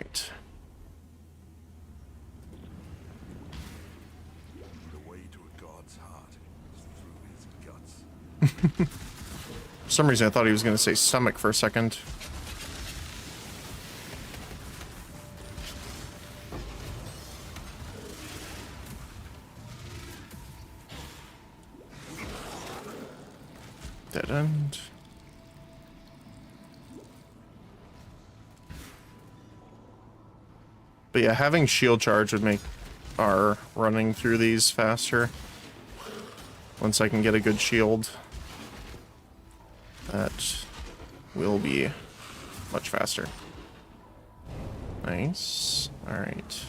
right. The way to a god's heart is through his guts. For some reason, I thought he was going to say stomach for a second. Dead end. But yeah, having shield charge would make our running through these faster. Once I can get a good shield, that will be much faster. Nice. Alright.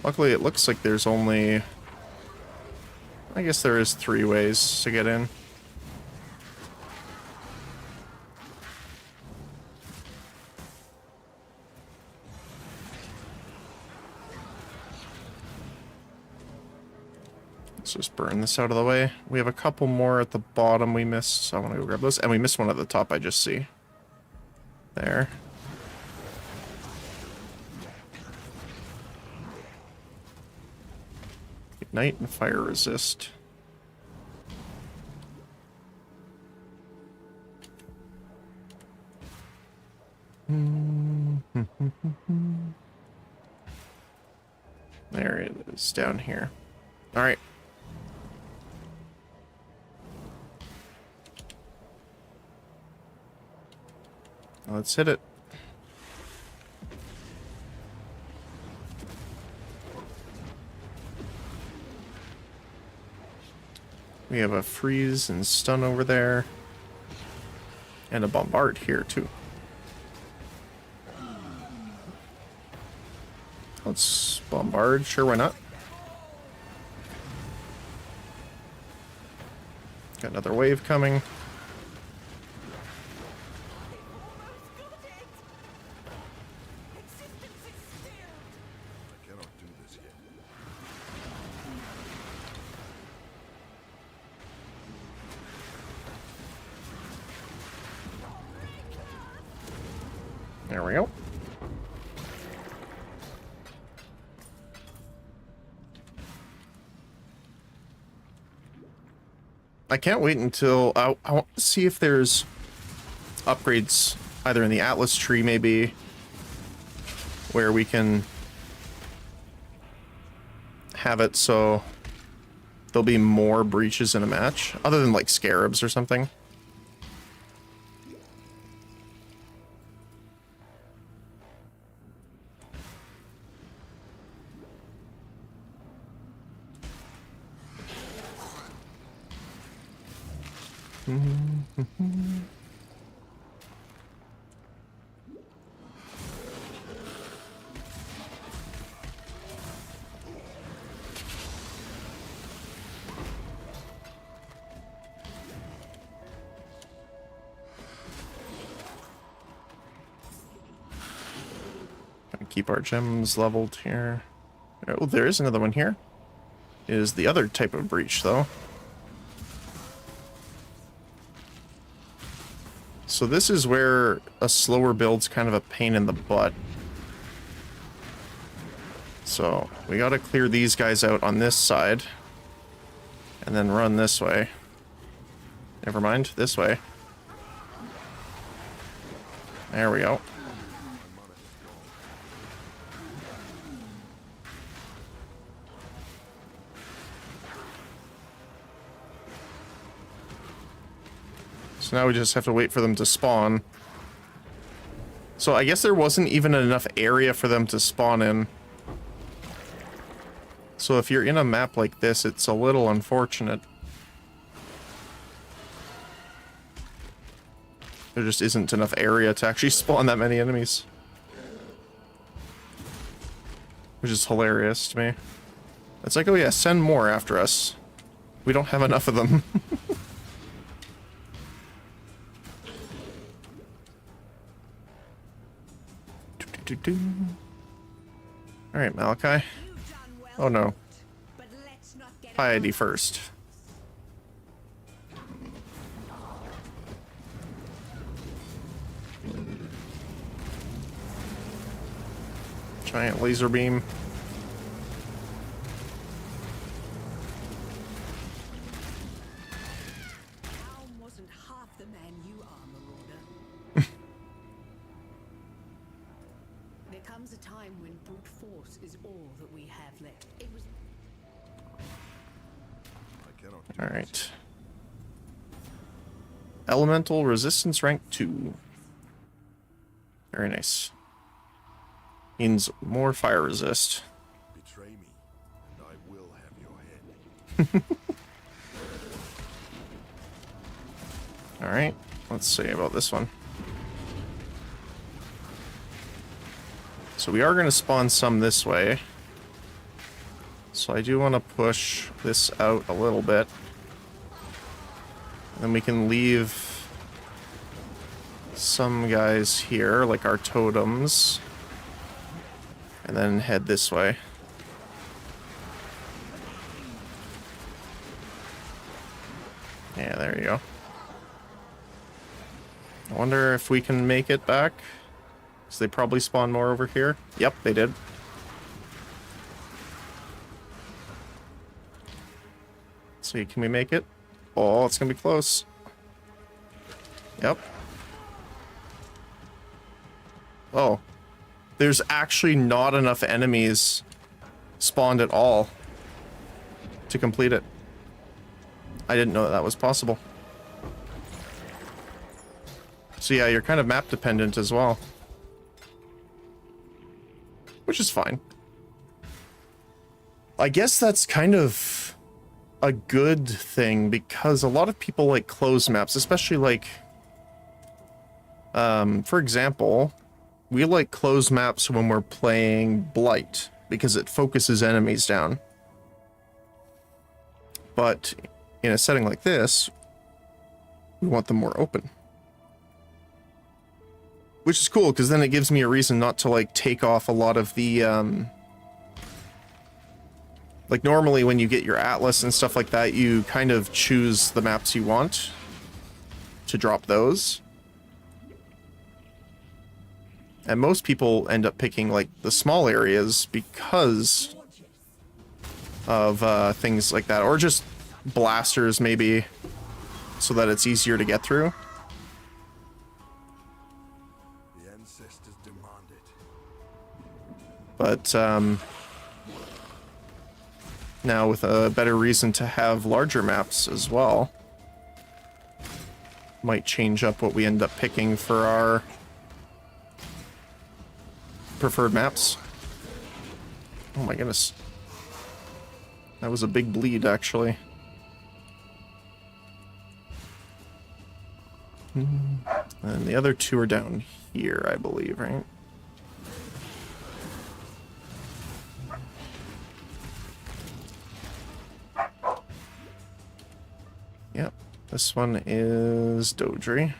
Luckily, it looks like there's only... I guess there is 3 ways to get in. Let's just burn this out of the way. We have a couple more at the bottom we missed, so I want to go grab those. And we missed one at the top, I just see. There. Ignite and fire resist. There it is, down here. Alright. Let's hit it. We have a freeze and stun over there. And a bombard here, too. Let's bombard. Sure, why not? Got another wave coming. I cannot do this yet. There we go. I can't wait until I want to see if there's upgrades either in the Atlas tree maybe where we can have it so there'll be more breaches in a match other than like scarabs or something. Keep our gems leveled here. Oh, there is another one here. Is the other type of breach, though. So this is where a slower build's kind of a pain in the butt. So we gotta clear these guys out on this side. And then run this way. Never mind, this way. There we go. So now we just have to wait for them to spawn. So I guess there wasn't even enough area for them to spawn in. So if you're in a map like this, it's a little unfortunate. There just isn't enough area to actually spawn that many enemies. Which is hilarious to me. It's like, oh yeah, send more after us. We don't have enough of them. Alright, Malachi. Oh no. But let's not get piety first. Giant laser beam. Helm wasn't half the man you are, Marauder. There comes a time when brute force is all that we have left. It was I cannot do All right. Elemental resistance rank 2. Very nice. Means more fire resist. betray me, and I will have your head. All right. Let's see about this one. So we are going to spawn some this way. So I do want to push this out a little bit. Then we can leave some guys here, like our totems. And then head this way. Yeah, there you go. I wonder if we can make it back. Because they probably spawn more over here. Yep, they did. Let's see, can we make it? Oh, it's gonna be close. Yep. Oh. There's actually not enough enemies spawned at all to complete it. I didn't know that, that was possible. So yeah, you're kind of map dependent as well. Which is fine. I guess that's kind of a good thing because a lot of people like closed maps, especially like, for example, we like closed maps when we're playing Blight because it focuses enemies down. But in a setting like this, we want them more open. Which is cool because then it gives me a reason not to like take off a lot of the, like normally when you get your atlas and stuff like that, you kind of choose the maps you want to drop those. And most people end up picking like the small areas because of things like that, or just blasters maybe, so that it's easier to get through. The ancestors demand it. But now with a better reason to have larger maps as well, might change up what we end up picking for our preferred maps. Oh my goodness. That was a big bleed, actually. And the other two are down here, I believe, right? Yep. This one is Dodri.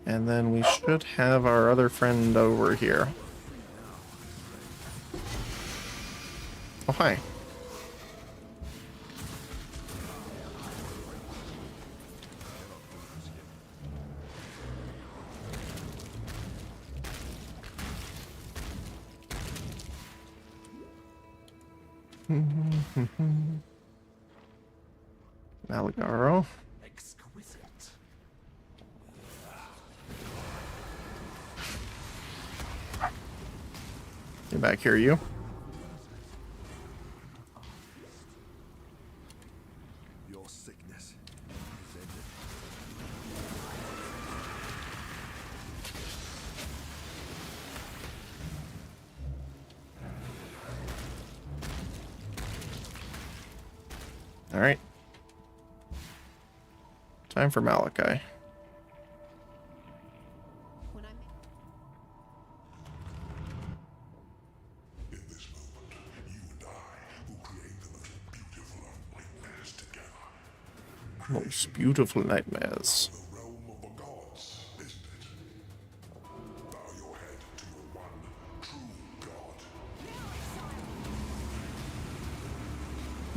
And then we should have our other friend over here. Oh, hi. Malagaro. Exquisite. Get back here, you. Your sickness is ended. All right. Time for Malachi. when I met In this moment, you and I will create the most beautiful of nightmares together. Most beautiful nightmares. The realm of the gods, isn't it?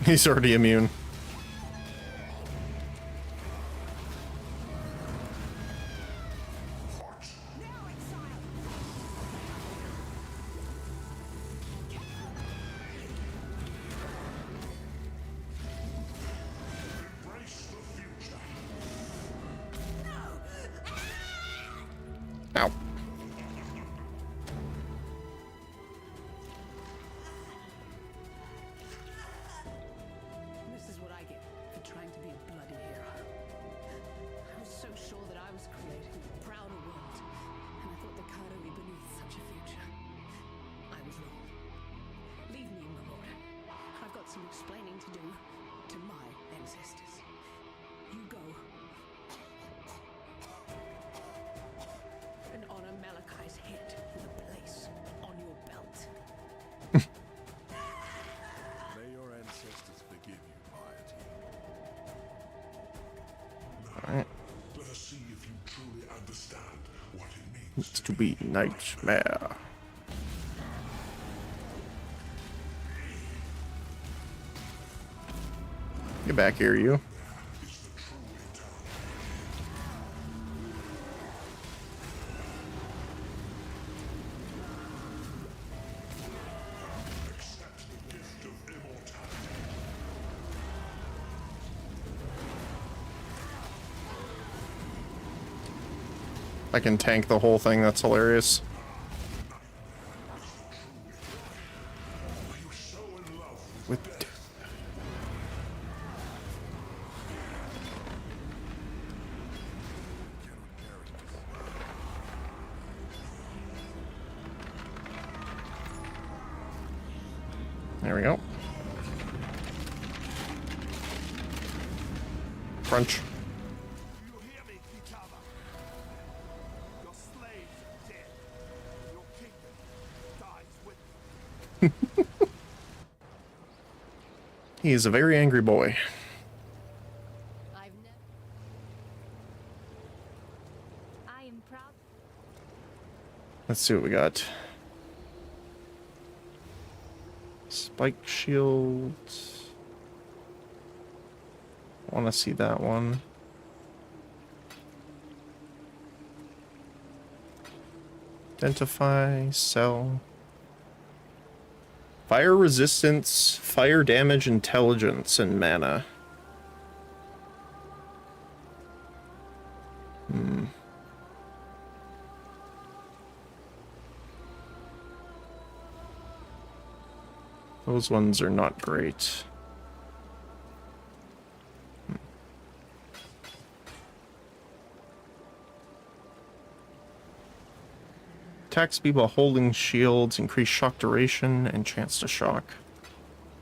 He's already immune. Ow. This is what I get for trying to be a bloody hero. I was so sure that I was creating a prouder world, and I thought the card would be beneath such a future. I was wrong. Leave me, my lord. I've got some explaining to do to my ancestors. You go and honor Malachi's head with a place on your belt. May your ancestors forgive you, piety. Alright. Let us see if you truly understand what it means It's to be nightmare. Get back here, you. is the true eternal. Accept the gift of immortality. I can tank the whole thing, that's hilarious. Are you so in love With There we go. Crunch. You hear me, Kitava? Your slaves are dead. Your kingdom dies with them. He is a very angry boy. I've never. I am proud. Let's see what we got. Spike shield. I want to see that one. Identify, sell. Fire resistance, fire damage, intelligence, and mana. Those ones are not great. Attack speed while holding shields, increase shock duration, and chance to shock.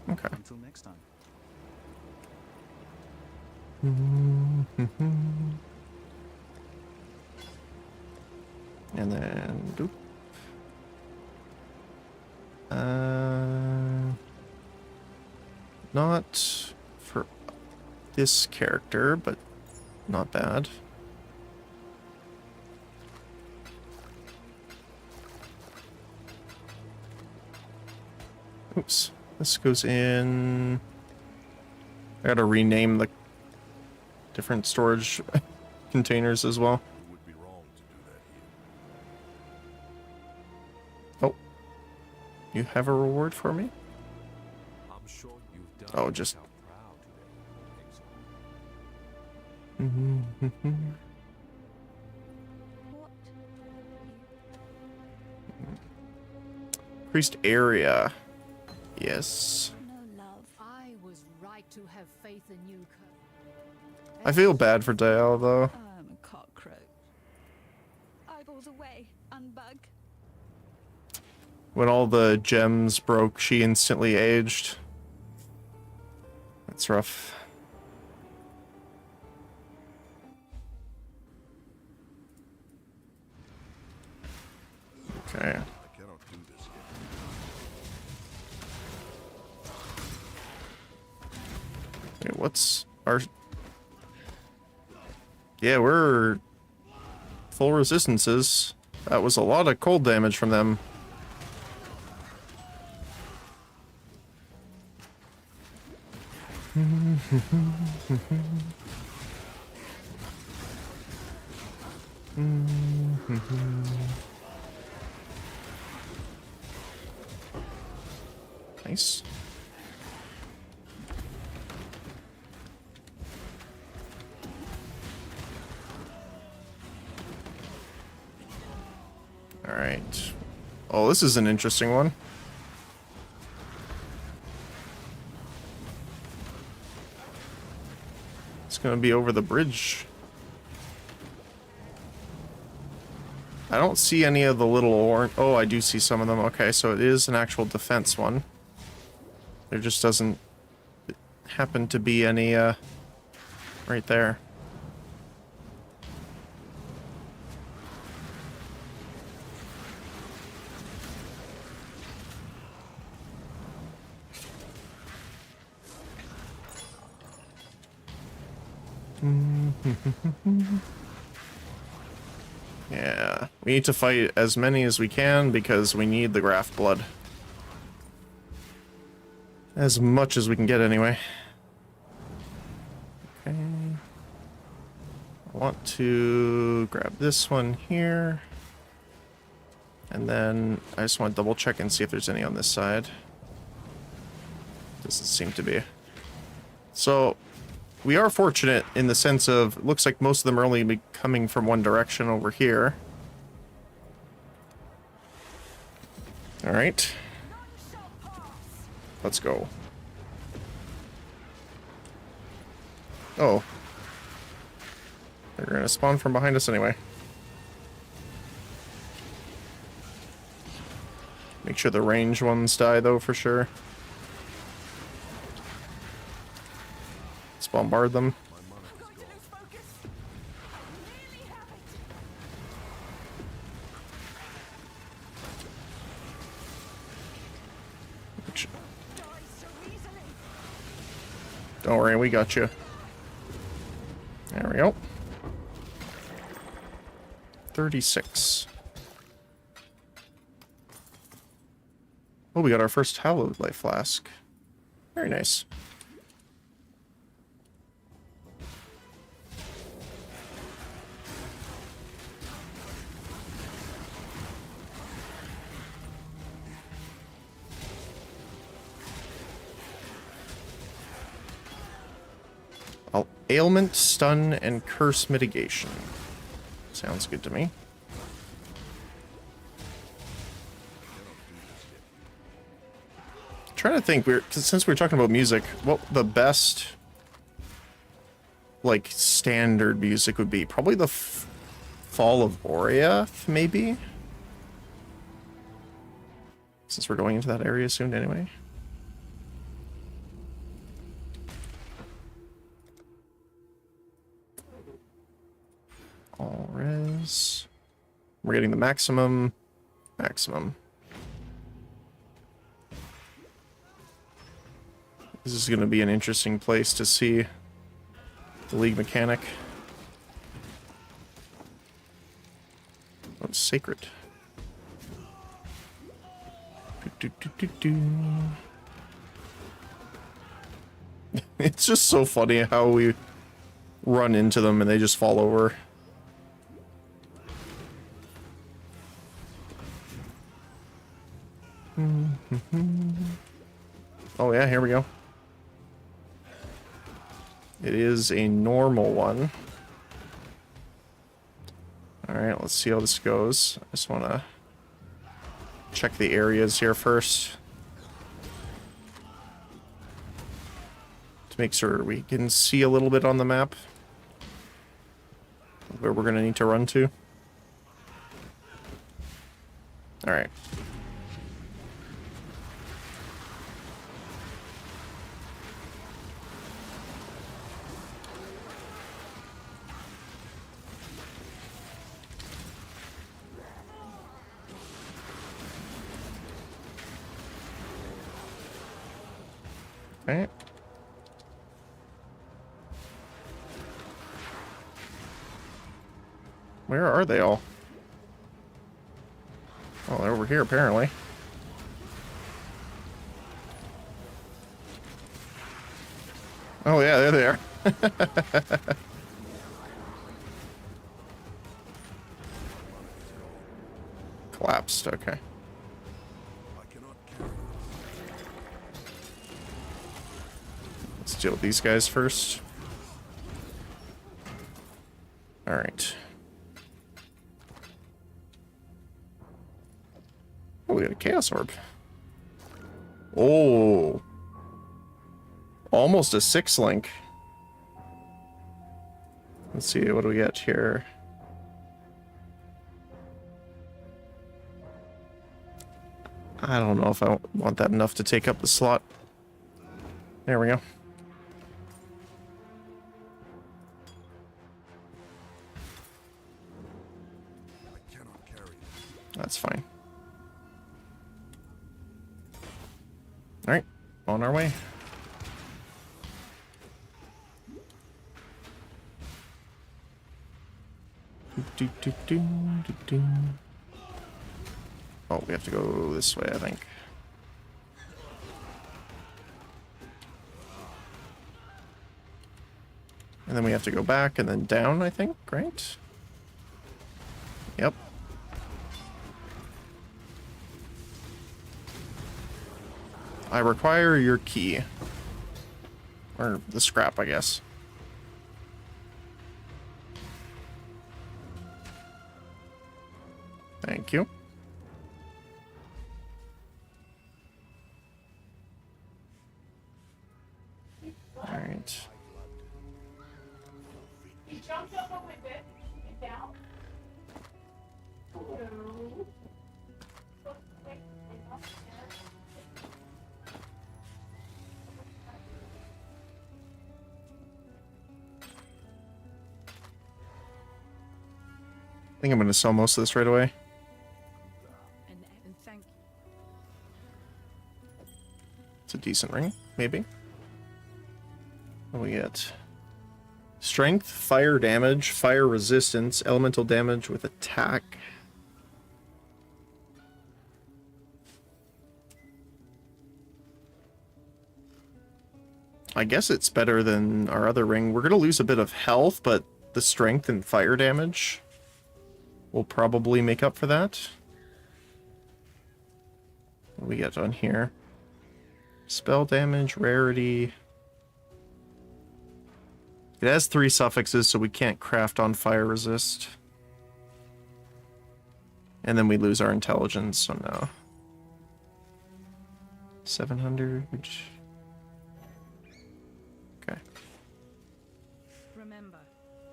Okay. Until next time. And then, doop. Not for this character, but not bad. Oops. This goes in. I gotta rename the different storage containers as well. You would be wrong to do that here. Oh. You have a reward for me? I'm sure you've done Oh, just. how proud today, Exile. Increased area. Yes. No love. I was right to have faith in you, Kurt. I feel bad for Dial though. I'm a cockroach. Eyeballs away, unbug. When all the gems broke, she instantly aged. That's rough. Okay. I cannot do this yet. Okay, what's our... Yeah, we're full resistances. That was a lot of cold damage from them. Nice. All right. Oh, this is an interesting one. It's gonna be over the bridge. I don't see any of the little orange. Oh, I do see some of them. Okay, so it is an actual defense one. There just doesn't happen to be any right there. Yeah, we need to fight as many as we can because we need the graft blood. As much as we can get anyway. Okay. I want to grab this one here. And then I just want to double check and see if there's any on this side. Doesn't seem to be. So we are fortunate in the sense of, it looks like most of them are only coming from one direction over here. All right. Let's go. Oh. They're gonna spawn from behind us anyway. Make sure the range ones die though for sure. Let's bombard them. I'm going to lose focus. Nearly have it. Die so easily. Don't worry, we got you. There we go. 36. Oh, we got our first hallowed life flask. Very nice. Ailment, stun, and curse mitigation. Sounds good to me. Trying to think, since we're talking about music, what the best like standard music would be? Probably the Fall of Borea, maybe? Since we're going into that area soon anyway. All res. We're getting the maximum. This is going to be an interesting place to see the League mechanic. Oh, it's sacred. It's just so funny how we run into them and they just fall over. Oh yeah, here we go. It is a normal one. Alright, let's see how this goes. I just want to check the areas here first. To make sure we can see a little bit on the map. Where we're going to need to run to. Alright. Okay. Where are they all? Oh, they're over here apparently. Oh yeah, there they are. Collapsed, okay. I cannot carry Let's deal with these guys first. Alright. Oh, we got a Chaos Orb. Oh. Almost a 6-link. Let's see, what do we get here? I don't know if I want that enough to take up the slot. There we go. I cannot carry That's fine. Alright, on our way. Do, do, do, do, do. Oh, we have to go this way, I think. And then we have to go back and then down, I think, right? Yep. I require your key. Or the scrap, I guess. Thank you. Alright. He jumped over with it. Get down. Hello. I think I'm going to sell most of this right away. And thank you. It's a decent ring, maybe. What do we get? Strength, fire damage, fire resistance, elemental damage with attack. I guess it's better than our other ring. We're going to lose a bit of health, but the strength and fire damage will probably make up for that. What do we get on here? Spell damage, rarity. It has 3 suffixes, so we can't craft on fire resist. And then we lose our intelligence, so no. 700. Okay. Remember,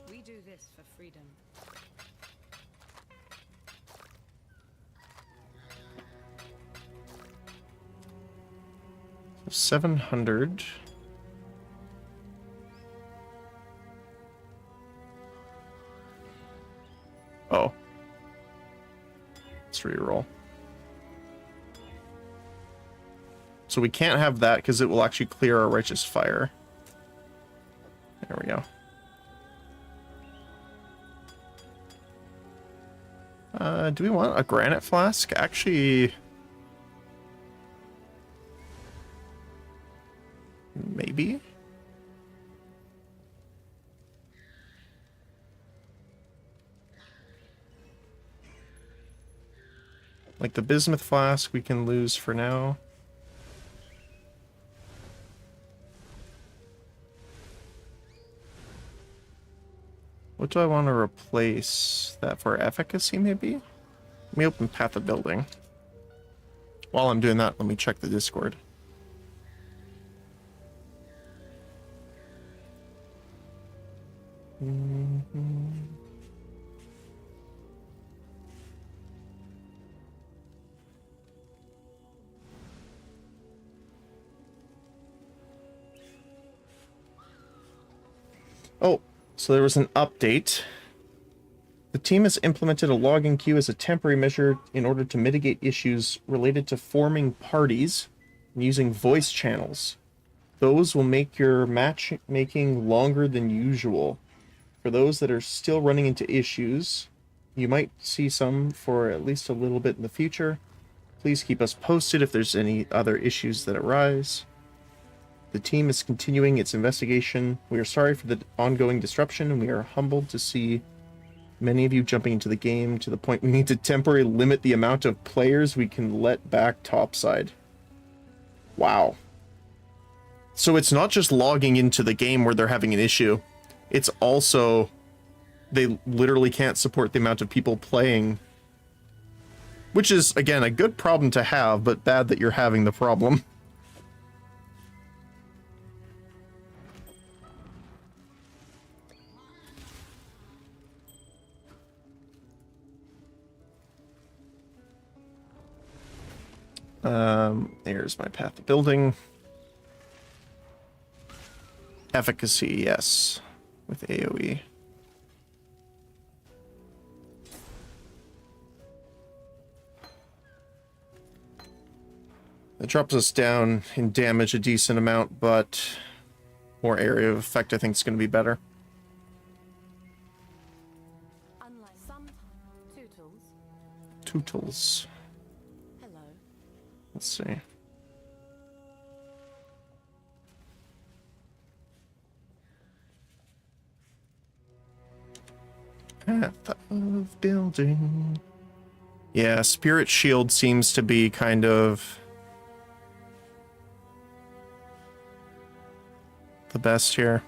we do this for freedom. 700. Oh. Let's reroll. So we can't have that because it will actually clear our righteous fire. There we go. Do we want a granite flask? Actually, maybe. Like the bismuth flask we can lose for now. What do I want to replace that for? Efficacy, maybe? Let me open Path of Building. While I'm doing that, let me check the Discord. Oh, so there was an update. The team has implemented a logging queue as a temporary measure in order to mitigate issues related to forming parties and using voice channels. Those will make your matchmaking longer than usual. For those that are still running into issues, you might see some for at least a little bit in the future. Please keep us posted if there's any other issues that arise. The team is continuing its investigation. We are sorry for the ongoing disruption, and we are humbled to see many of you jumping into the game to the point we need to temporarily limit the amount of players we can let back topside. Wow. So it's not just logging into the game where they're having an issue. It's also they literally can't support the amount of people playing. Which is, again, a good problem to have, but bad that you're having the problem. There's my path to building. Efficacy, yes, with AoE. It drops us down in damage a decent amount, but more area of effect I think is going to be better. Unlike some Tootles. Tootles. Hello. Let's see. Path of building. Yeah, Spirit Shield seems to be kind of the best here.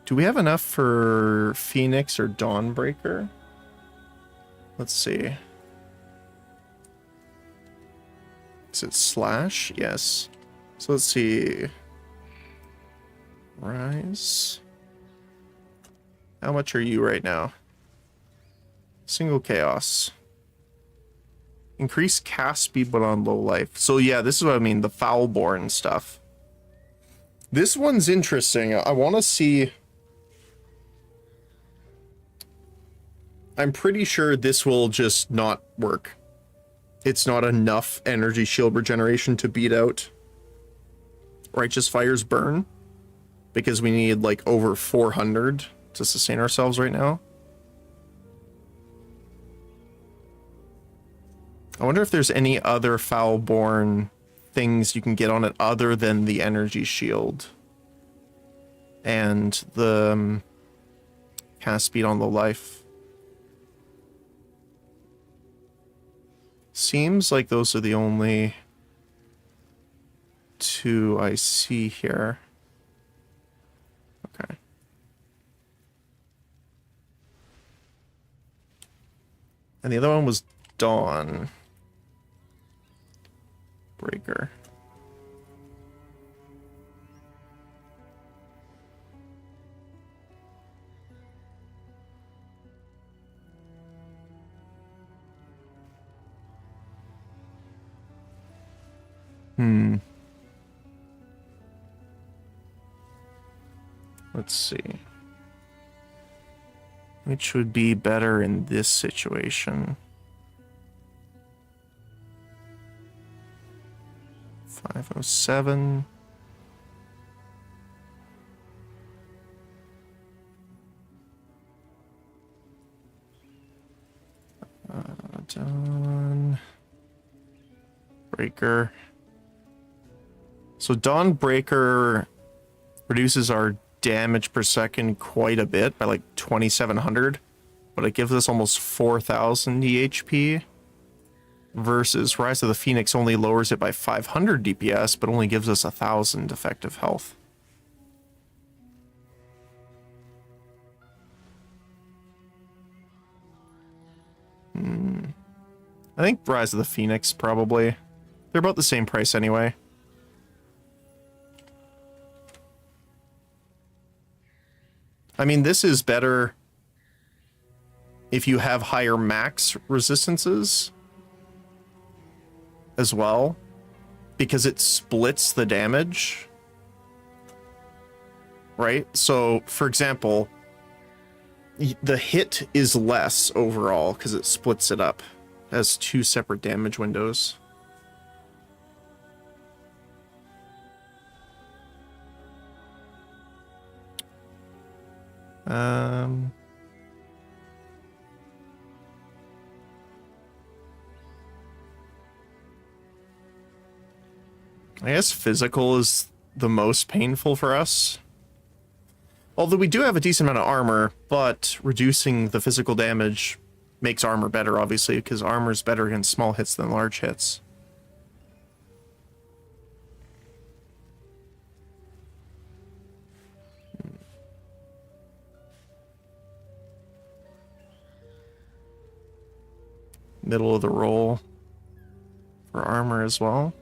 Do we have enough for Phoenix or Dawnbreaker? Let's see. Is it slash? Yes. So let's see. Rise. How much are you right now? Single chaos. Increase cast speed but on low life. So yeah, this is what I mean, the Foulborn stuff. This one's interesting. I want to see... I'm pretty sure this will just not work. It's not enough energy shield regeneration to beat out Righteous Fire's burn. Because we need like over 400 to sustain ourselves right now. I wonder if there's any other Foulborn things you can get on it other than the energy shield. And the cast speed on low life. Seems like those are the only two I see here. Okay. And the other one was Dawn Breaker. Let's see. Which would be better in this situation? 507. Dawn Breaker. So Dawnbreaker reduces our damage per second quite a bit by like 2,700, but it gives us almost 4,000 EHP. Versus Rise of the Phoenix only lowers it by 500 DPS, but only gives us 1,000 effective health. I think Rise of the Phoenix, probably. They're about the same price anyway. I mean, this is better if you have higher max resistances as well, because it splits the damage, right? So, for example, the hit is less overall because it splits it up. It has two separate damage windows. I guess physical is the most painful for us. Although we do have a decent amount of armor, but reducing the physical damage makes armor better, obviously, because armor's better against small hits than large hits. Middle of the roll for armor as well.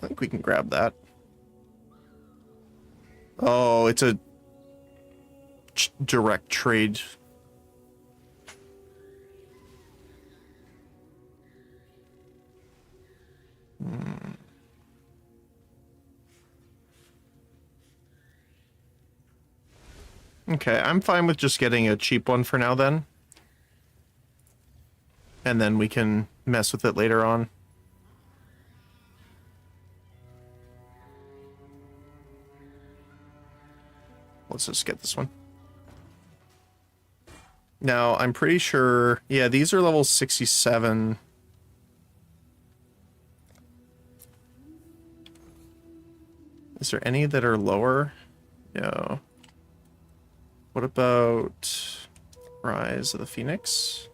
I think we can grab that. Oh, it's a direct trade. Okay, I'm fine with just getting a cheap one for now then. And then we can mess with it later on. Let's just get this one. Now, I'm pretty sure... Yeah, these are level 67. Is there any that are lower? No. What about Rise of the Phoenix?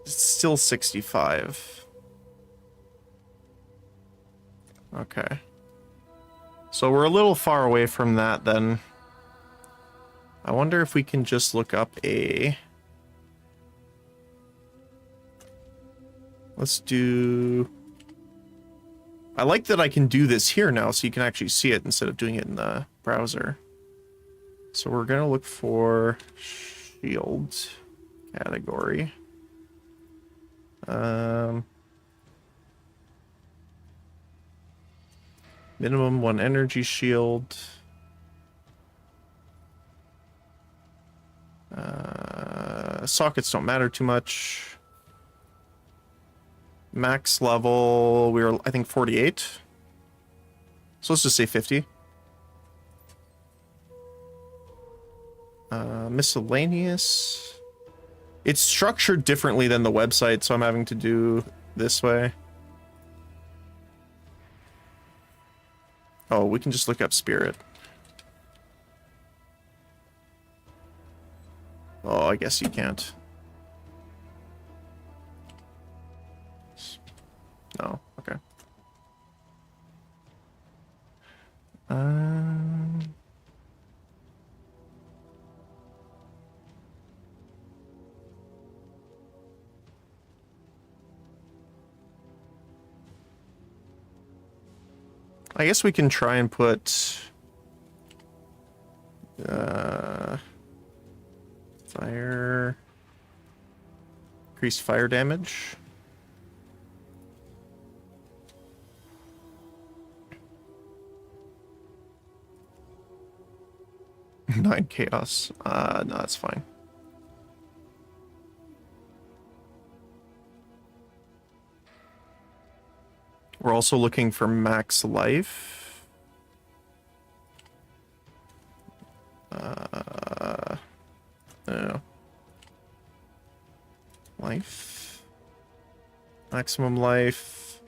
It's still 65. Okay. So we're a little far away from that then. I wonder if we can just look up a... Let's do... I like that I can do this here now so you can actually see it instead of doing it in the browser. So we're gonna look for shield category. Minimum 1 energy shield. Sockets don't matter too much. Max level, we were, I think, 48. So let's just say 50. Miscellaneous. It's structured differently than the website, so I'm having to do this way. Oh, we can just look up spirit. Oh, I guess you can't. No, okay. I guess we can try and put fire, increased fire damage. 9 chaos. No, that's fine. We're also looking for max life. No. Life. Maximum life.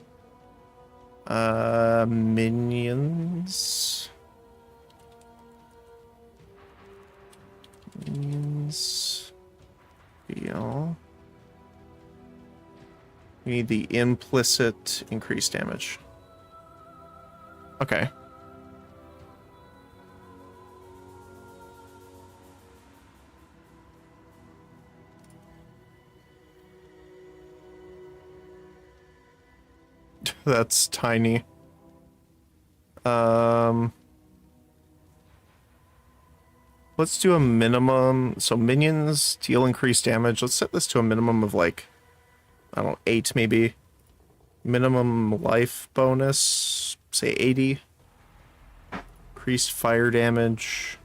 Minions. Minions. Feel. We need the implicit increased damage. Okay. That's tiny. Let's do a minimum. So minions deal increased damage. Let's set this to a minimum of like, I don't know, 8 maybe. Minimum life bonus, say 80. Increased fire damage.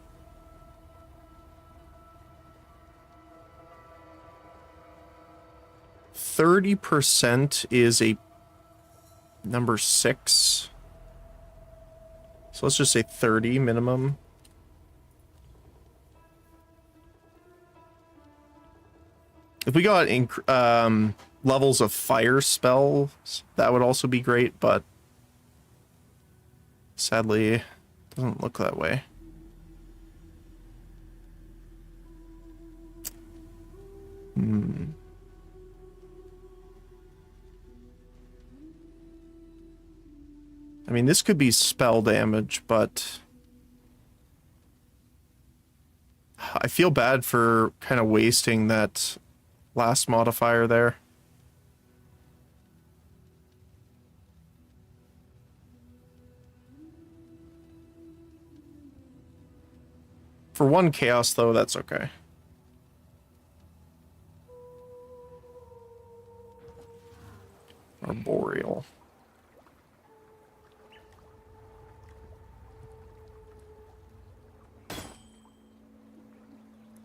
%30 is a number 6. So let's just say 30 minimum. If we got levels of fire spells, that would also be great, but sadly, it doesn't look that way. I mean, this could be spell damage, but I feel bad for kind of wasting that last modifier there. For one chaos, though, that's okay. Arboreal.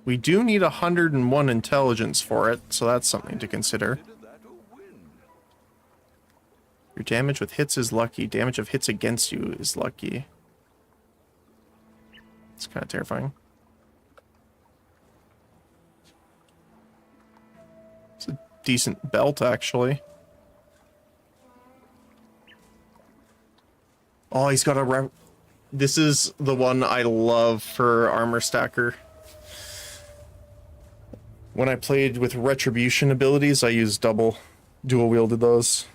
We do need 101 intelligence for it, so that's something to consider. Your damage with hits is lucky. Damage of hits against you is lucky. It's kind of terrifying. It's a decent belt, actually. Oh, he's got a... This is the one I love for armor stacker. When I played with retribution abilities, I used dual wielded those.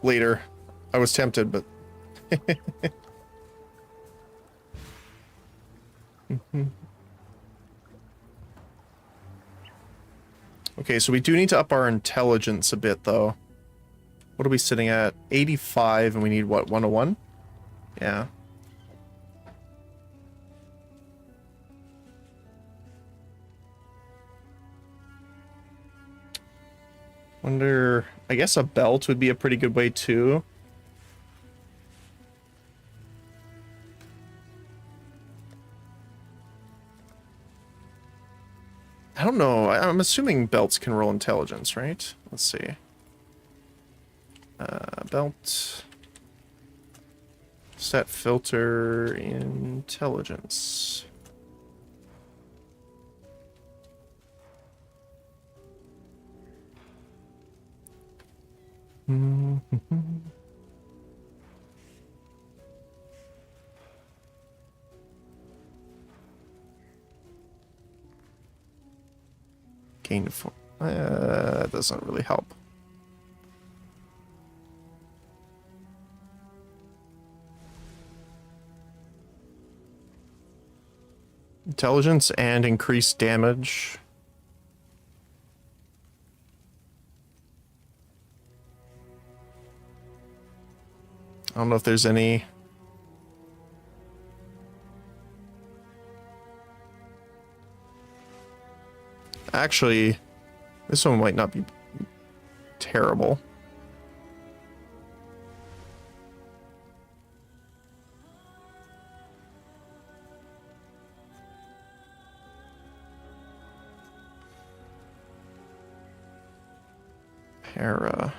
Later, I was tempted, but okay, so we do need to up our intelligence a bit, though. What are we sitting at? 85, and we need, what, 101? Yeah. Wonder... I guess a belt would be a pretty good way, too. I don't know. I'm assuming belts can roll intelligence, right? Let's see. Belt. Set filter intelligence. Gain 4. That doesn't really help. Intelligence and increased damage. I don't know if there's any... Actually, this one might not be terrible. Para.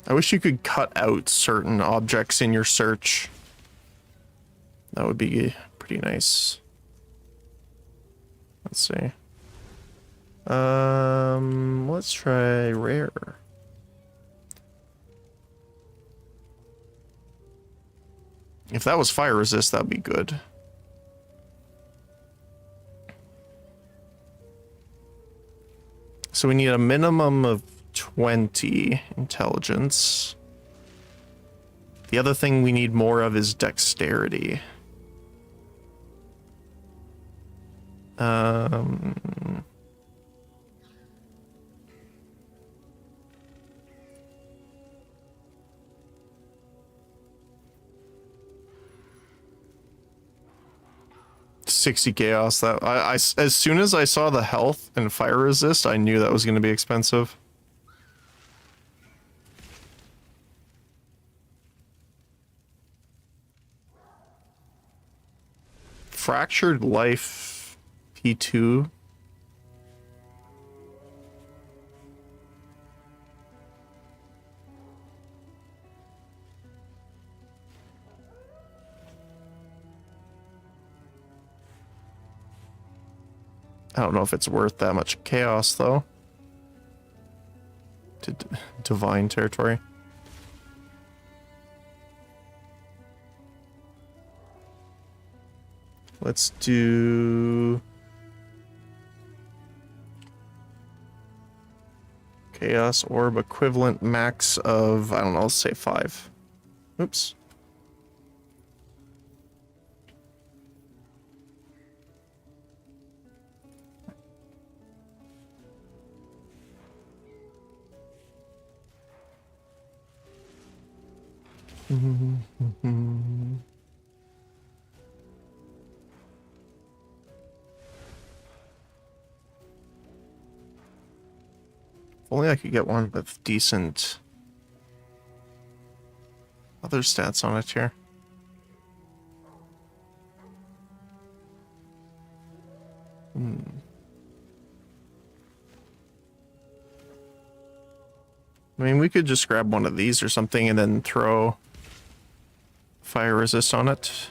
I wish you could cut out certain objects in your search. That would be pretty nice. Let's see. Let's try rare. If that was fire resist, that'd be good. So we need a minimum of 20 intelligence. The other thing we need more of is dexterity. 60 chaos. That I as soon as I saw the health and fire resist, I knew that was going to be expensive. Fractured life P2. I don't know if it's worth that much chaos, though. To divine territory. Let's do... Chaos Orb equivalent max of, I don't know, let's say 5. Oops. If only I could get one with decent other stats on it here. I mean, we could just grab one of these or something and then throw fire resist on it.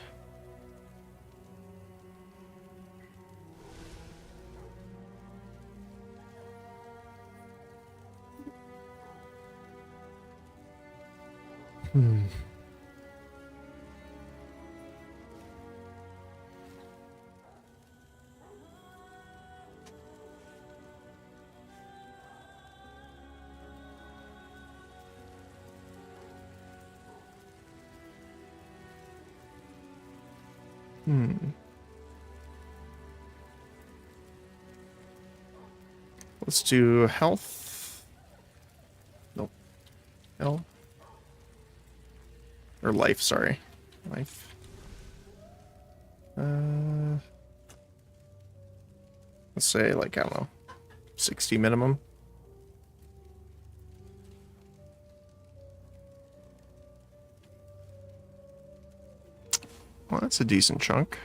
Let's do health. Nope. Health. Or life, sorry. Life. Let's say, like, I don't know, 60 minimum. Well, that's a decent chunk.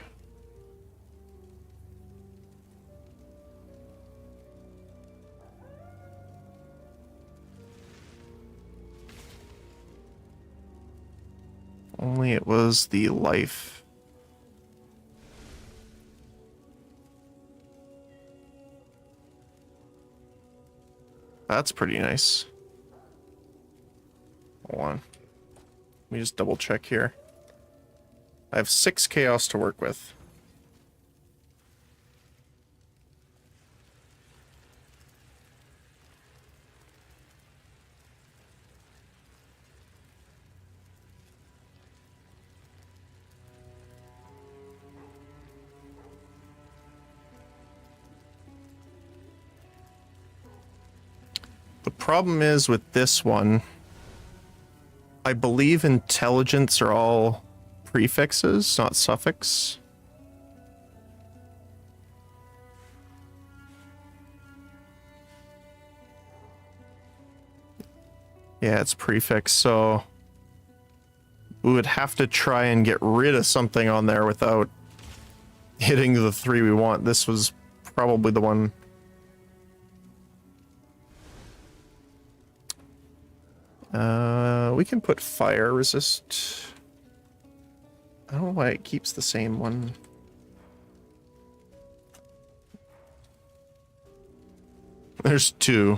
Only it was the life. That's pretty nice. Hold on. Let me just double check here. I have 6 chaos to work with. The problem is with this one, I believe intelligence are all prefixes, not suffix. Yeah, it's prefix, so we would have to try and get rid of something on there without hitting the 3 we want. This was probably the one. We can put fire resist. I don't know why it keeps the same one. There's 2.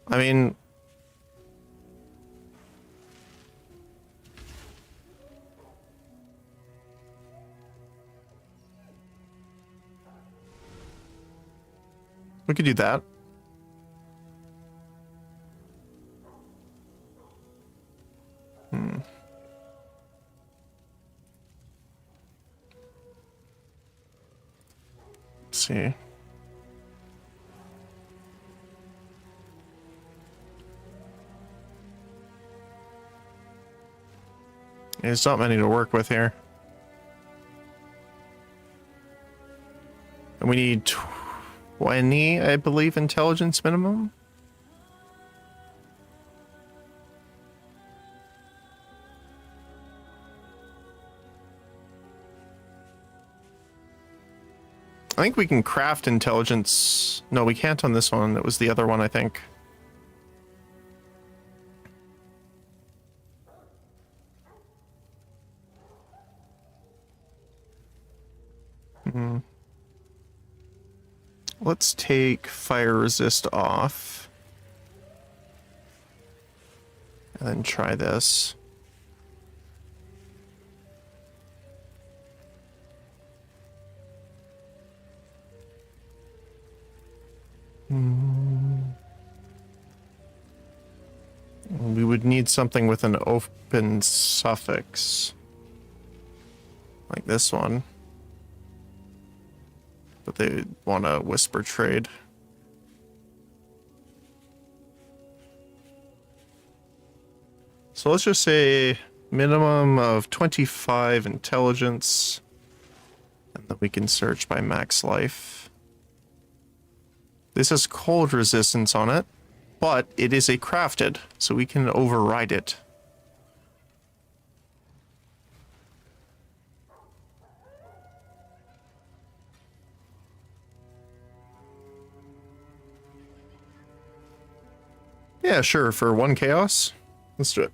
I mean, we could do that. Let's see. There's not many to work with here. And we need 20, I believe, intelligence minimum. I think we can craft intelligence. No, we can't on this one. It was the other one, I think. Let's take fire resist off. And then try this. We would need something with an open suffix. Like this one. But they want a whisper trade. So let's just say minimum of 25 intelligence. And then we can search by max life. This has cold resistance on it, but it is a crafted, so we can override it. Yeah, sure, for 1 chaos. Let's do it.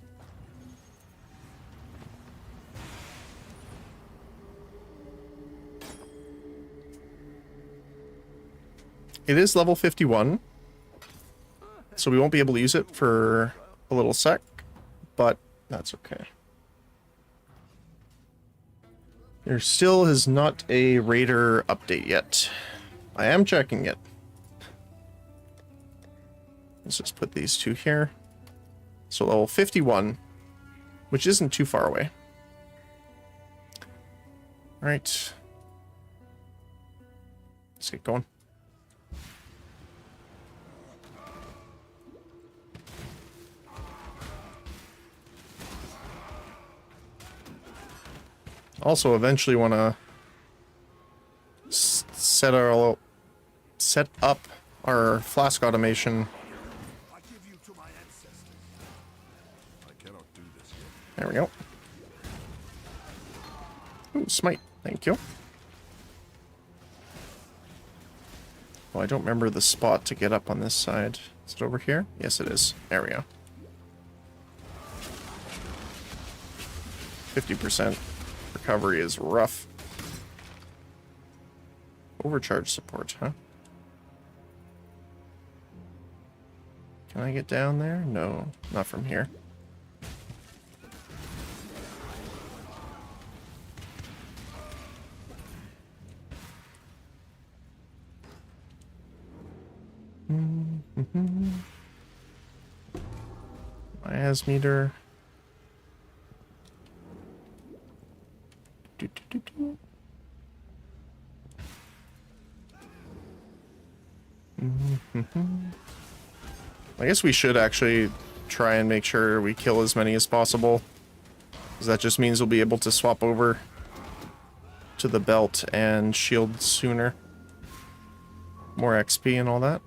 It is level 51, so we won't be able to use it for a little sec, but that's okay. There still is not a raider update yet. I am checking it. Let's just put these two here. So level 51, which isn't too far away. All right. Let's get going. Also, eventually want to set up our flask automation. I give you to my ancestors. I cannot do this yet. There we go. Ooh, smite. Thank you. Oh, I don't remember the spot to get up on this side. Is it over here? Yes, it is. There we go. 50%. Recovery is rough. Overcharge support, huh? Can I get down there? No, not from here. Mias meter. I guess we should actually try and make sure we kill as many as possible, because that just means we'll be able to swap over to the belt and shield sooner. More XP and all that.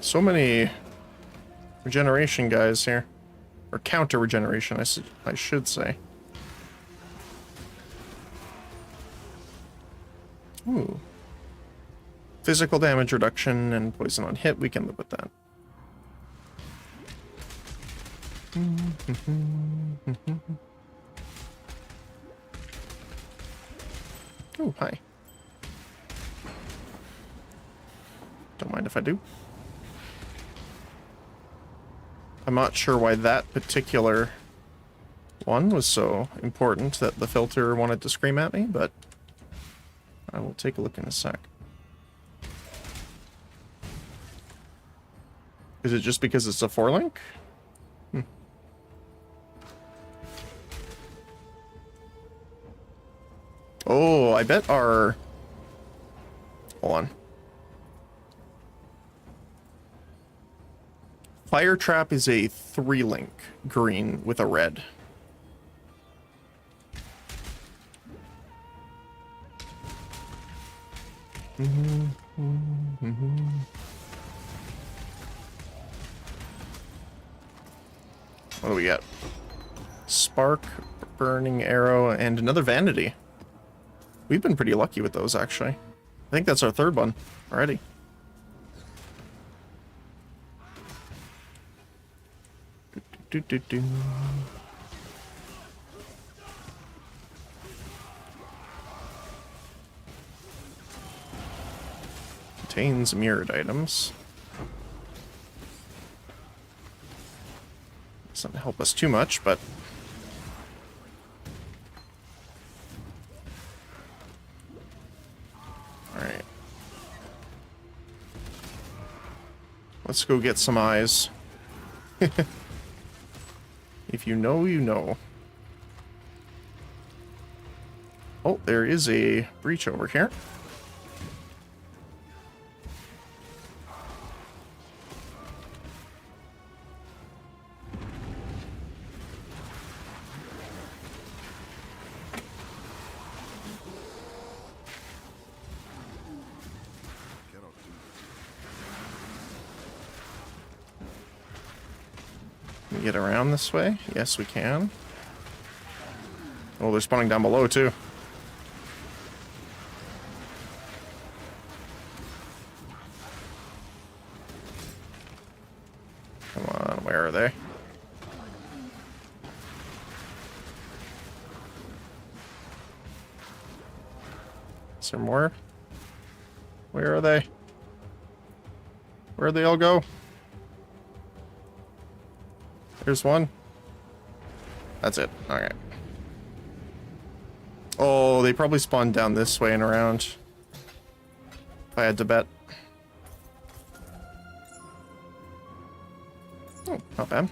So many regeneration guys here. Or counter regeneration, I should say. Ooh. Physical damage reduction and poison on hit, we can live with that. Oh, hi. Don't mind if I do. I'm not sure why that particular one was so important that the filter wanted to scream at me, but I will take a look in a sec. Is it just because it's a 4-link? Oh, I bet our... Hold on. Fire Trap is a 3-link green with a red. What do we got? Spark, Burning Arrow, and another Vanity. We've been pretty lucky with those, actually. I think that's our 3rd one already. do, do, do. Contains mirrored items. Doesn't help us too much, but alright. Let's go get some eyes. If you know, you know. Oh, there is a breach over here. Can we get around this way? Yes, we can. Oh, they're spawning down below, too. Come on, where are they? Is there more? Where are they? Where'd they all go? There's one. That's it. Okay. Oh, they probably spawned down this way and around. If I had to bet. Oh, not bad.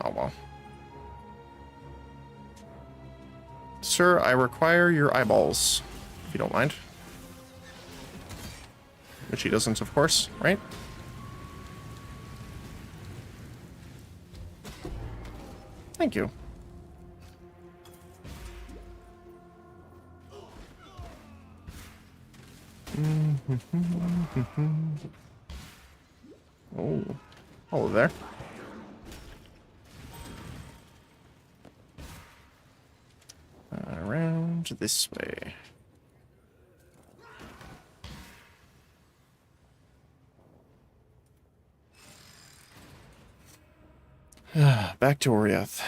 Oh, well. Sir, I require your eyeballs, if you don't mind. Which he doesn't, of course, right? Thank you. Oh, hello there. Around this way. Back to Oriath.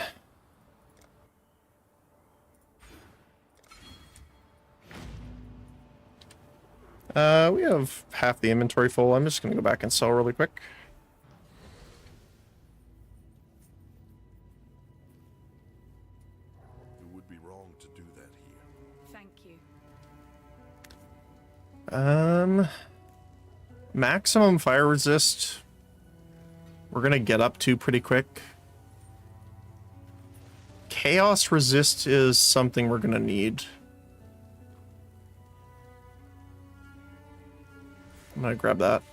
We have half the inventory full. I'm just gonna go back and sell really quick. It would be wrong to do that here. Thank you. Maximum fire resist. We're gonna get up to pretty quick. Chaos resist is something we're gonna need. I'm gonna grab that.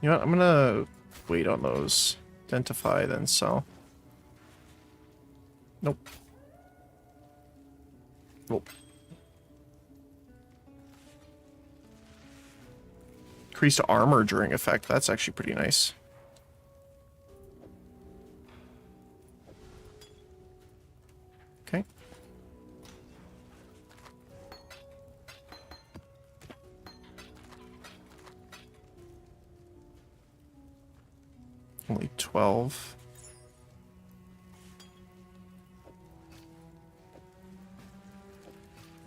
You know what? I'm gonna wait on those. Identify, then sell. Nope. Nope. Increased armor during effect. That's actually pretty nice. Okay. Only 12.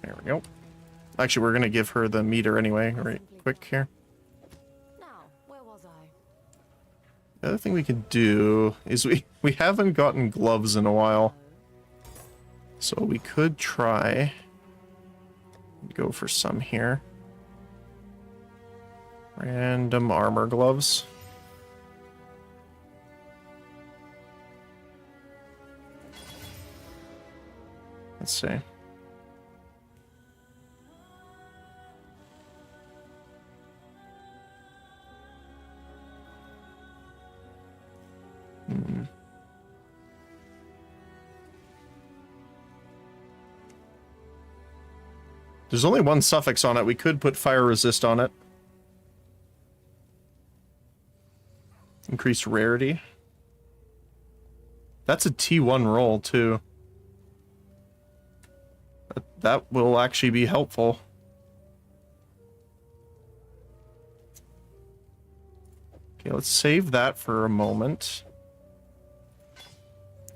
There we go. Actually, we're gonna give her the meter anyway, right quick here. Now, where was I? The other thing we could do is we haven't gotten gloves in a while. So we could try go for some here. Random armor gloves. Let's see. There's only one suffix on it. We could put fire resist on it. Increased rarity. That's a T1 roll, too. That will actually be helpful. Okay, let's save that for a moment.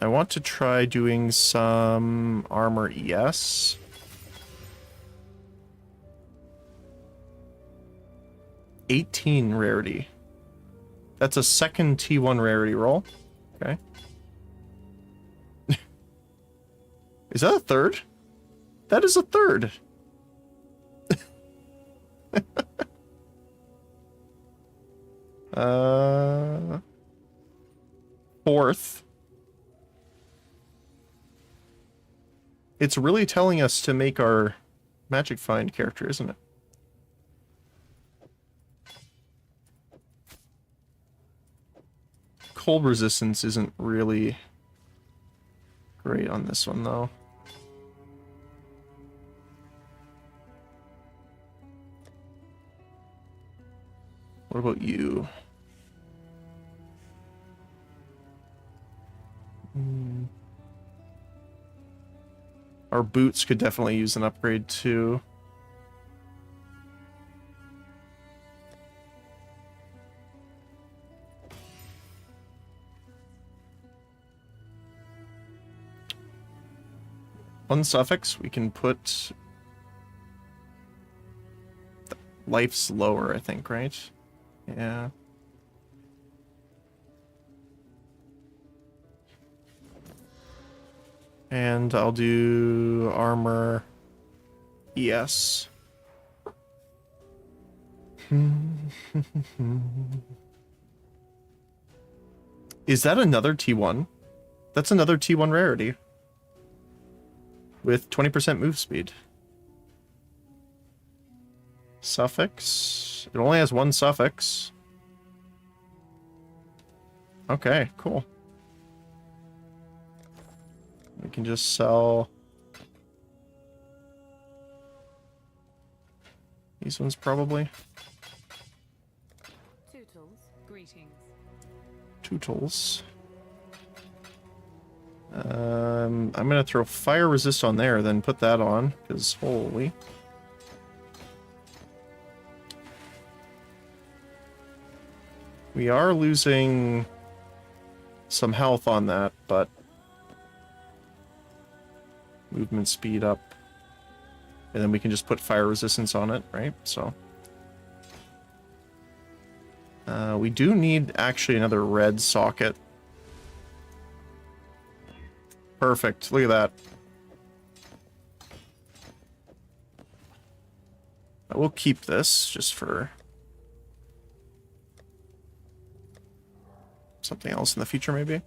I want to try doing some armor ES. $18 rarity. That's a second T1 rarity roll. Okay. Is that a third? That is a third. Fourth. It's really telling us to make our magic find character, isn't it? Cold resistance isn't really great on this one, though. What about you? Our boots could definitely use an upgrade too. One suffix, we can put life's lower, I think, right? Yeah. And I'll do armor ES. Is that another T1? That's another T1 rarity. With 20% move speed. Suffix. It only has one suffix. Okay, cool. We can just sell these ones probably. Tootles, greetings. Tootles. I'm gonna throw fire resist on there, then put that on, because holy. We are losing some health on that, but movement speed up. And then we can just put fire resistance on it, right? So we do need actually another red socket. Perfect. Look at that. I will keep this just for something else in the future, maybe.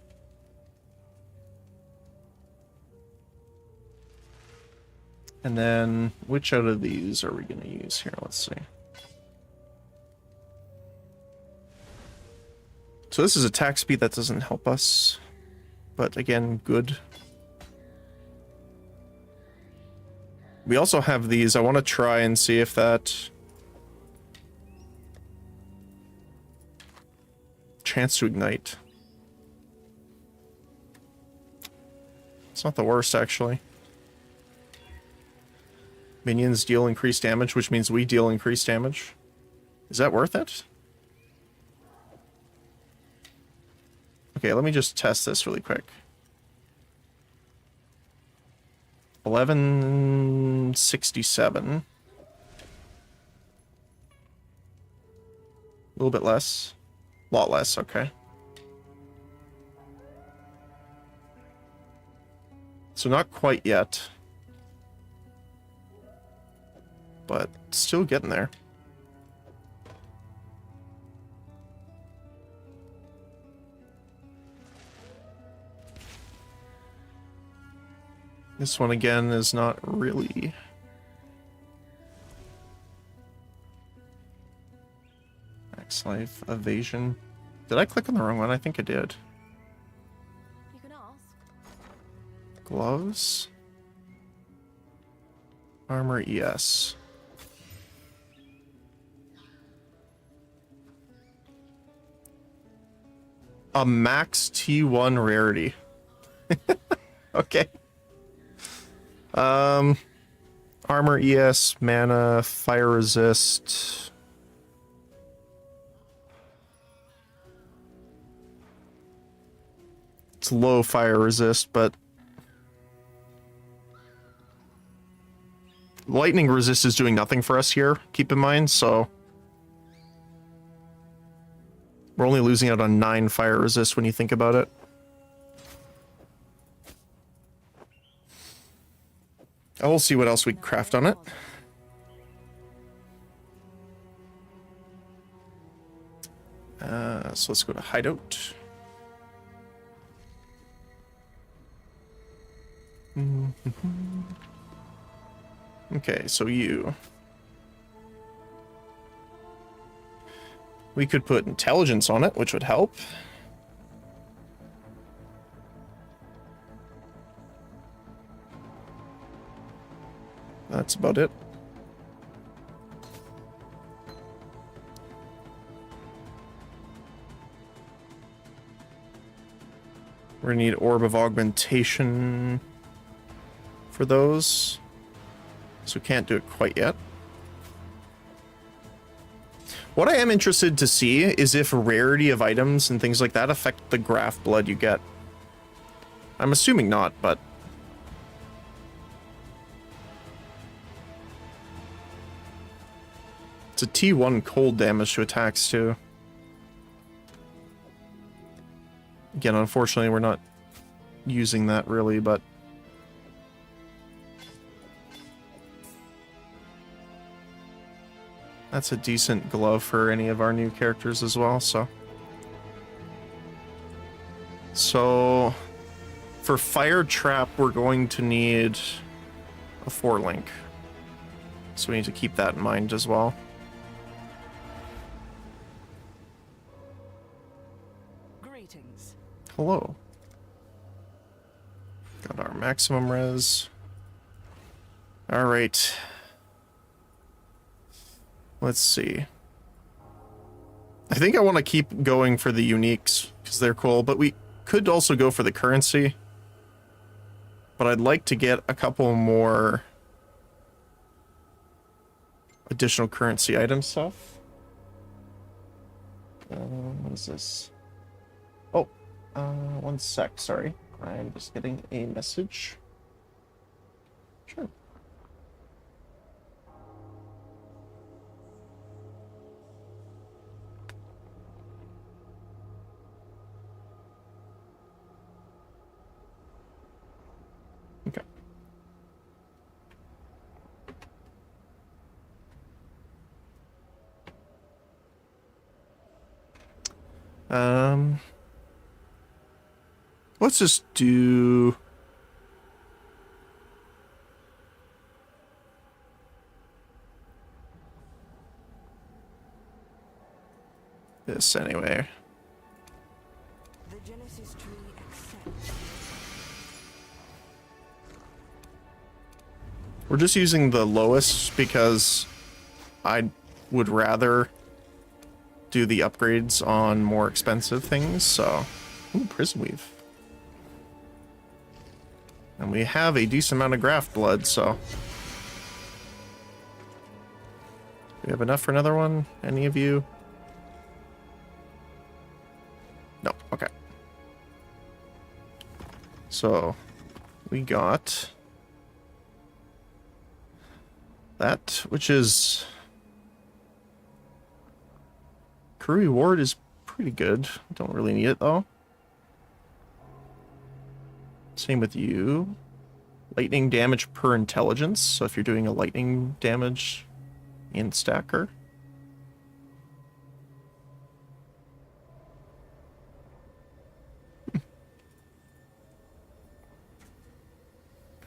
And then, which out of these are we going to use here? Let's see. So this is attack speed. That doesn't help us. But again, good. We also have these. I want to try and see if that... Chance to ignite. It's not the worst, actually. Minions deal increased damage, which means we deal increased damage. Is that worth it? Okay, let me just test this really quick. 1167. A little bit less. A lot less, okay. So not quite yet. But still getting there. This one again is not really... Max life, evasion. Did I click on the wrong one? I think I did. You can ask. Gloves. Armor ES. A max T1 rarity. Okay. Armor, ES, mana, fire resist. It's low fire resist, but lightning resist is doing nothing for us here, keep in mind, so we're only losing out on 9 fire resist when you think about it. I will see what else we can craft on it. So let's go to hideout. Okay, so you. We could put intelligence on it, which would help. That's about it. We're gonna need Orb of Augmentation for those. So we can't do it quite yet. What I am interested to see is if rarity of items and things like that affect the graph blood you get. I'm assuming not, but... It's a T1 cold damage to attacks, too. Again, unfortunately, we're not using that really, but... That's a decent glove for any of our new characters as well, so... So... For Fire Trap, we're going to need a 4-link. So we need to keep that in mind as well. Greetings. Hello. Got our maximum res. Alright. Let's see. I think I want to keep going for the uniques, because they're cool, but we could also go for the currency. But I'd like to get a couple more additional currency item stuff. What is this? Oh, one sec, sorry. I'm just getting a message. Sure. Okay. Let's just do this anyway. The Genesis tree accepts. We're just using the lowest because I would rather do the upgrades on more expensive things, so... Ooh, Prison Weave. And we have a decent amount of graft blood, so... Do we have enough for another one? Any of you? No, okay. So, we got... that, which is... Crew reward is pretty good. Don't really need it, though. Same with you. Lightning damage per intelligence. So if you're doing a lightning damage in stacker.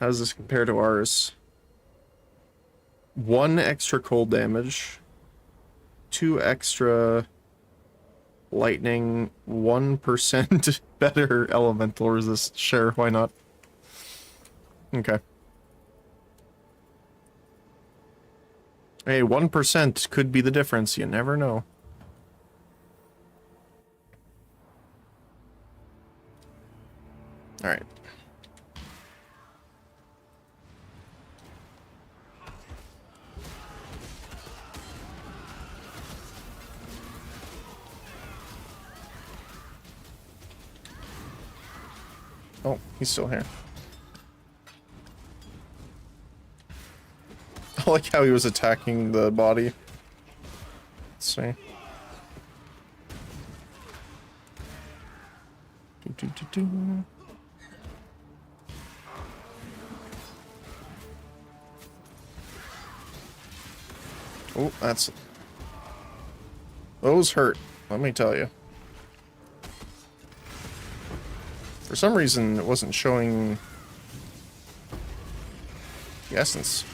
How does this compare to ours? 1 extra cold damage. 2 extra lightning, 1% better elemental resist. Sure, why not? Okay. Hey, 1% could be the difference. You never know. Alright. Oh, he's still here. I like how he was attacking the body. Let's see. Do. Oh, that's... Those hurt, let me tell you. For some reason, it wasn't showing the essence.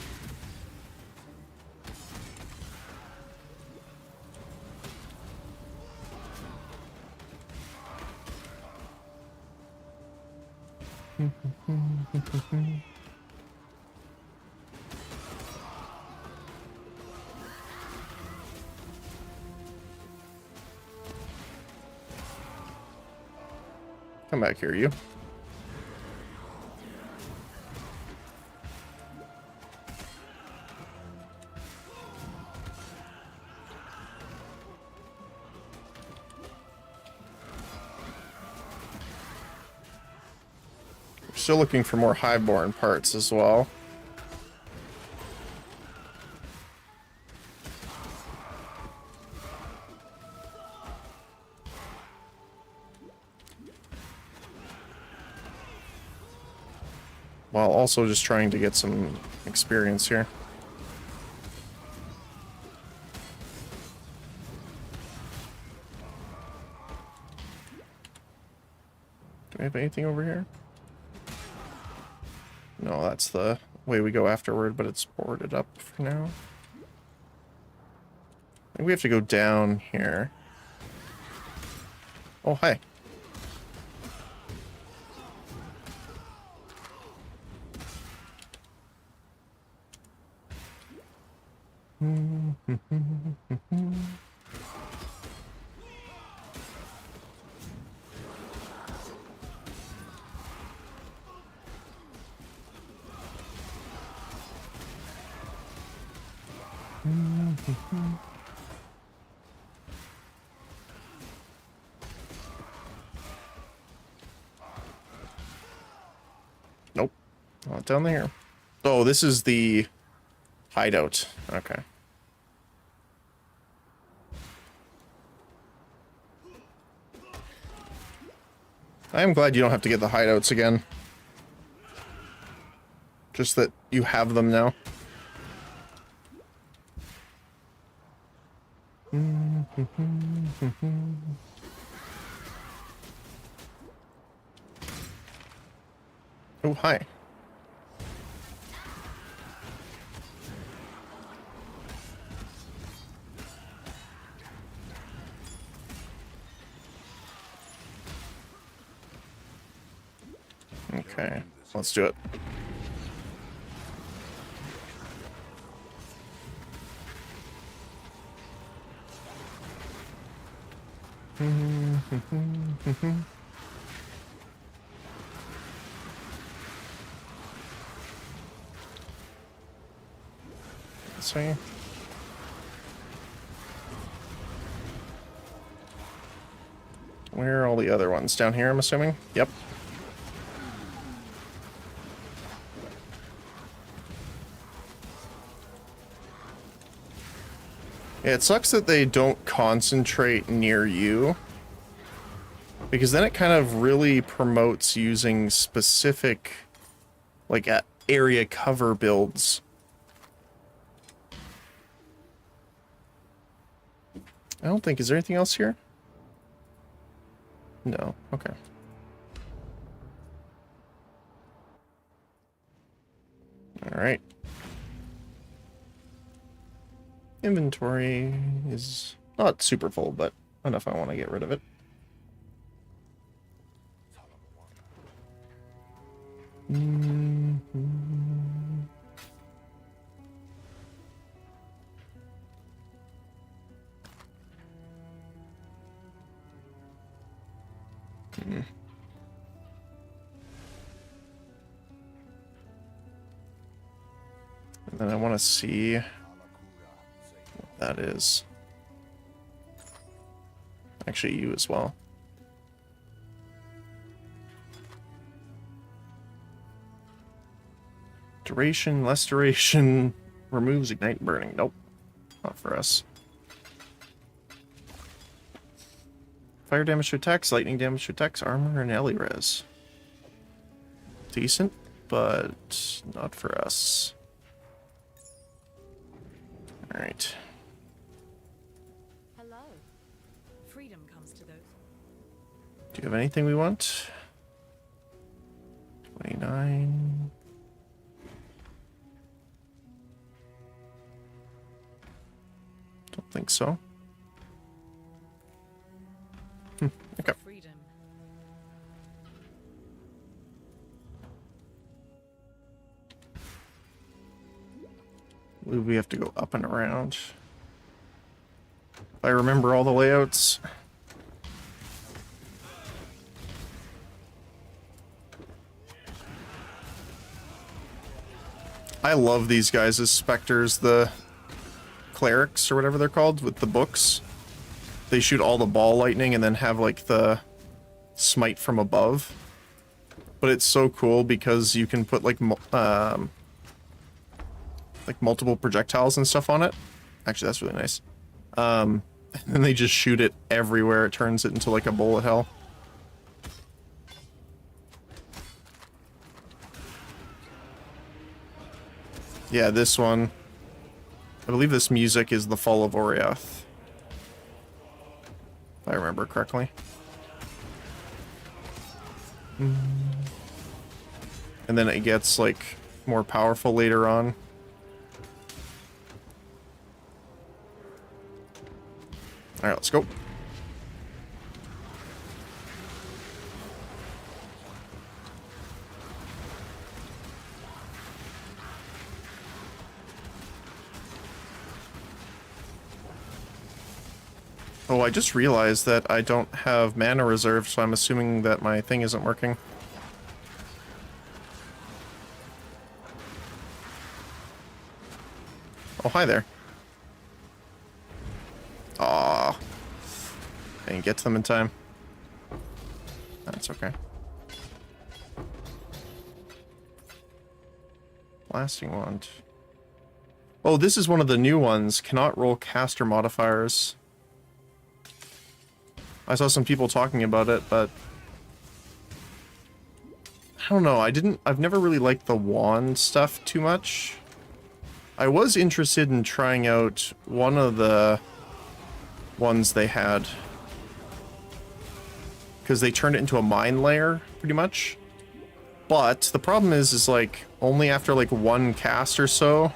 Come back here, you. We're still looking for more highborn parts as well. While also just trying to get some experience here. Do we have anything over here? No, that's the way we go afterward, but it's boarded up for now. I think we have to go down here. Oh, hi. Nope. Not down there. Oh, this is the hideout. Okay. I am glad you don't have to get the hideouts again. Just that you have them now. Oh, hi. Okay, let's do it. Let's see. Where are all the other ones? Down here, I'm assuming? Yep. Yeah, it sucks that they don't concentrate near you, because then it kind of really promotes using specific, like, area cover builds. I don't think... Is there anything else here? No. Okay. Alright. Inventory is not super full, but enough I want to get rid of it. And then I want to see what that is. Actually, you as well. Duration, less duration, removes ignite burning. Nope, not for us. Fire damage to attacks, lightning damage to attacks, armor, and Ellie res. Decent, but not for us. Alright. Hello. Freedom comes to those. Do you have anything we want? 29. Don't think so. Okay. Freedom. We have to go up and around. If I remember all the layouts. I love these guys as specters, the clerics or whatever they're called, with the books. They shoot all the ball lightning and then have like the smite from above. But it's so cool because you can put like multiple projectiles and stuff on it. Actually, that's really nice. And then they just shoot it everywhere. It turns it into like a bullet hell. Yeah, this one. I believe this music is the Fall of Oriath. If I remember correctly. And then it gets like more powerful later on. Alright, let's go. Oh, I just realized that I don't have mana reserve, so I'm assuming that my thing isn't working. Oh, hi there. Aw. I didn't get to them in time. That's okay. Blasting wand. Oh, this is one of the new ones. Cannot roll caster modifiers. I saw some people talking about it, but I don't know. I've never really liked the wand stuff too much. I was interested in trying out one of the ones they had, because they turned it into a mine layer pretty much. But the problem is like only after like one cast or so,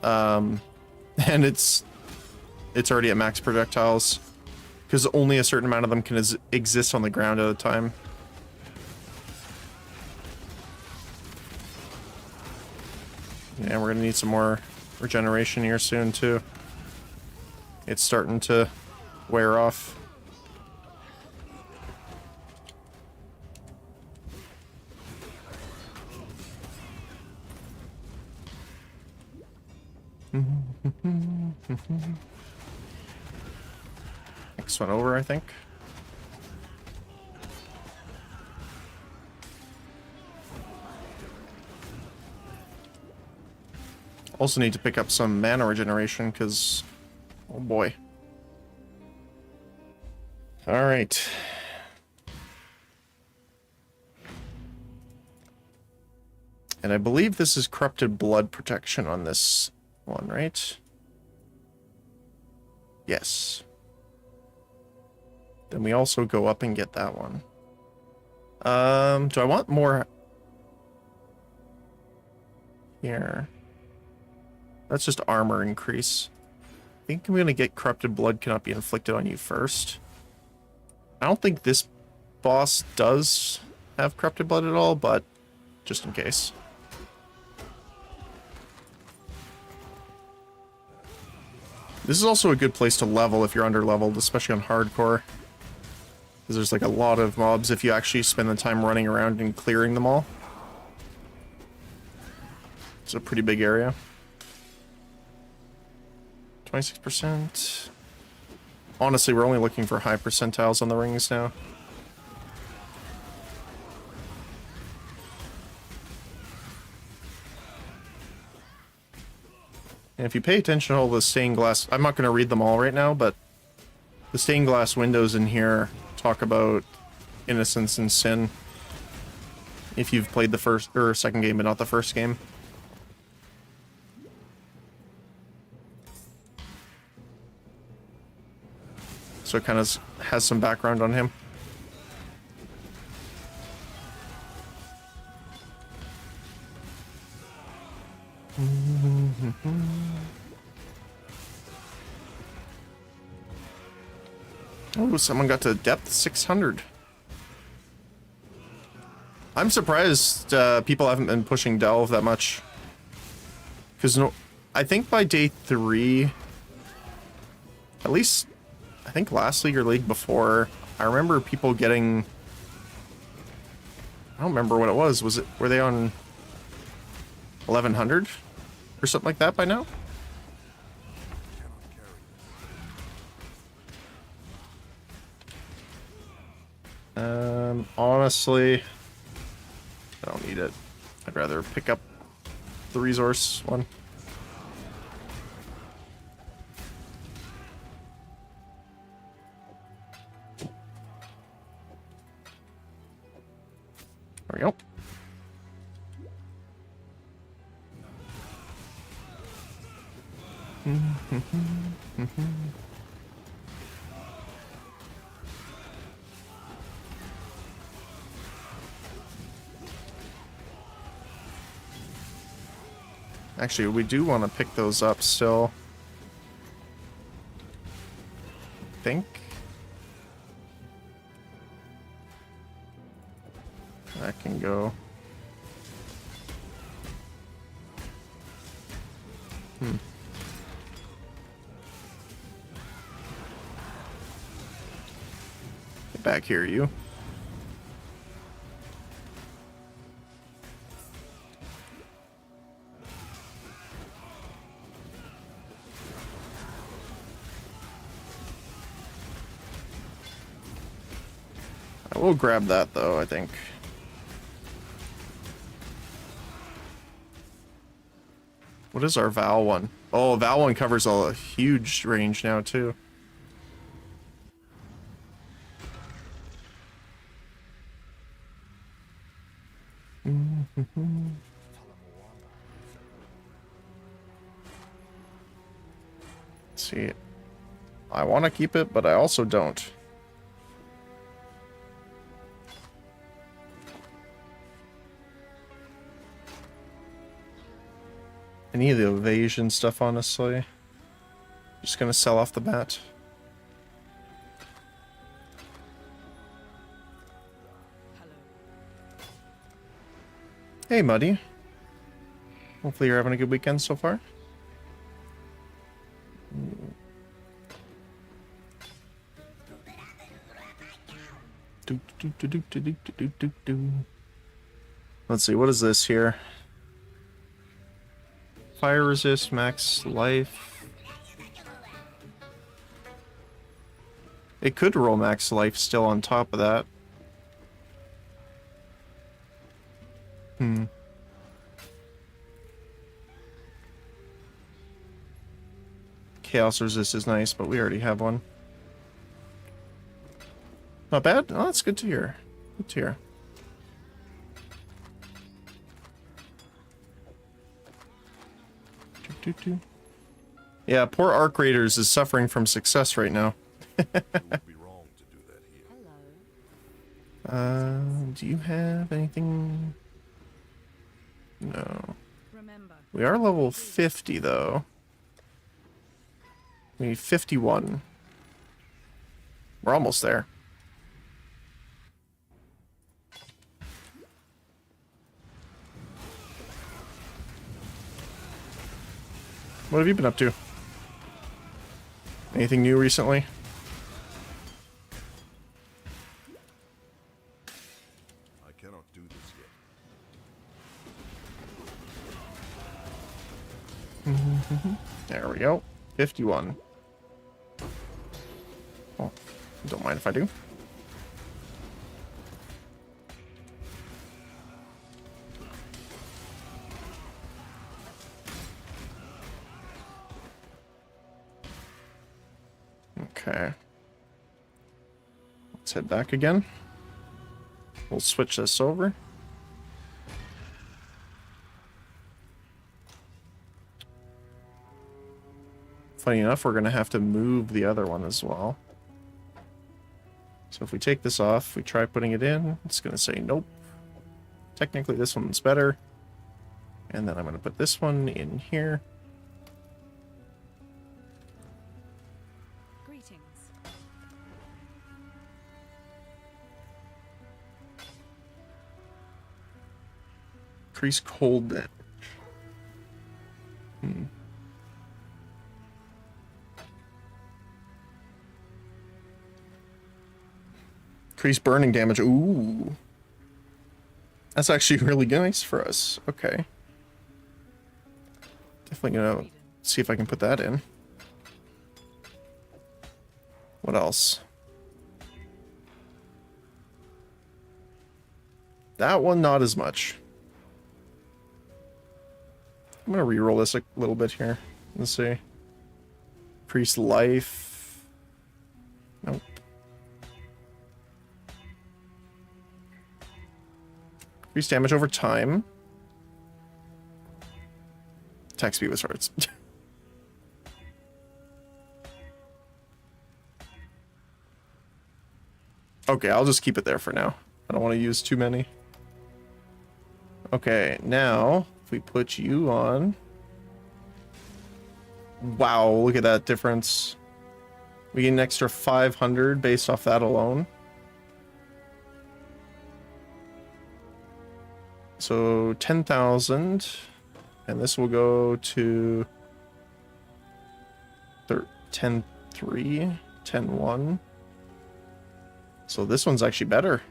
and it's already at max projectiles. Because only a certain amount of them can exist on the ground at a time. Yeah, we're gonna need some more regeneration here soon too. It's starting to wear off. Next one over, I think. Also need to pick up some mana regeneration, because... oh boy. Alright. And I believe this is corrupted blood protection on this one, right? Yes. Then we also go up and get that one. Do I want more here? That's just armor increase. I think I'm gonna get corrupted blood cannot be inflicted on you first. I don't think this boss does have corrupted blood at all, but just in case. This is also a good place to level if you're under leveled, especially on hardcore. Because there's like a lot of mobs if you actually spend the time running around and clearing them all. It's a pretty big area. 26%. Honestly, we're only looking for high percentiles on the rings now. And if you pay attention to all the stained glass, I'm not going to read them all right now, but the stained glass windows in here talk about innocence and sin. If you've played the first or second game, but not the first game. So it kind of has some background on him. Oh, someone got to depth 600. I'm surprised people haven't been pushing Delve that much. Because no, I think by day 3, at least, I think last league or league before, I remember people getting, I don't remember what it was. Were they on 1100 or something like that by now? Honestly, I don't need it. I'd rather pick up the resource one. There we go. Actually, we do want to pick those up still. I think. That can go. Get back here, you. I will grab that though, I think. What is our Val one? Oh, Val one covers a huge range now too. Let's see. I want to keep it, but I also don't. Any of the evasion stuff, honestly. Just gonna sell off the bat. Hey, Muddy. Hopefully you're having a good weekend so far. Let's see, what is this here? Fire resist, max life. It could roll max life still on top of that. Chaos resist is nice, but we already have one. Not bad. Oh, that's good to hear. Good to hear. Yeah, poor Arc Raiders is suffering from success right now. Do you have anything? No. We are level 50 though. We need 51. We're almost there. What have you been up to? Anything new recently? I cannot do this yet. There we go. 51. Oh, don't mind if I do. Let's head back again. We'll switch this over. Funny enough, we're going to have to move the other one as well. So if we take this off, we try putting it in, it's going to say nope. Technically this one's better. And then I'm going to put this one in here. Greetings. Increase cold damage. Increase burning damage. Ooh. That's actually really nice for us. Okay. Definitely gonna see if I can put that in. What else? That one, not as much. I'm gonna reroll this a little bit here. Let's see. Increase life. Nope. Increase damage over time. Attack speed with swords. Okay, I'll just keep it there for now. I don't want to use too many. Okay, now if we put you on. Wow, look at that difference. We get an extra 500 based off that alone. So 10,000, and this will go to 10.3, 10.1. So this one's actually better.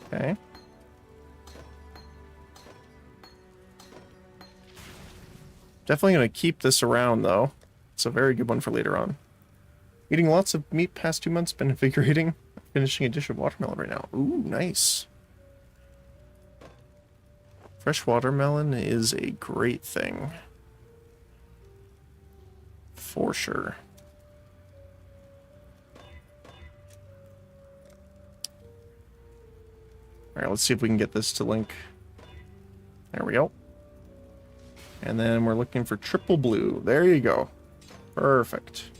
Okay. Definitely going to keep this around, though. It's a very good one for later on. Eating lots of meat past 2 months, been invigorating. Finishing a dish of watermelon right now. Ooh, nice. Fresh watermelon is a great thing. For sure. Alright, let's see if we can get this to link. There we go. And then we're looking for triple blue. There you go. Perfect.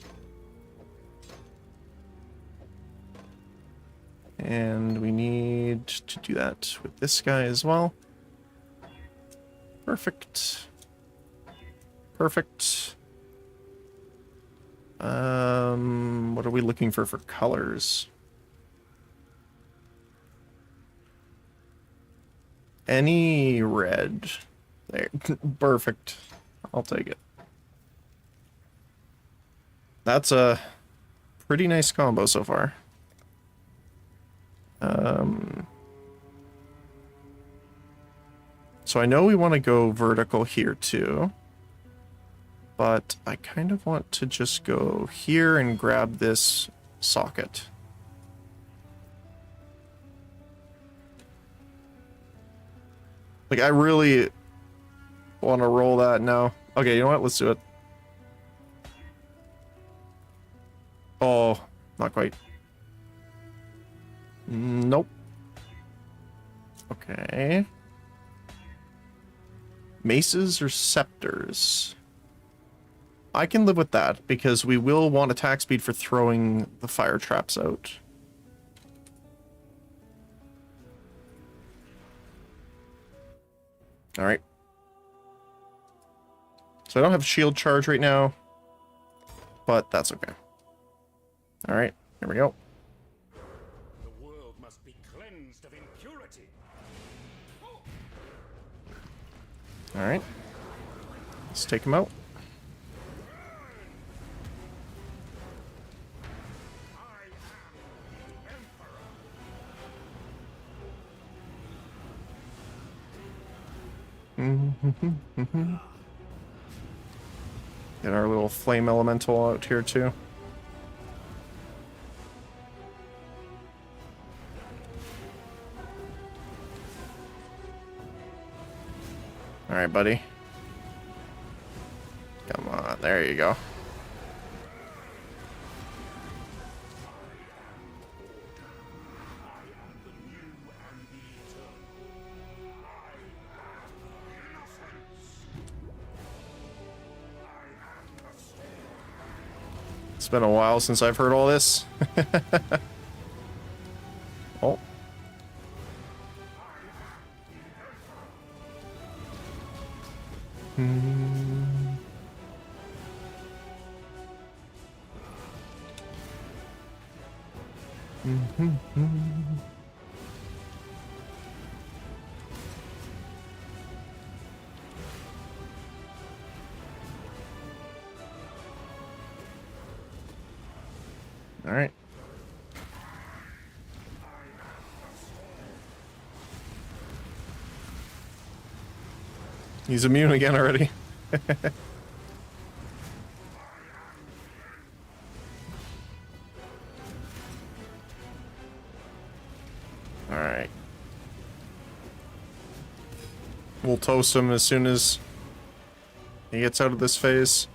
And we need to do that with this guy as well. Perfect. Perfect. What are we looking for colors? Any red. There. Perfect. I'll take it. That's a pretty nice combo so far. So I know we want to go vertical here too, but I kind of want to just go here and grab this socket. Like, I really want to roll that now. Okay, you know what? Let's do it. Oh, not quite. Nope. Okay. Maces or scepters? I can live with that, because we will want attack speed for throwing the fire traps out. Alright. So I don't have shield charge right now, but that's okay. Alright, here we go. The world must be cleansed of impurity. Alright. Let's take him out. I am the Emperor. Get our little flame elemental out here too. Alright, buddy. Come on, there you go. It's been a while since I've heard all this. Oh. All right. He's immune again already. All right. We'll toast him as soon as he gets out of this phase.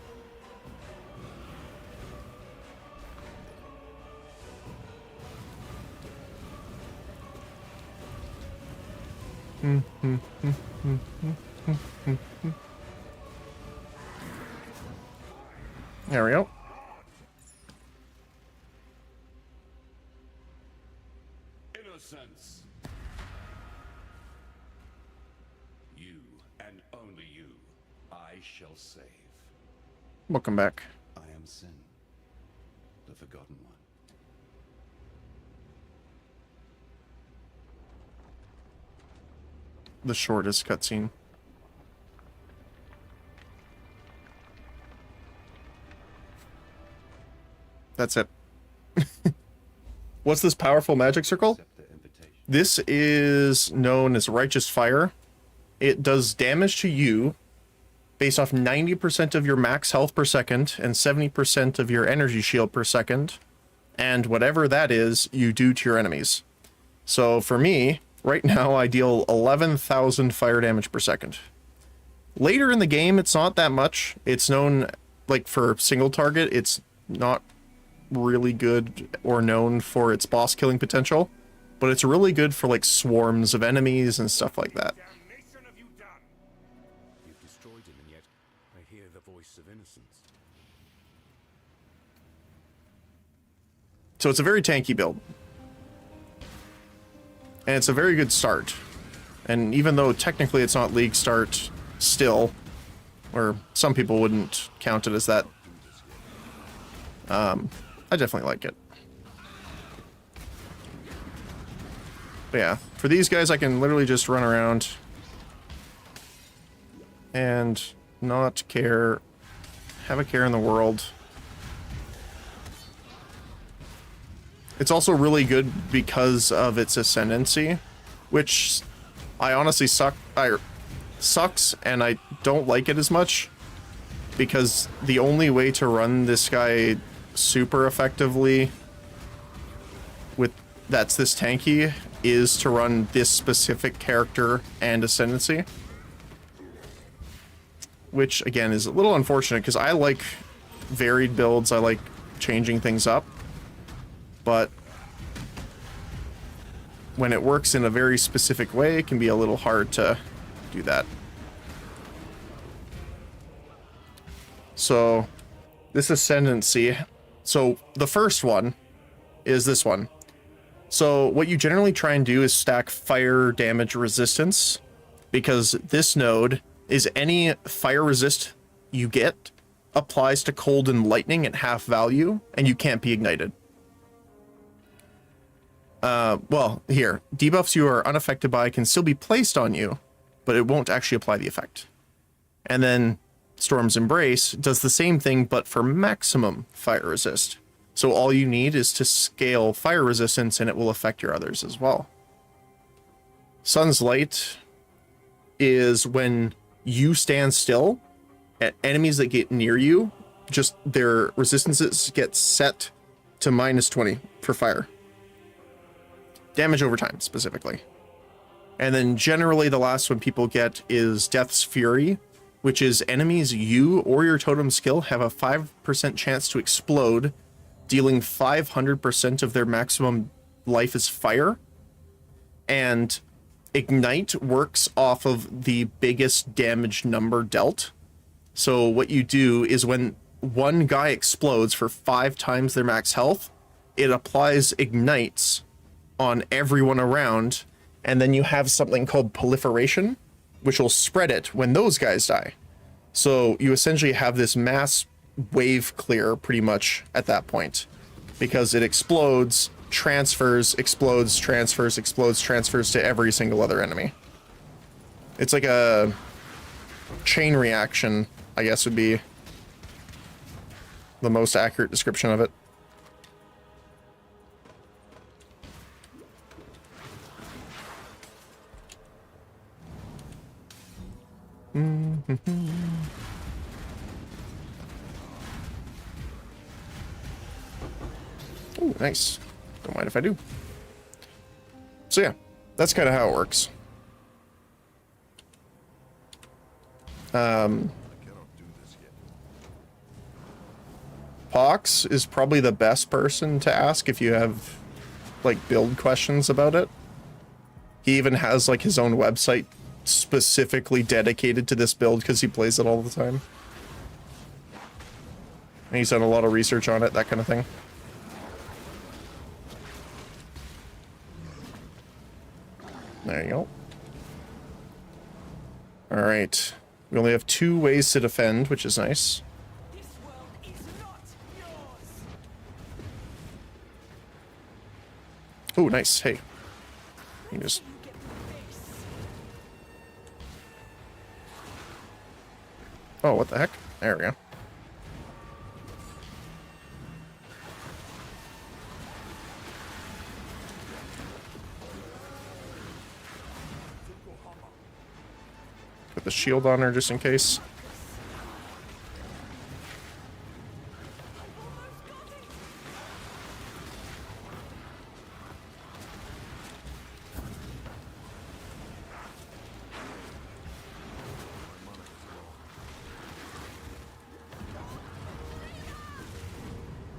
There we go. Innocence. You and only you, I shall save. Welcome back. I am Sin, the Forgotten One. The shortest cutscene. That's it. What's this powerful magic circle? Accept the invitation. This is known as Righteous Fire. It does damage to you based off 90% of your max health per second and 70% of your energy shield per second. And whatever that is, you do to your enemies. So for me, right now I deal 11,000 fire damage per second. Later in the game, it's not that much. It's known, like, for single target, it's not really good or known for its boss killing potential, but it's really good for, like, swarms of enemies and stuff like that. Damnation have you done? You've destroyed him, and yet I hear the voice of innocence. So it's a very tanky build. And it's a very good start. And even though technically it's not League start still, or some people wouldn't count it as that, I definitely like it. But yeah, for these guys I can literally just run around and not care, have a care in the world. It's also really good because of its ascendancy, which I honestly sucks, and I don't like it as much, because the only way to run this guy super effectively with that's this tanky is to run this specific character and ascendancy, which again is a little unfortunate because I like varied builds. I like changing things up. But when it works in a very specific way, it can be a little hard to do that. So this ascendancy. So the first one is this one. So what you generally try and do is stack fire damage resistance, because this node is any fire resist you get applies to cold and lightning at half value, and you can't be ignited. Well, here, debuffs you are unaffected by can still be placed on you, but it won't actually apply the effect. And then Storm's Embrace does the same thing, but for maximum fire resist. So all you need is to scale fire resistance, and it will affect your others as well. Sun's Light is when you stand still, at enemies that get near you, just their resistances get set to -20 for fire. Damage over time, specifically. And then generally the last one people get is Death's Fury, which is enemies you or your totem skill have a 5% chance to explode, dealing 500% of their maximum life as fire. And Ignite works off of the biggest damage number dealt. So what you do is when one guy explodes for 5 times their max health, it applies ignites on everyone around, and then you have something called proliferation, which will spread it when those guys die. So you essentially have this mass wave clear pretty much at that point, because it explodes, transfers, explodes, transfers, explodes, transfers to every single other enemy. It's like a chain reaction, I guess would be the most accurate description of it. Oh, nice. Don't mind if I do. So yeah, that's kind of how it works. Pox is probably the best person to ask if you have like build questions about it. He even has like his own website specifically dedicated to this build because he plays it all the time. And he's done a lot of research on it, that kind of thing. There you go. All right. We only have 2 ways to defend, which is nice. This world is not yours. Oh, nice. Hey. You just... You get this. Oh, what the heck? There we go. Put the shield on her just in case.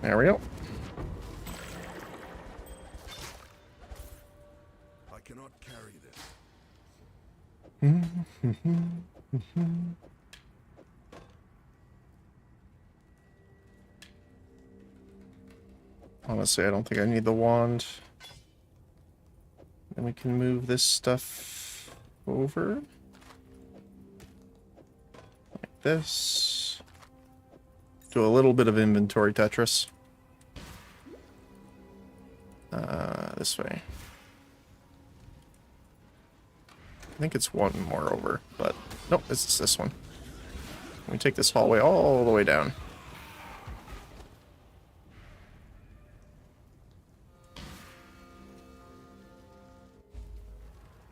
There we go. I cannot carry this. Honestly, I don't think I need the wand. Then we can move this stuff over. Like this. Do a little bit of inventory Tetris. This way. I think it's one more over, but nope, it's this one. We take this hallway all the way down.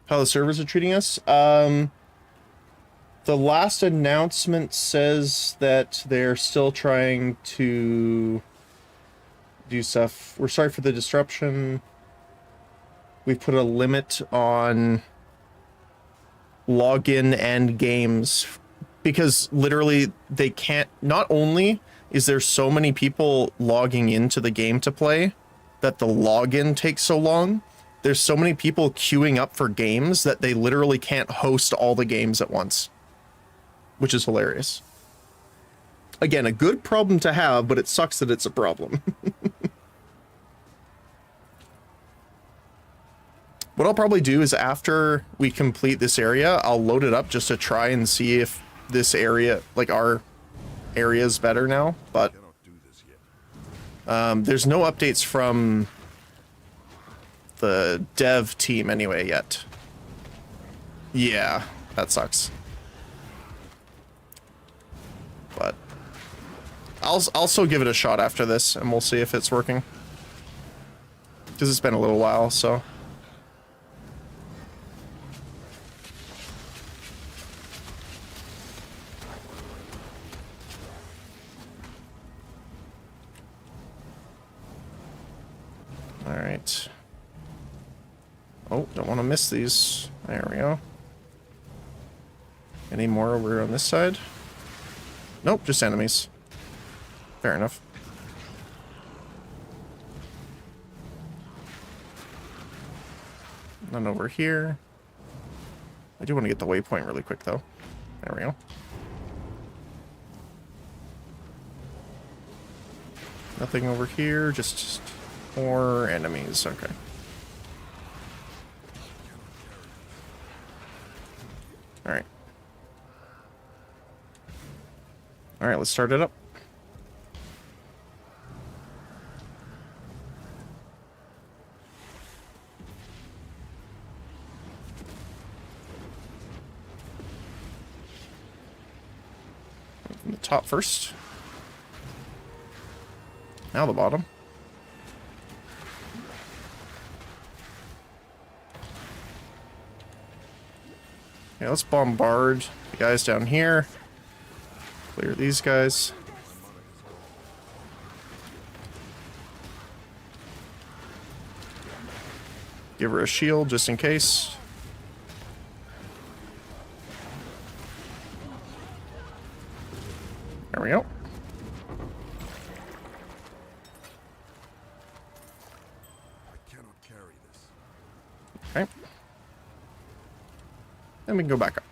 How the servers are treating us? The last announcement says that they're still trying to do stuff. We're sorry for the disruption. We've put a limit on login and games because literally they can't. Not only is there so many people logging into the game to play that the login takes so long, there's so many people queuing up for games that they literally can't host all the games at once, which is hilarious. Again, a good problem to have, but it sucks that it's a problem. What I'll probably do is after we complete this area, I'll load it up just to try and see if this area, like our area, is better now. But there's no updates from the dev team anyway yet. Yeah, that sucks. But I'll still give it a shot after this, and we'll see if it's working. Because it's been a little while, so. Alright. Oh, don't want to miss these. There we go. Any more over on this side? Nope, just enemies. Fair enough. None over here. I do want to get the waypoint really quick, though. There we go. Nothing over here, just more enemies. Okay. Alright. Alright, let's start it up. From the top first. Now the bottom. Okay, let's bombard the guys down here. Clear these guys. Give her a shield just in case. There we go. I cannot carry this. Okay. Then we can go back up.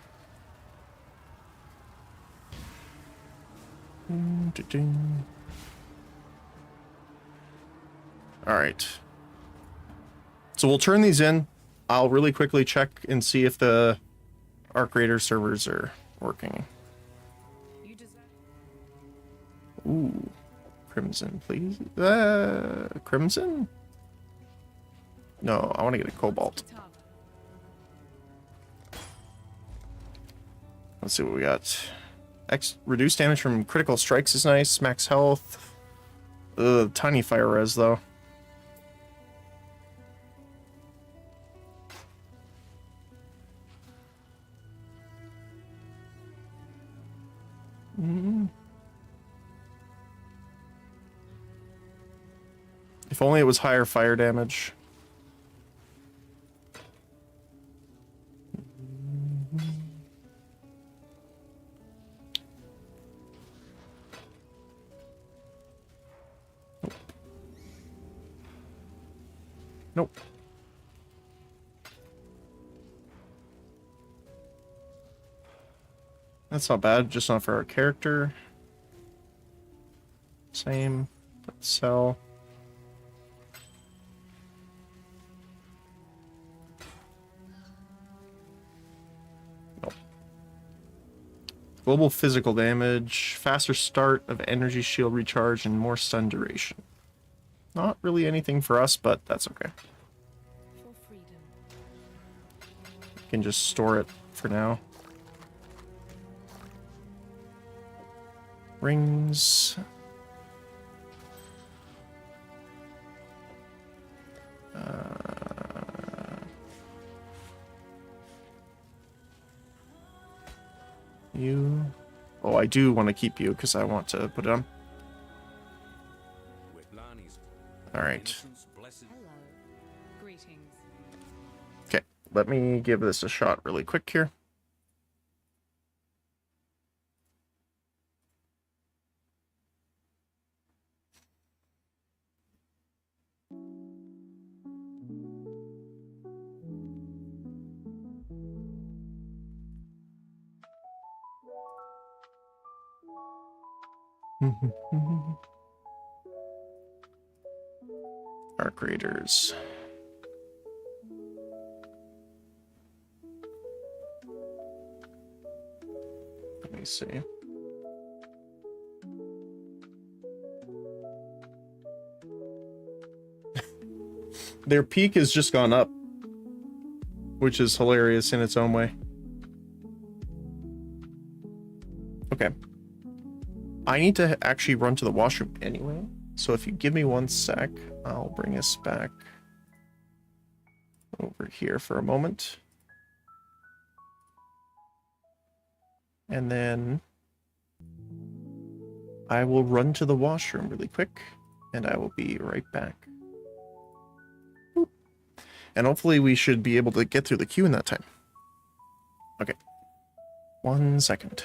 Alright. So we'll turn these in. I'll really quickly check and see if the Arc Raider servers are working. You deserve. Ooh. Crimson, please. Crimson? No, I want to get a Cobalt. Let's see what we got. Reduced damage from critical strikes is nice. Max health. Ugh, tiny fire res though. If only it was higher fire damage. Nope. That's not bad, just not for our character. Same. Let's sell. Nope. Global physical damage, faster start of energy shield recharge, and more stun duration. Not really anything for us, but that's okay. For freedom. We can just store it for now. Rings. You. Oh, I do want to keep you because I want to put it on. All right. Hello. Greetings. Okay, let me give this a shot really quick here. Arc Raiders. Let me see. Their peak has just gone up, which is hilarious in its own way. Okay. I need to actually run to the washroom anyway, so if you give me 1 sec, I'll bring us back over here for a moment. And then I will run to the washroom really quick, and I will be right back. Boop. And hopefully we should be able to get through the queue in that time. Okay. 1 second.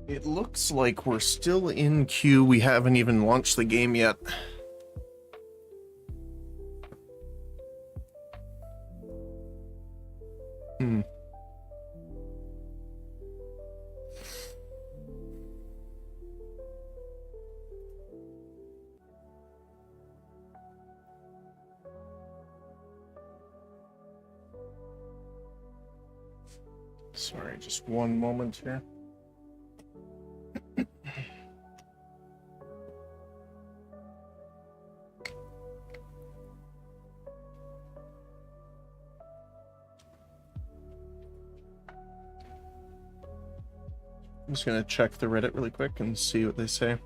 It looks like we're still in queue. We haven't even launched the game yet. Sorry, just one moment here. I'm just gonna check the Reddit really quick and see what they say.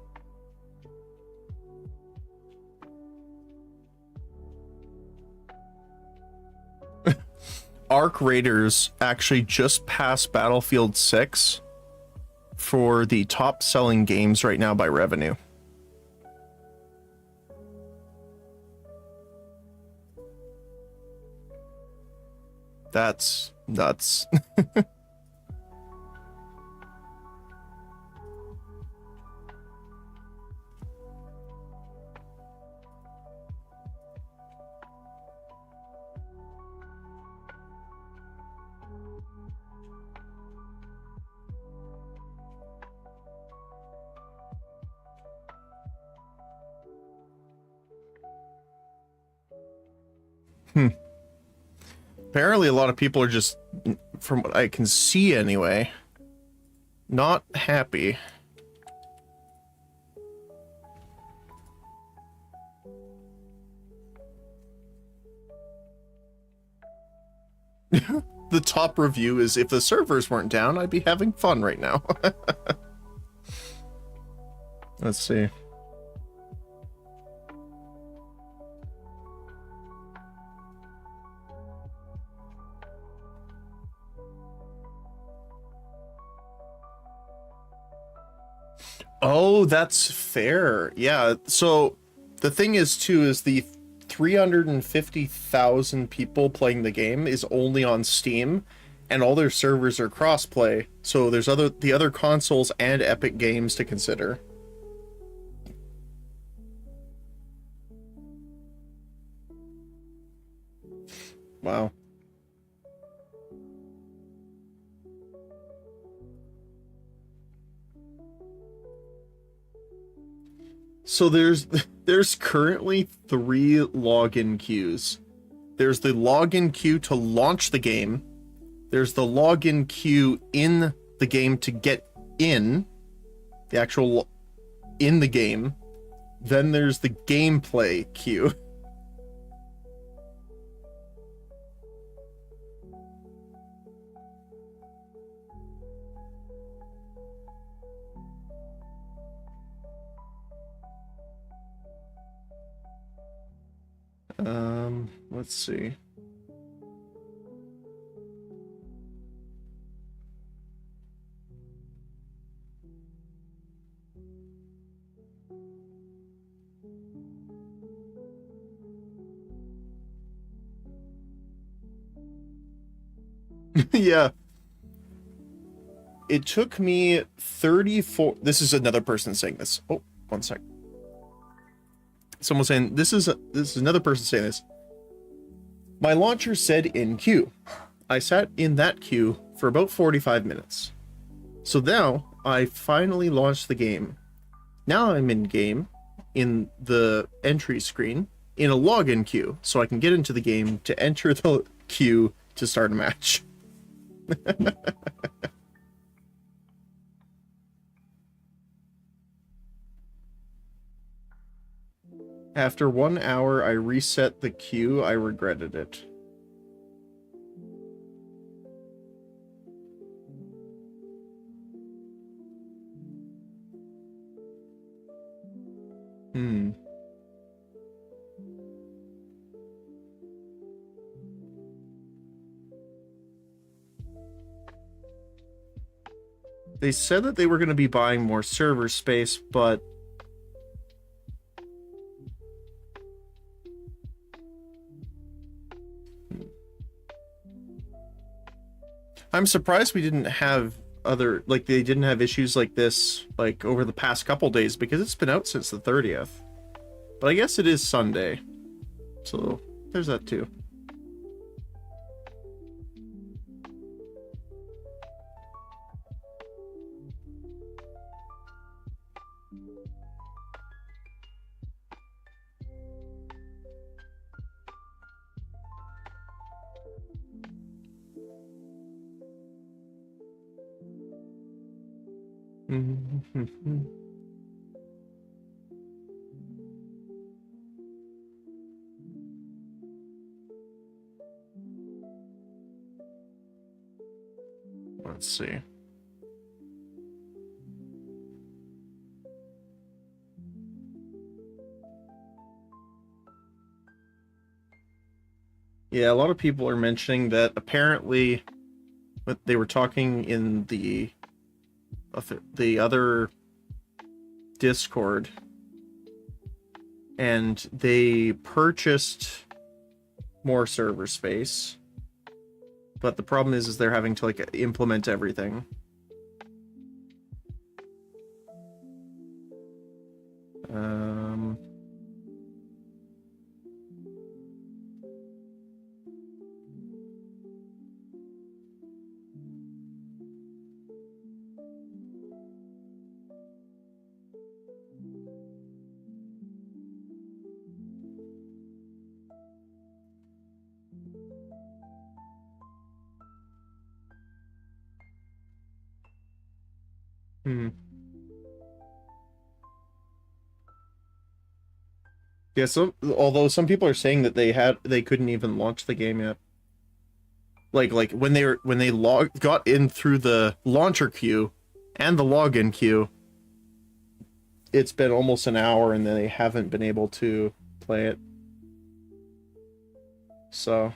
Arc Raiders actually just passed Battlefield 6 for the top selling games right now by revenue. That's nuts. Apparently a lot of people are just, from what I can see anyway, not happy. The top review is, if the servers weren't down, I'd be having fun right now. Let's see. Oh, that's fair. Yeah, so the thing is too is the 350,000 people playing the game is only on Steam, and all their servers are crossplay. So there's the other consoles and Epic Games to consider. Wow. So there's currently 3 login queues. There's the login queue to launch the game. There's the login queue in the game to get in, the actual in the game. Then there's the gameplay queue. Let's see. Yeah. It took me 34. This is another person saying this. Oh, one sec. Someone saying this is another person saying this. My launcher said in queue. I sat in that queue for about 45 minutes. So now I finally launched the game. Now I'm in game in the entry screen in a login queue, so I can get into the game to enter the queue to start a match. After 1 hour, I reset the queue. I regretted it. They said that they were going to be buying more server space, but I'm surprised we didn't have they didn't have issues like this, like, over the past couple days, because it's been out since the 30th. But I guess it is Sunday, so there's that too. Let's see. Yeah, a lot of people are mentioning that apparently they were talking in the other Discord, and they purchased more server space, but the problem is they're having to, like, implement everything. Hmm. Yeah, although some people are saying that they couldn't even launch the game yet. Like when they got in through the launcher queue and the login queue, it's been almost an hour and they haven't been able to play it. So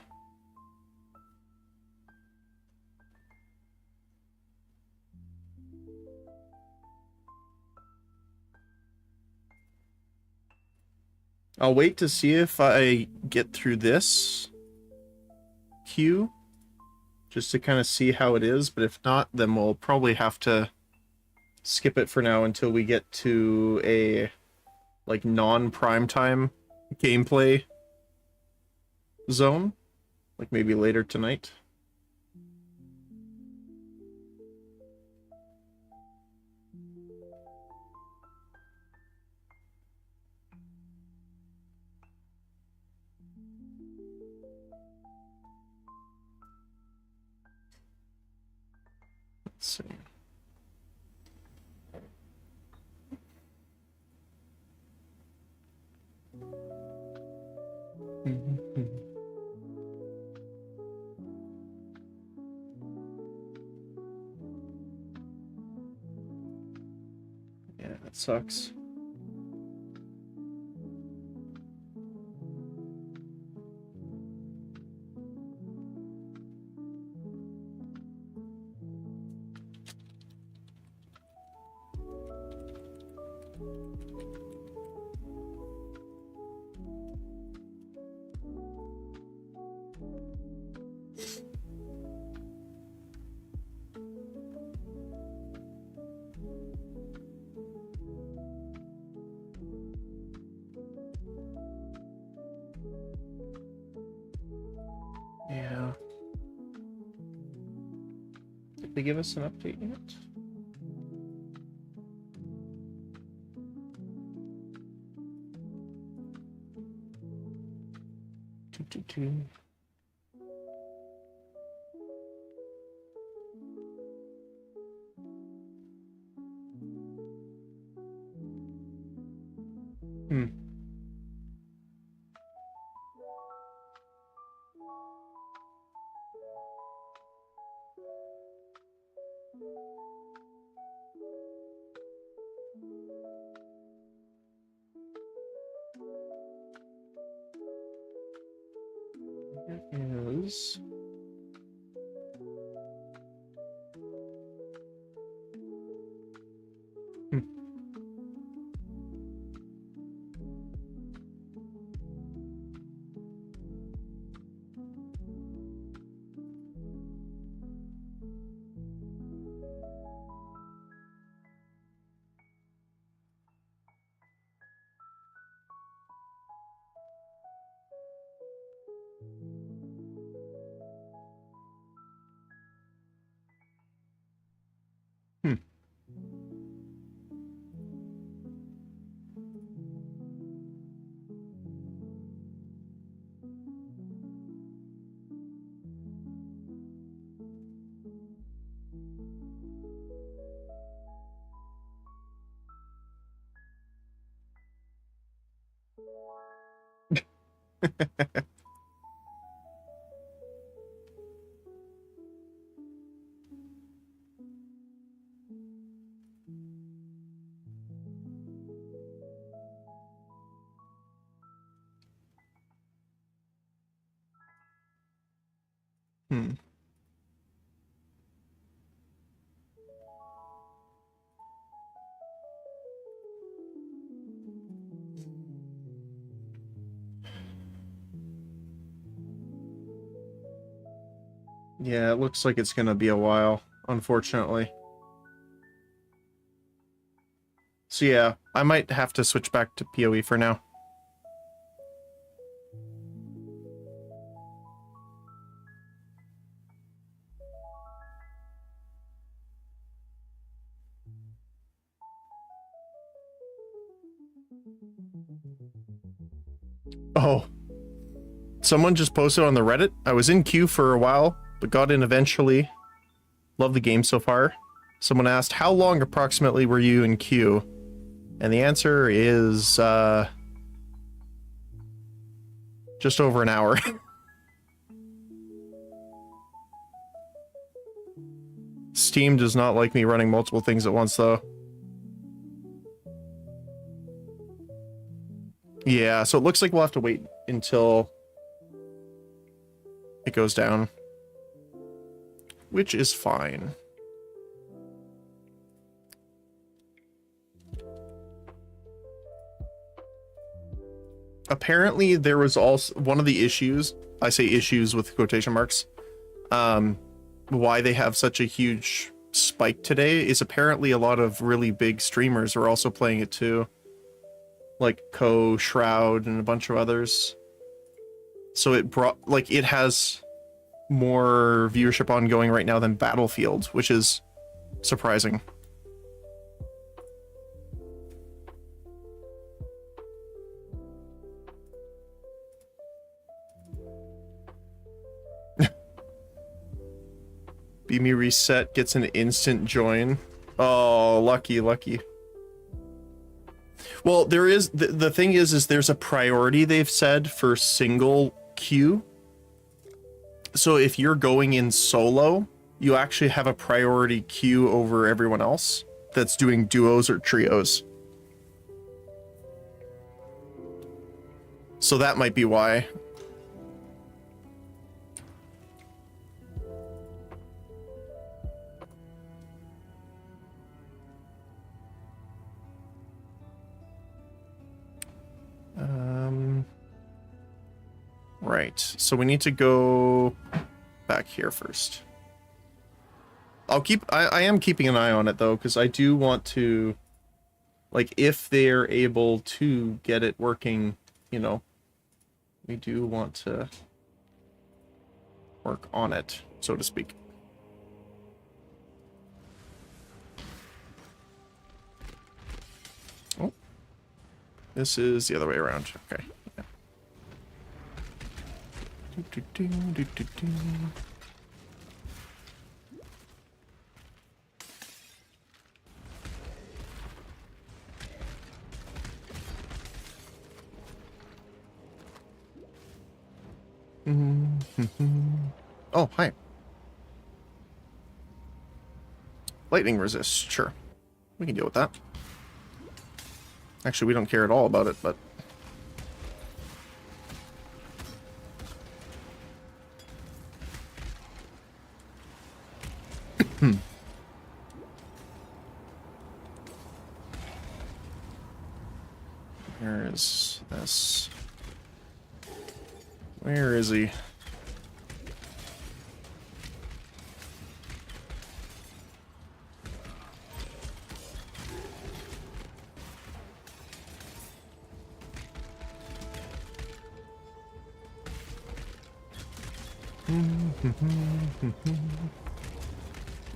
I'll wait to see if I get through this queue, just to kind of see how it is, but if not, then we'll probably have to skip it for now until we get to a, like, non-primetime gameplay zone, like maybe later tonight. Let's see. Yeah, that sucks. Yeah. Did they give us an update yet? Doo-doo-doo. Hmm. It is. Hmm. Hmm. Hmm. Yeah, it looks like it's gonna be a while, unfortunately. So yeah, I might have to switch back to PoE for now. Oh. Someone just posted on the Reddit. I was in queue for a while, but got in eventually. Love the game so far. Someone asked, how long approximately were you in queue? And the answer is, just over an hour. Steam does not like me running multiple things at once, though. Yeah, so it looks like we'll have to wait until it goes down. Which is fine. Apparently, there was also one of the issues, I say issues with quotation marks, why they have such a huge spike today is apparently a lot of really big streamers are also playing it too. Like Shroud, and a bunch of others. So it brought, like, it has more viewership ongoing right now than Battlefield, which is surprising. Be Me Reset gets an instant join. Oh, lucky, lucky. Well, there is, the thing is there's a priority they've said for single queue. So if you're going in solo, you actually have a priority queue over everyone else that's doing duos or trios. So that might be why. Right, so we need to go back here first. I am keeping an eye on it though, because I do want to, like, if they're able to get it working, you know, we do want to work on it, so to speak. Oh, this is the other way around. Okay. Yeah. Oh, hi. Lightning resist, sure. We can deal with that. Actually, we don't care at all about it, but... Where is this? Where is he?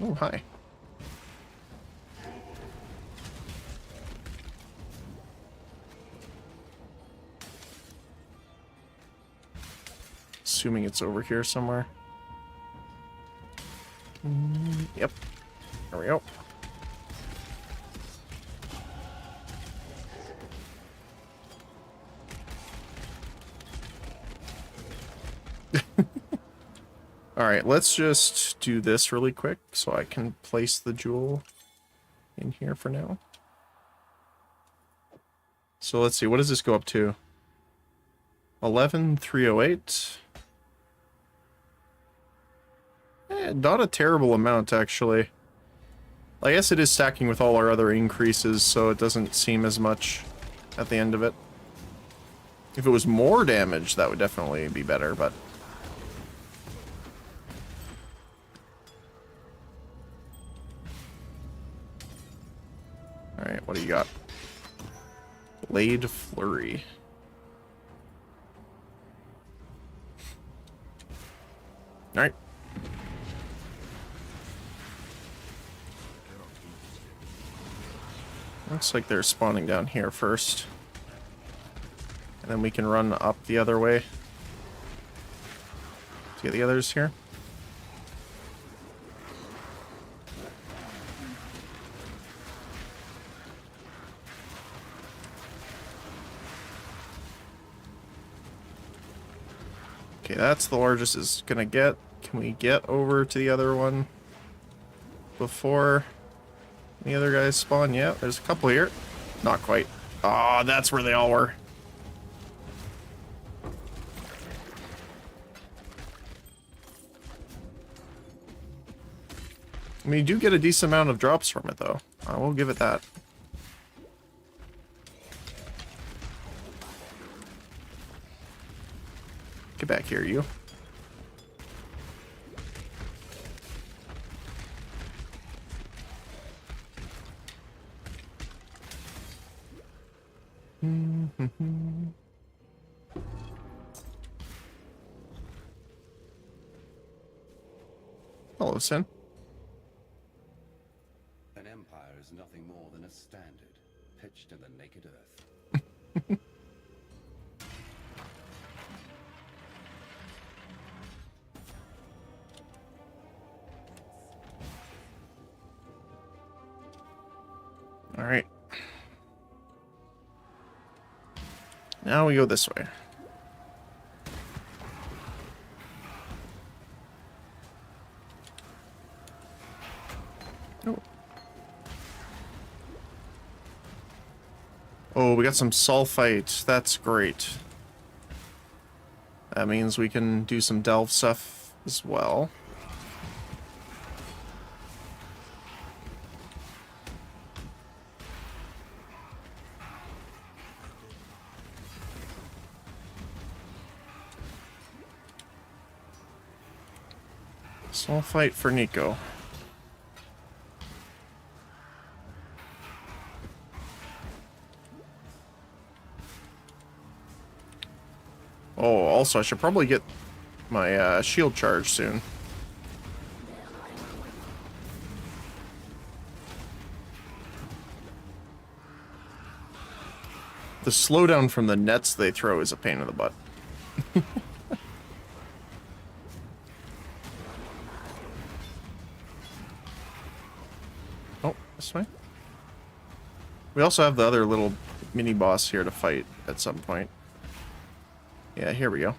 Oh, hi. Assuming it's over here somewhere. Yep. There we go. Alright, let's just do this really quick so I can place the jewel in here for now. So let's see, what does this go up to? 11,308. Not a terrible amount, actually. I guess it is stacking with all our other increases, so it doesn't seem as much at the end of it. If it was more damage, that would definitely be better, but... Alright, what do you got? Blade Flurry. Alright. Looks like they're spawning down here first. And then we can run up the other way. To get the others here. Okay, that's the largest it's gonna get. Can we get over to the other one before the other guys spawn? Yeah, there's a couple here. Not quite. Ah, that's where they all were. I mean, you do get a decent amount of drops from it, though. I will give it that. Get back here, you. Hello, Sin. An empire is nothing more than a standard pitched in the naked earth. All right. Now we go this way. Oh. Oh, we got some sulfite. That's great. That means we can do some delve stuff as well. Sulfite for Nico. Oh, also, I should probably get my shield charge soon. The slowdown from the nets they throw is a pain in the butt. Oh, this way. We also have the other little mini boss here to fight at some point. Yeah, here we go.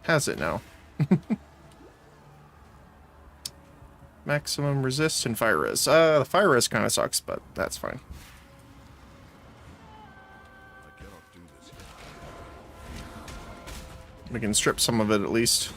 Has it now? Maximum resist and fire res. The fire res kind of sucks, but that's fine. I cannot do this yet. We can strip some of it at least.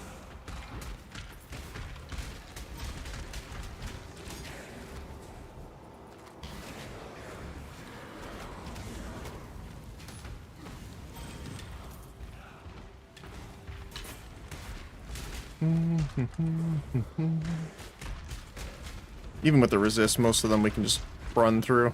Even with the resist, most of them we can just run through.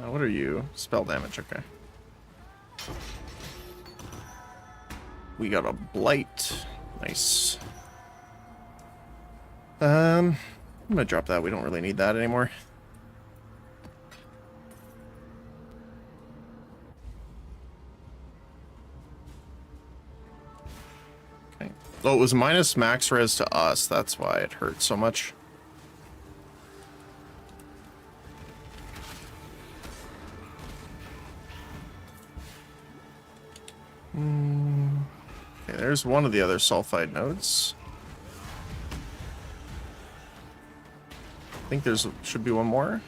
What are you? Spell damage, okay. We got a blight. Nice. I'm gonna drop that. We don't really need that anymore. Okay. Oh, it was minus max res to us. That's why it hurt so much. Okay, there's one of the other sulfide nodes. I think there's should be one more.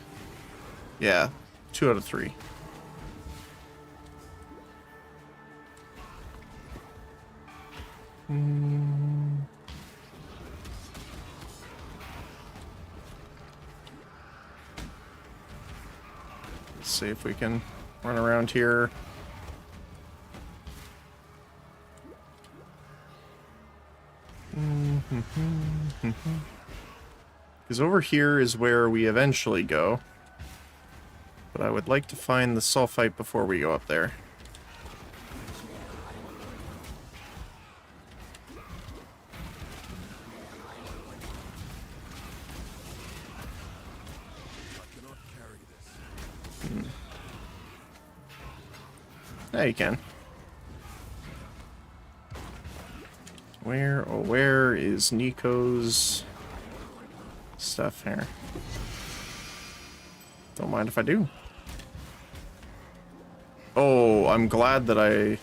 Yeah, 2 out of 3. see if we can run around here. Because over here is where we eventually go. But I would like to find the sulfite before we go up there. Yeah, you can. Where is Nico's stuff here? Don't mind if I do. Oh, I'm glad that I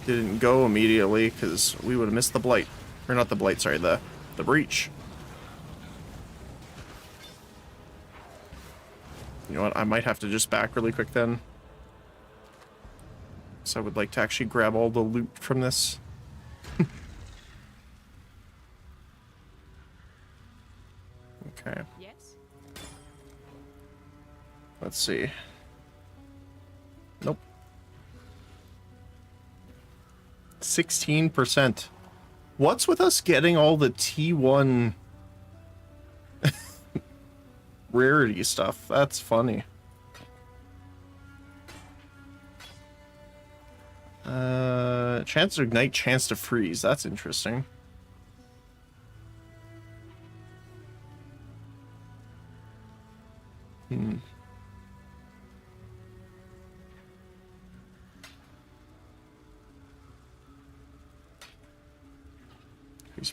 didn't go immediately, because we would have missed the blight. Or not the blight, sorry, the breach. You know what, I might have to just back really quick then. So I would like to actually grab all the loot from this. Okay. Yes? Let's see. Nope. 16%. What's with us getting all the T1 rarity stuff? That's funny. Chance to ignite, chance to freeze. That's interesting. Increase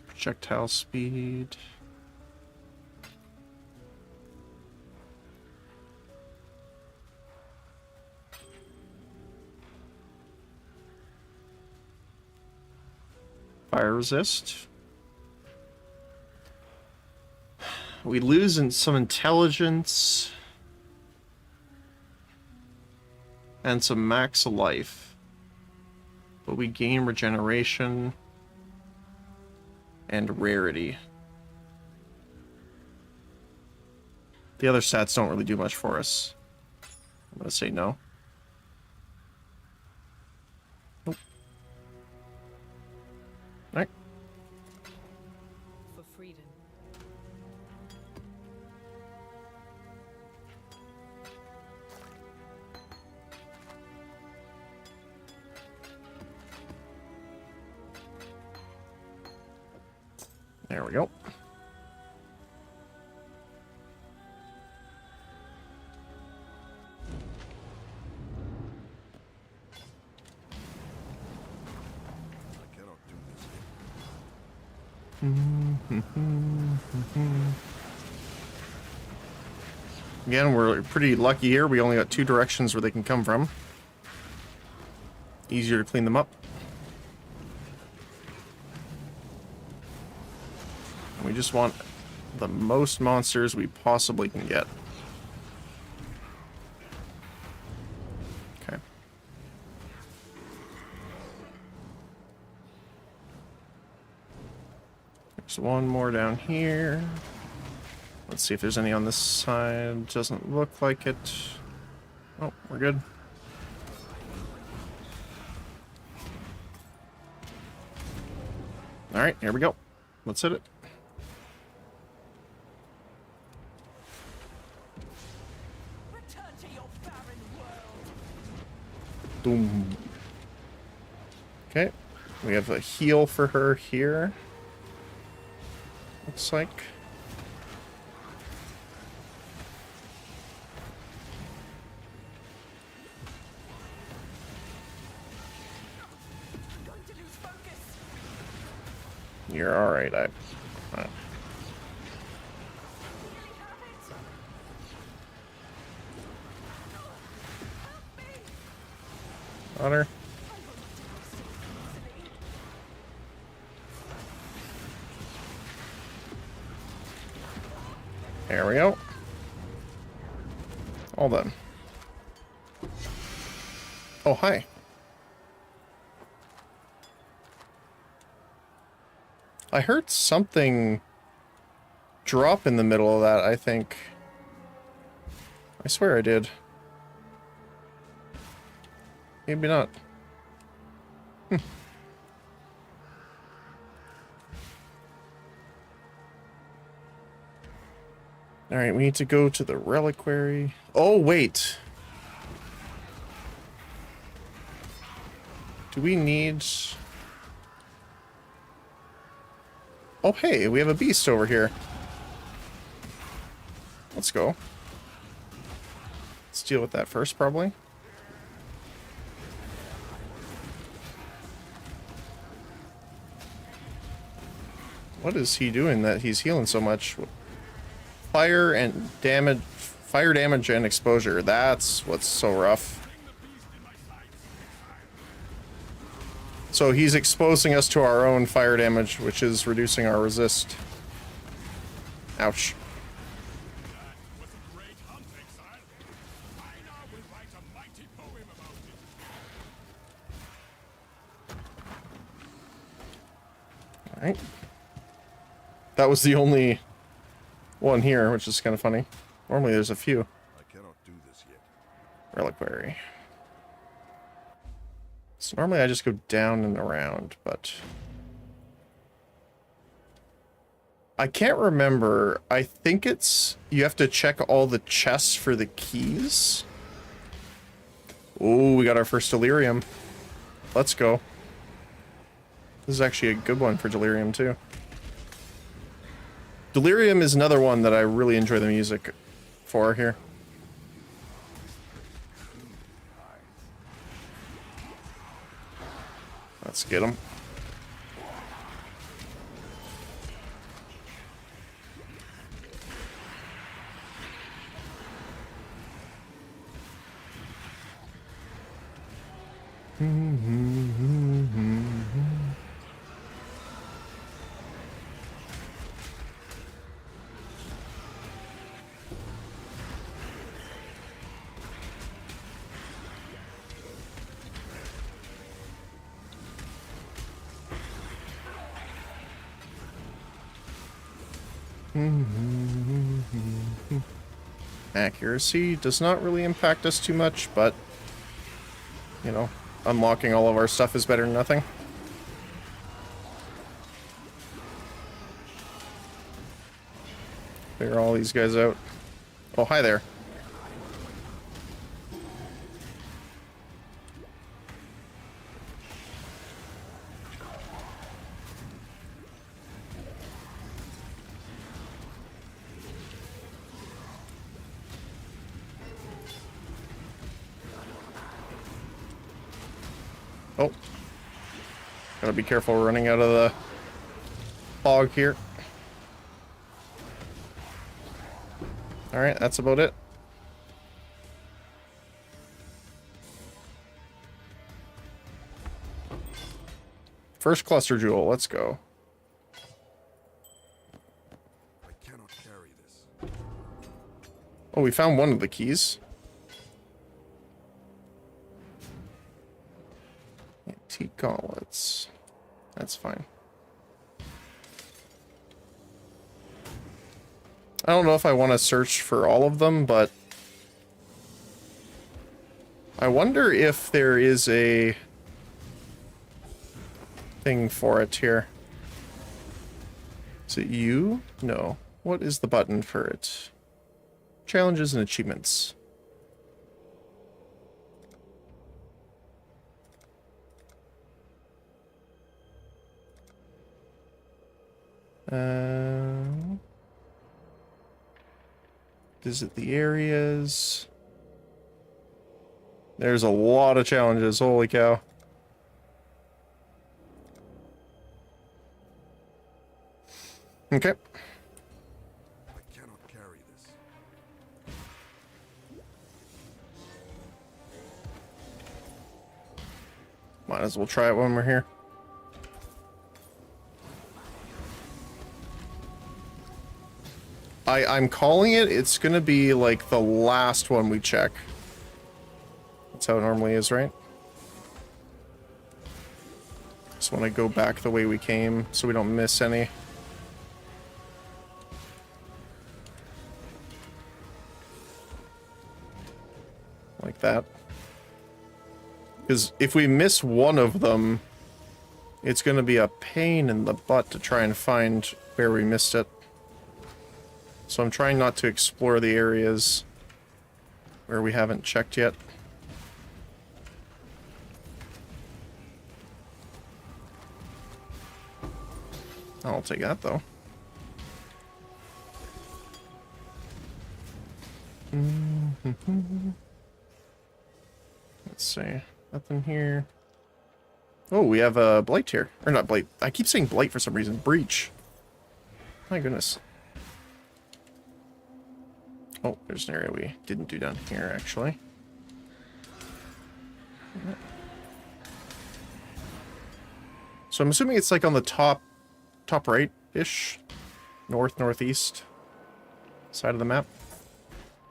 projectile speed. Fire resist. We lose in some intelligence and some max life, but we gain regeneration and rarity. The other stats don't really do much for us. I'm gonna say no. Nope. Alright. For freedom. There we go. I cannot do this. Again, we're pretty lucky here. We only got 2 directions where they can come from. Easier to clean them up. We just want the most monsters we possibly can get. Okay. There's one more down here. Let's see if there's any on this side. Doesn't look like it. Oh, we're good. Alright, here we go. Let's hit it. Return to your barren world. Boom. Okay. We have a heal for her here. Looks like. I'm going to lose focus. You're alright, I Really have it. Help me. got her. There we go. All done. Oh, hi. I heard something drop in the middle of that, I think. I swear I did. Maybe not. Alright, we need to go to the reliquary. Oh, wait. Do we need... Oh, hey, we have a beast over here. Let's go. Let's deal with that first, probably. What is he doing that he's healing so much? Fire damage and exposure. That's what's so rough. So he's exposing us to our own fire damage, which is reducing our resist. Ouch. Was a great hunt, Exile. I now will write a mighty poem about it. Alright. That was the only one here, which is kind of funny. Normally there's a few. I cannot do this yet. Reliquary. So normally I just go down and around, but... I can't remember. I think it's... You have to check all the chests for the keys. Oh, we got our first delirium. Let's go. This is actually a good one for delirium, too. Delirium is another one that I really enjoy the music for here. Let's get him. Accuracy does not really impact us too much, but, you know, unlocking all of our stuff is better than nothing. Figure all these guys out. Oh, hi there. Oh. Gotta be careful running out of the fog here. Alright, that's about it. First cluster jewel, let's go. I cannot carry this. Oh, we found one of the keys. Antique gauntlets. That's fine. I don't know if I want to search for all of them, but I wonder if there is a thing for it here. Is it you? No. What is the button for it? Challenges and achievements. Visit the areas. There's a lot of challenges, holy cow. Okay. I cannot carry this. Might as well try it when we're here. I'm calling it. It's gonna be like the last one we check. That's how it normally is, right? Just want to go back the way we came so we don't miss any. like that. Because if we miss one of them, it's going to be a pain in the butt to try and find where we missed it. So I'm trying not to explore the areas where we haven't checked yet. I'll take that, though. Let's see. Nothing here. Oh, we have a blight here. Or not blight. I keep saying blight for some reason. Breach. My goodness. Oh, there's an area we didn't do down here, actually. So I'm assuming it's like on the top right-ish. Northeast side of the map.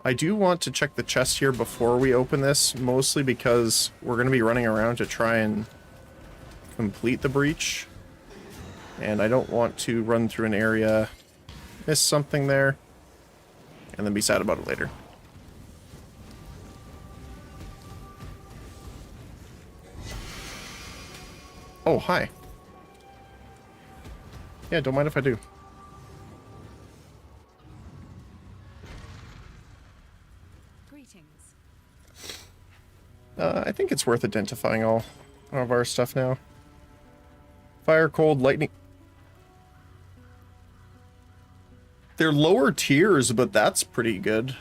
I do want to check the chest here before we open this, mostly because we're going to be running around to try and complete the breach. And I don't want to run through an area, miss something there, and then be sad about it later. Oh, hi. Yeah, don't mind if I do. Greetings. I think it's worth identifying all of our stuff now. Fire, cold, lightning. They're lower tiers, but that's pretty good.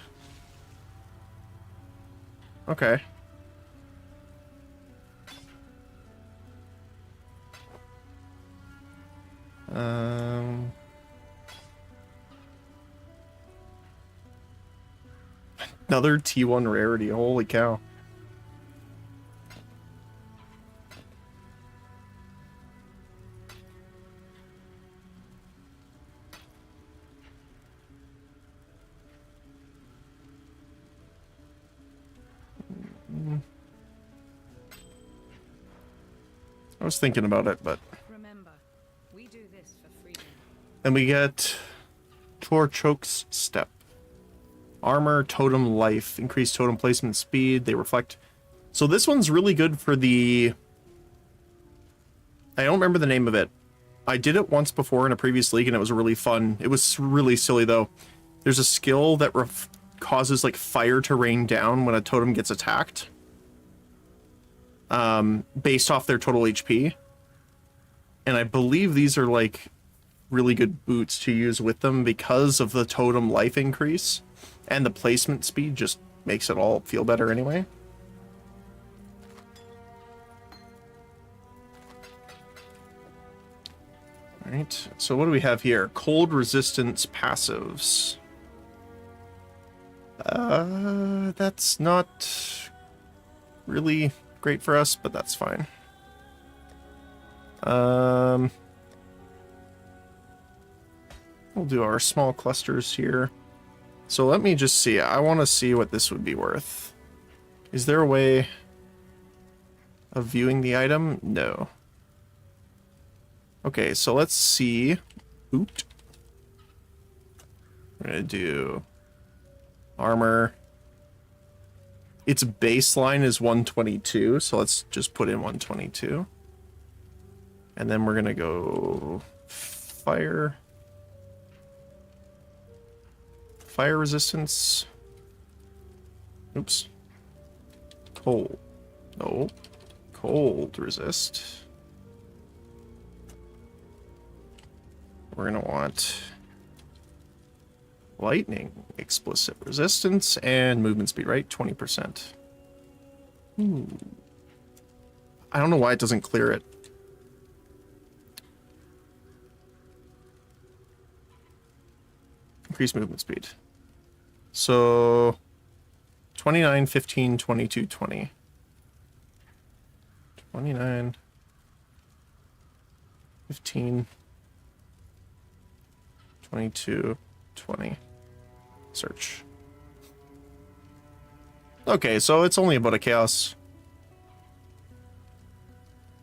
Okay. Another T1 rarity, holy cow. I was thinking about it, but... Remember, we do this for freedom. Then we get Torchoke's Step. Armor, totem life, increased totem placement speed, they reflect. So this one's really good for the... I don't remember the name of it. I did it once before in a previous league and it was really fun. It was really silly though. There's a skill that causes like fire to rain down when a totem gets attacked. Based off their total HP. And I believe these are like really good boots to use with them because of the totem life increase. And the placement speed just makes it all feel better anyway. Alright, so what do we have here? Cold resistance passives. That's not really great for us, but that's fine. We'll do our small clusters here. So let me just see. I want to see what this would be worth. Is there a way of viewing the item? No. Okay, so let's see. Oot. We're going to do armor. Its baseline is 122, so let's just put in 122. And then we're going to go fire. Fire resistance. Oops. Cold. No. Cold resist. We're going to want lightning, explicit resistance, and movement speed, right? 20%. Ooh. I don't know why it doesn't clear it. Increase movement speed. So 29, 15, 22, 20. 29, 15, 22, 20. Search. Okay, so it's only about a chaos.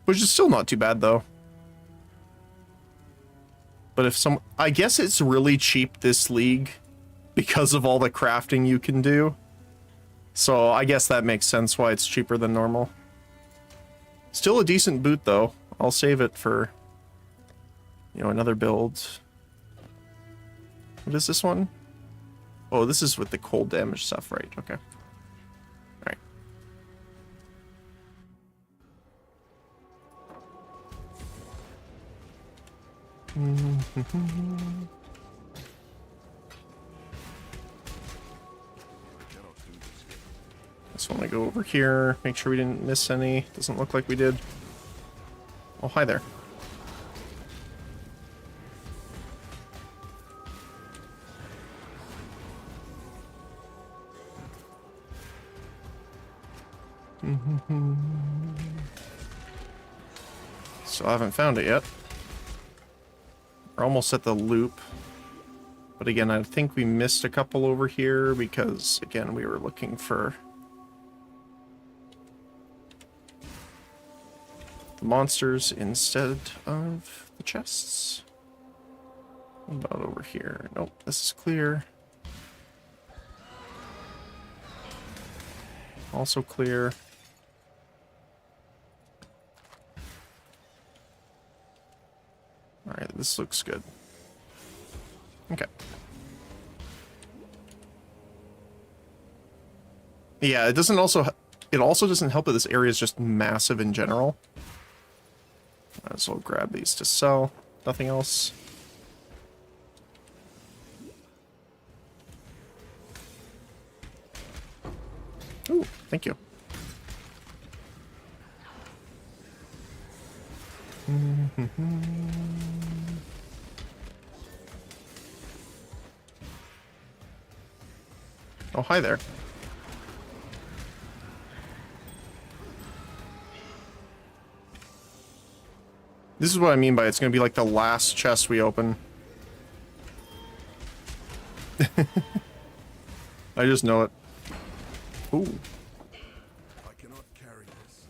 Which is still not too bad, though. But if some... I guess it's really cheap this league because of all the crafting you can do. So I guess that makes sense why it's cheaper than normal. Still a decent boot though. I'll save it for, you know, another build. What is this one? Oh, this is with the cold damage stuff, right? Okay. Alright. Just want to go over here, make sure we didn't miss any. Doesn't look like we did. Oh, hi there. So I haven't found it yet. We're almost at the loop. But again, I think we missed a couple over here because, again, we were looking for the monsters instead of the chests. What about over here? Nope, this is clear. Also clear. Alright, this looks good. Okay. Yeah, it doesn't also... It also doesn't help that this area is just massive in general. Might as well grab these to sell. Nothing else. Ooh, thank you. Oh, hi there. This is what I mean by it's going to be like the last chest we open. I just know it. Ooh. I cannot carry this.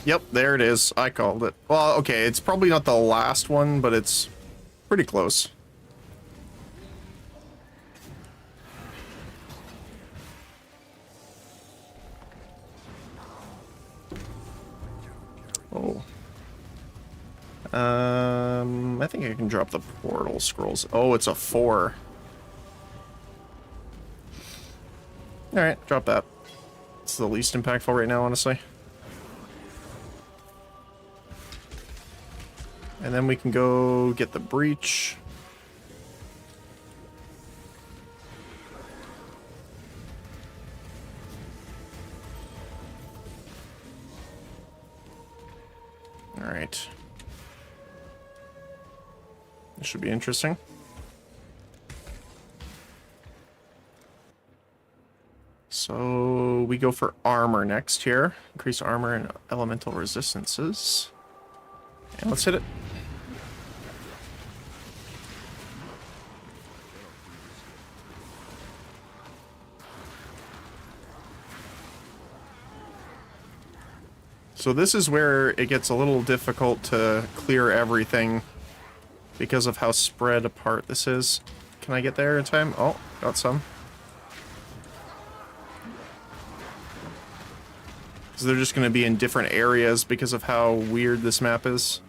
Yep, there it is. I called it. Well, okay, it's probably not the last one, but it's pretty close. Oh. I think I can drop the portal scrolls. Oh, it's a 4. Alright, drop that. It's the least impactful right now, honestly. And then we can go get the breach. All right. This should be interesting. So we go for armor next here. Increase armor and elemental resistances. And let's hit it. So this is where it gets a little difficult to clear everything because of how spread apart this is. Can I get there in time? Oh, got some. Because they're just going to be in different areas because of how weird this map is.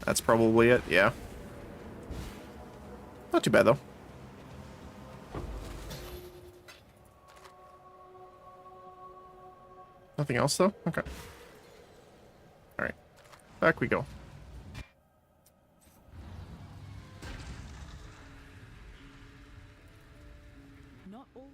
That's probably it, yeah. Not too bad, though. Nothing else, though? Okay. Alright. Back we go. Not all.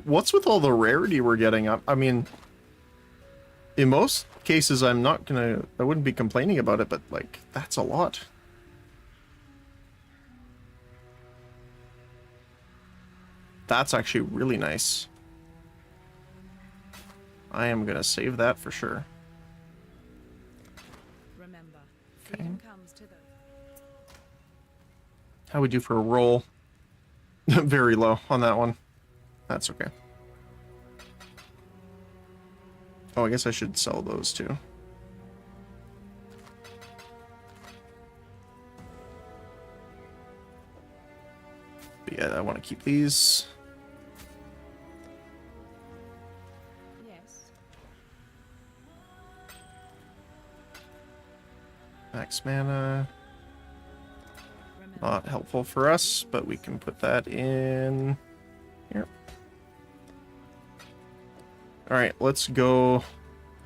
What's with all the rarity we're getting? I mean, in most cases, I wouldn't be complaining about it, but, like, that's a lot. That's actually really nice. I am gonna save that for sure. Remember, freedom comes to those. How we do for a roll? Very low on that one. That's okay. Oh, I guess I should sell those too. But yeah, I want to keep these. Yes. Max mana. Remember. Not helpful for us, but we can put that in here. Alright, let's go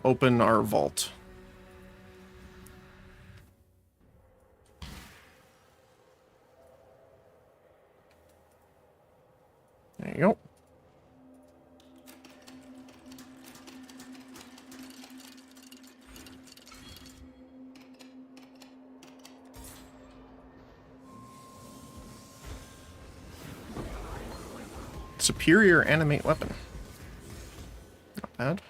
open our vault. There you go. Superior animate weapon. Not bad.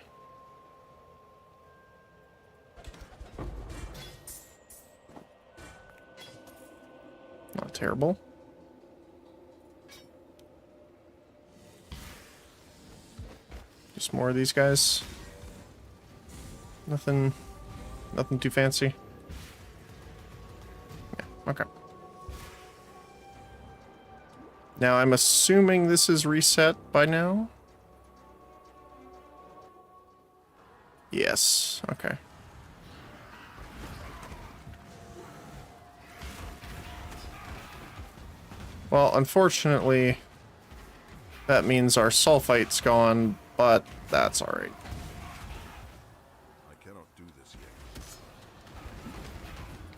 Not terrible. Just more of these guys. Nothing too fancy. Yeah, okay. Now I'm assuming this is reset by now. Yes, okay. Well, unfortunately, that means our sulfite's gone, but that's alright. I cannot do this yet.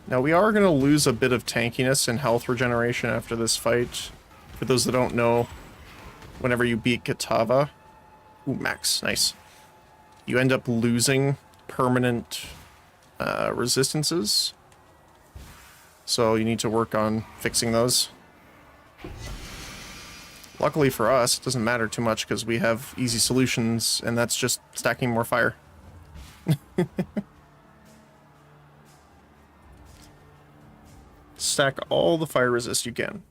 Now we are going to lose a bit of tankiness and health regeneration after this fight. For those that don't know, whenever you beat Kitava, ooh, max, nice. You end up losing permanent resistances. So you need to work on fixing those. Luckily for us, it doesn't matter too much because we have easy solutions, and that's just stacking more fire. Stack all the fire resist you can.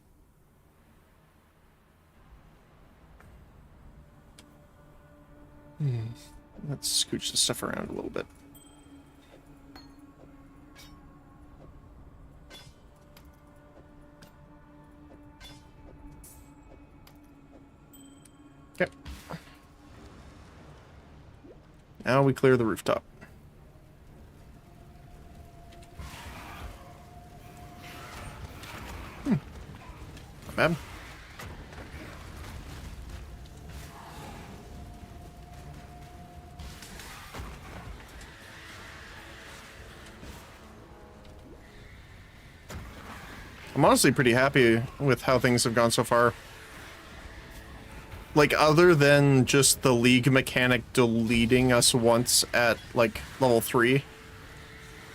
Let's scooch this stuff around a little bit. Okay. Now we clear the rooftop. Not bad. I'm honestly pretty happy with how things have gone so far. Like, other than just the League mechanic deleting us once at, like, level 3.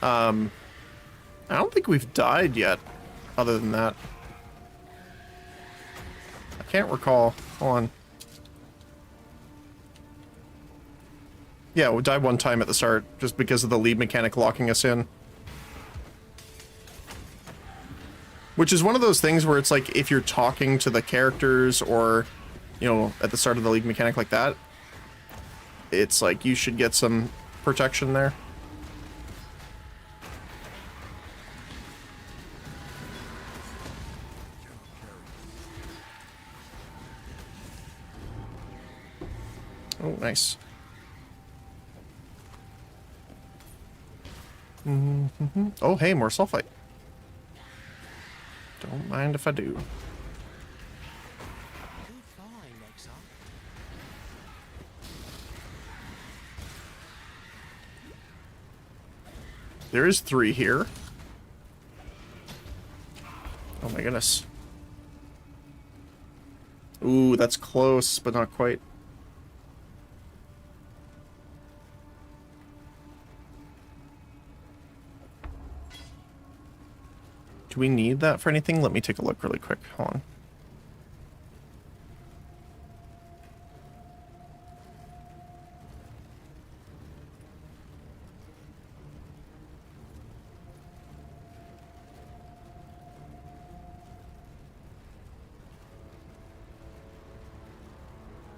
I don't think we've died yet, other than that. I can't recall. Hold on. Yeah, we died one time at the start, just because of the lead mechanic locking us in. Which is one of those things where it's like, if you're talking to the characters or, you know, at the start of the league mechanic like that, it's like you should get some protection there. Oh, nice. Oh, hey, more sulfite. Don't mind if I do. There is 3 here. Oh my goodness. Ooh, that's close, but not quite. Do we need that for anything? Let me take a look really quick. Hold on.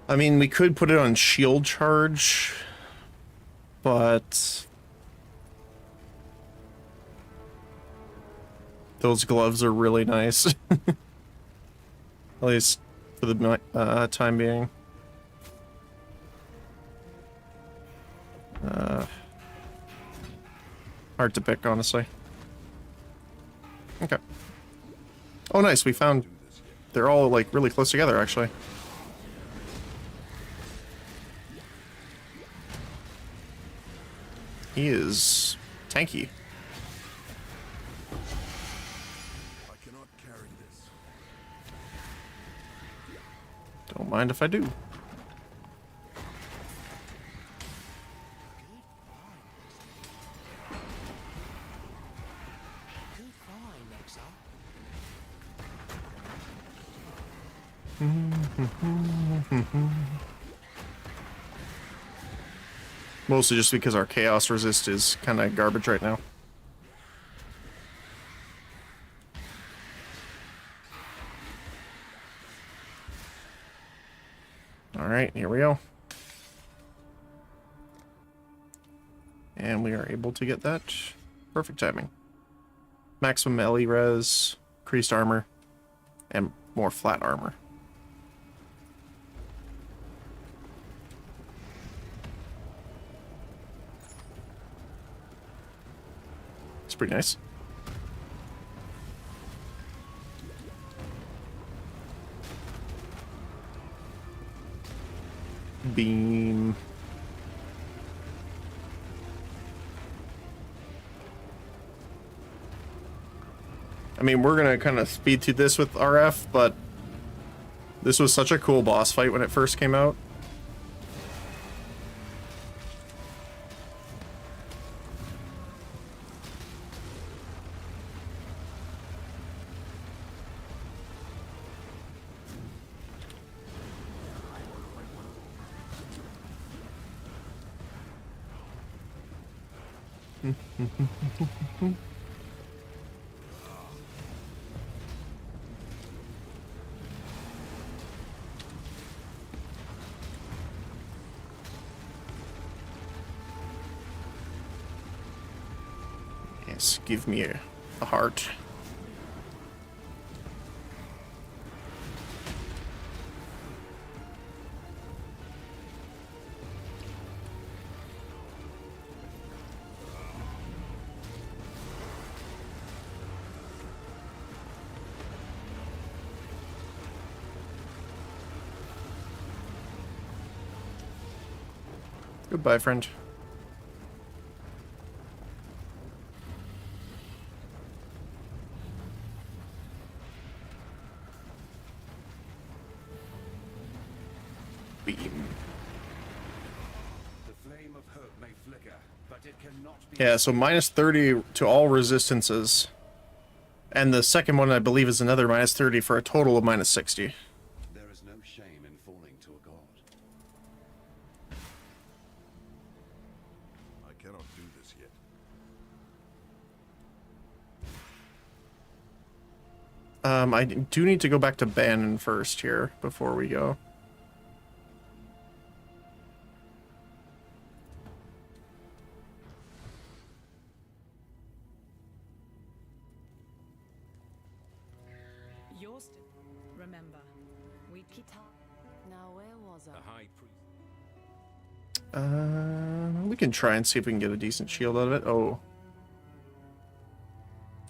I mean, we could put it on shield charge, but those gloves are really nice. At least for the time being. Hard to pick, honestly. Okay. Oh, nice. We found... They're all, like, really close together, actually. He is tanky. I cannot carry this. Don't mind if I do. Mostly just because our chaos resist is kind of garbage right now. Alright, here we go. And we are able to get that. Perfect timing. Maximum LE res, increased armor, and more flat armor. It's pretty nice. Beam. I mean, we're gonna kind of speed through this with RF, but this was such a cool boss fight when it first came out. Yes, give me a heart. Goodbye, friend. Beam. The flame of hope may flicker, but it cannot be. Yeah, so minus 30 to all resistances. And the second one, I believe, is another minus 30 for a total of minus 60. There is no shame in falling to a god. I cannot do this yet. I do need to go back to Bannon first here before we go. Yours. Remember, we Now where was I? The high priest. We can try and see if we can get a decent shield out of it. Oh,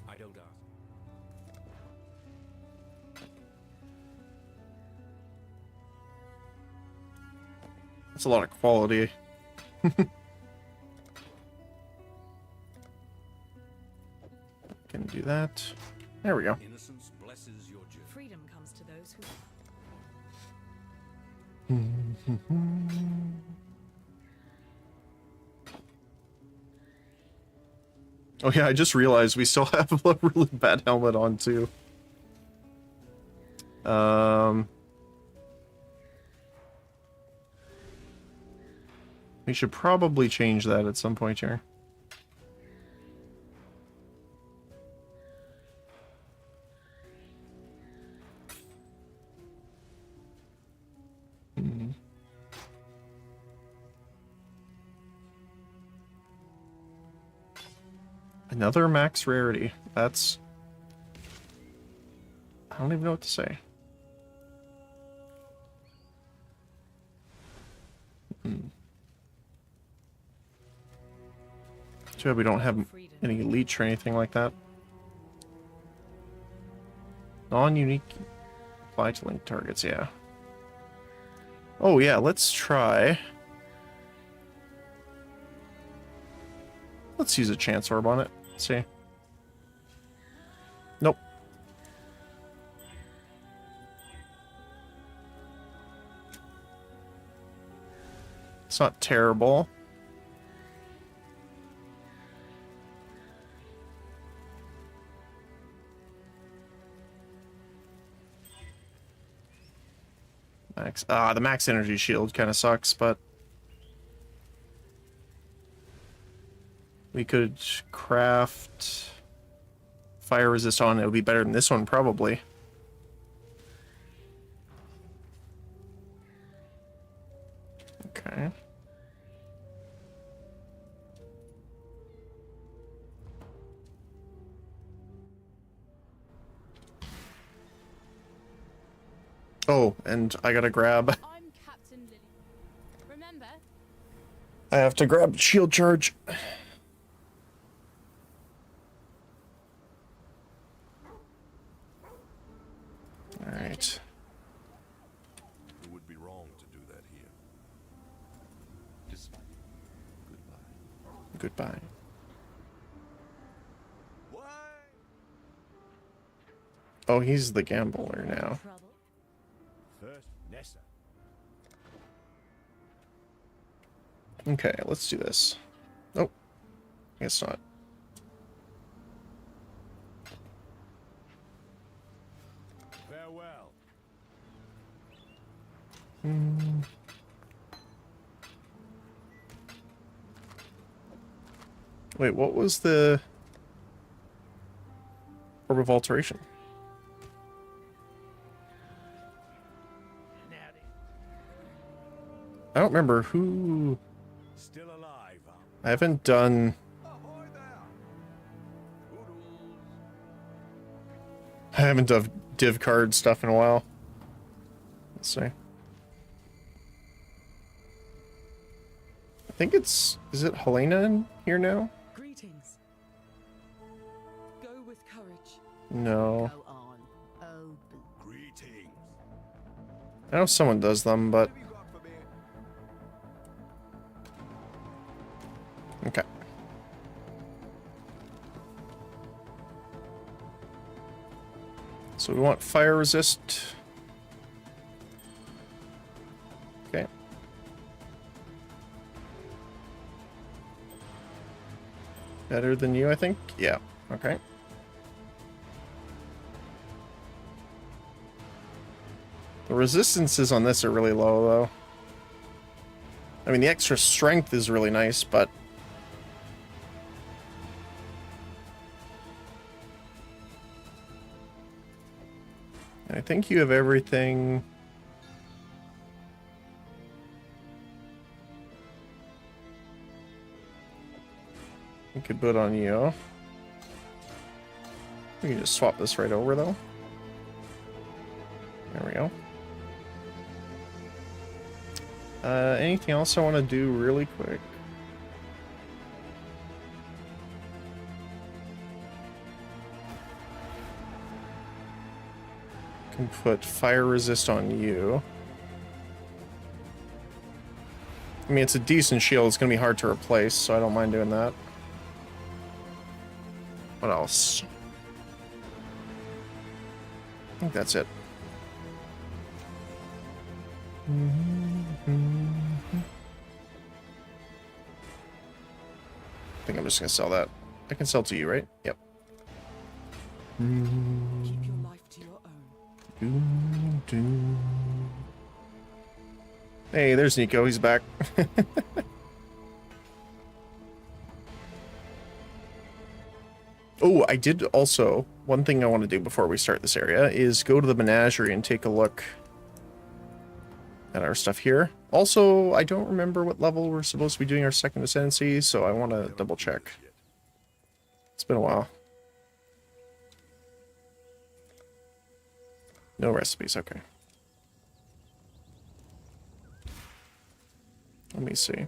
I don't ask. that's a lot of quality. Can do that. There we go. Innocence blesses your journey. freedom comes to those who. Oh yeah, I just realized we still have a really bad helmet on too. We should probably change that at some point here. Another max rarity. That's... I don't even know what to say. Too bad we don't have any leech or anything like that. Non-unique apply to link targets, yeah. Oh yeah, let's try. Let's use a chance orb on it. Let's see. Nope. It's not terrible. The max energy shield kind of sucks, but we could craft fire resist on it. It would be better than this one, probably. Okay. Oh, and I gotta grab. I'm Captain Lily. Remember? I have to grab shield charge. Alright. It would be wrong to do that here. Just goodbye. Goodbye. Why? Oh, he's the gambler now. Trouble? First, Nessa. Okay, let's do this. Oh, guess not. Farewell. Wait, what was the orb of alteration? I don't remember who. Still alive. I haven't done. Ahoy there. Toodles. I haven't done div card stuff in a while. Let's see. I think it's. Is it Helena in here now? Greetings. Go with courage. No. Go on. Oh, Greetings. I know someone does them, but. What have you got for me? Okay. So we want fire resist. Okay. Better than you, I think? Yeah. Okay. The resistances on this are really low, though. I mean, the extra strength is really nice, but... I think you have everything... We could put on you. We can just swap this right over, though. There we go. Anything else I want to do really quick? Can put fire resist on you. I mean, it's a decent shield. It's going to be hard to replace, so I don't mind doing that. What else? I think that's it. I think I'm just going to sell that. I can sell to you, right? Yep. keep your life to your own. Hey, there's Nico. He's back. Oh, I did also... One thing I want to do before we start this area is go to the menagerie and take a look at our stuff here. Also, I don't remember what level we're supposed to be doing our second ascendancy, so I want to double check. It's been a while. No recipes, okay. Let me see.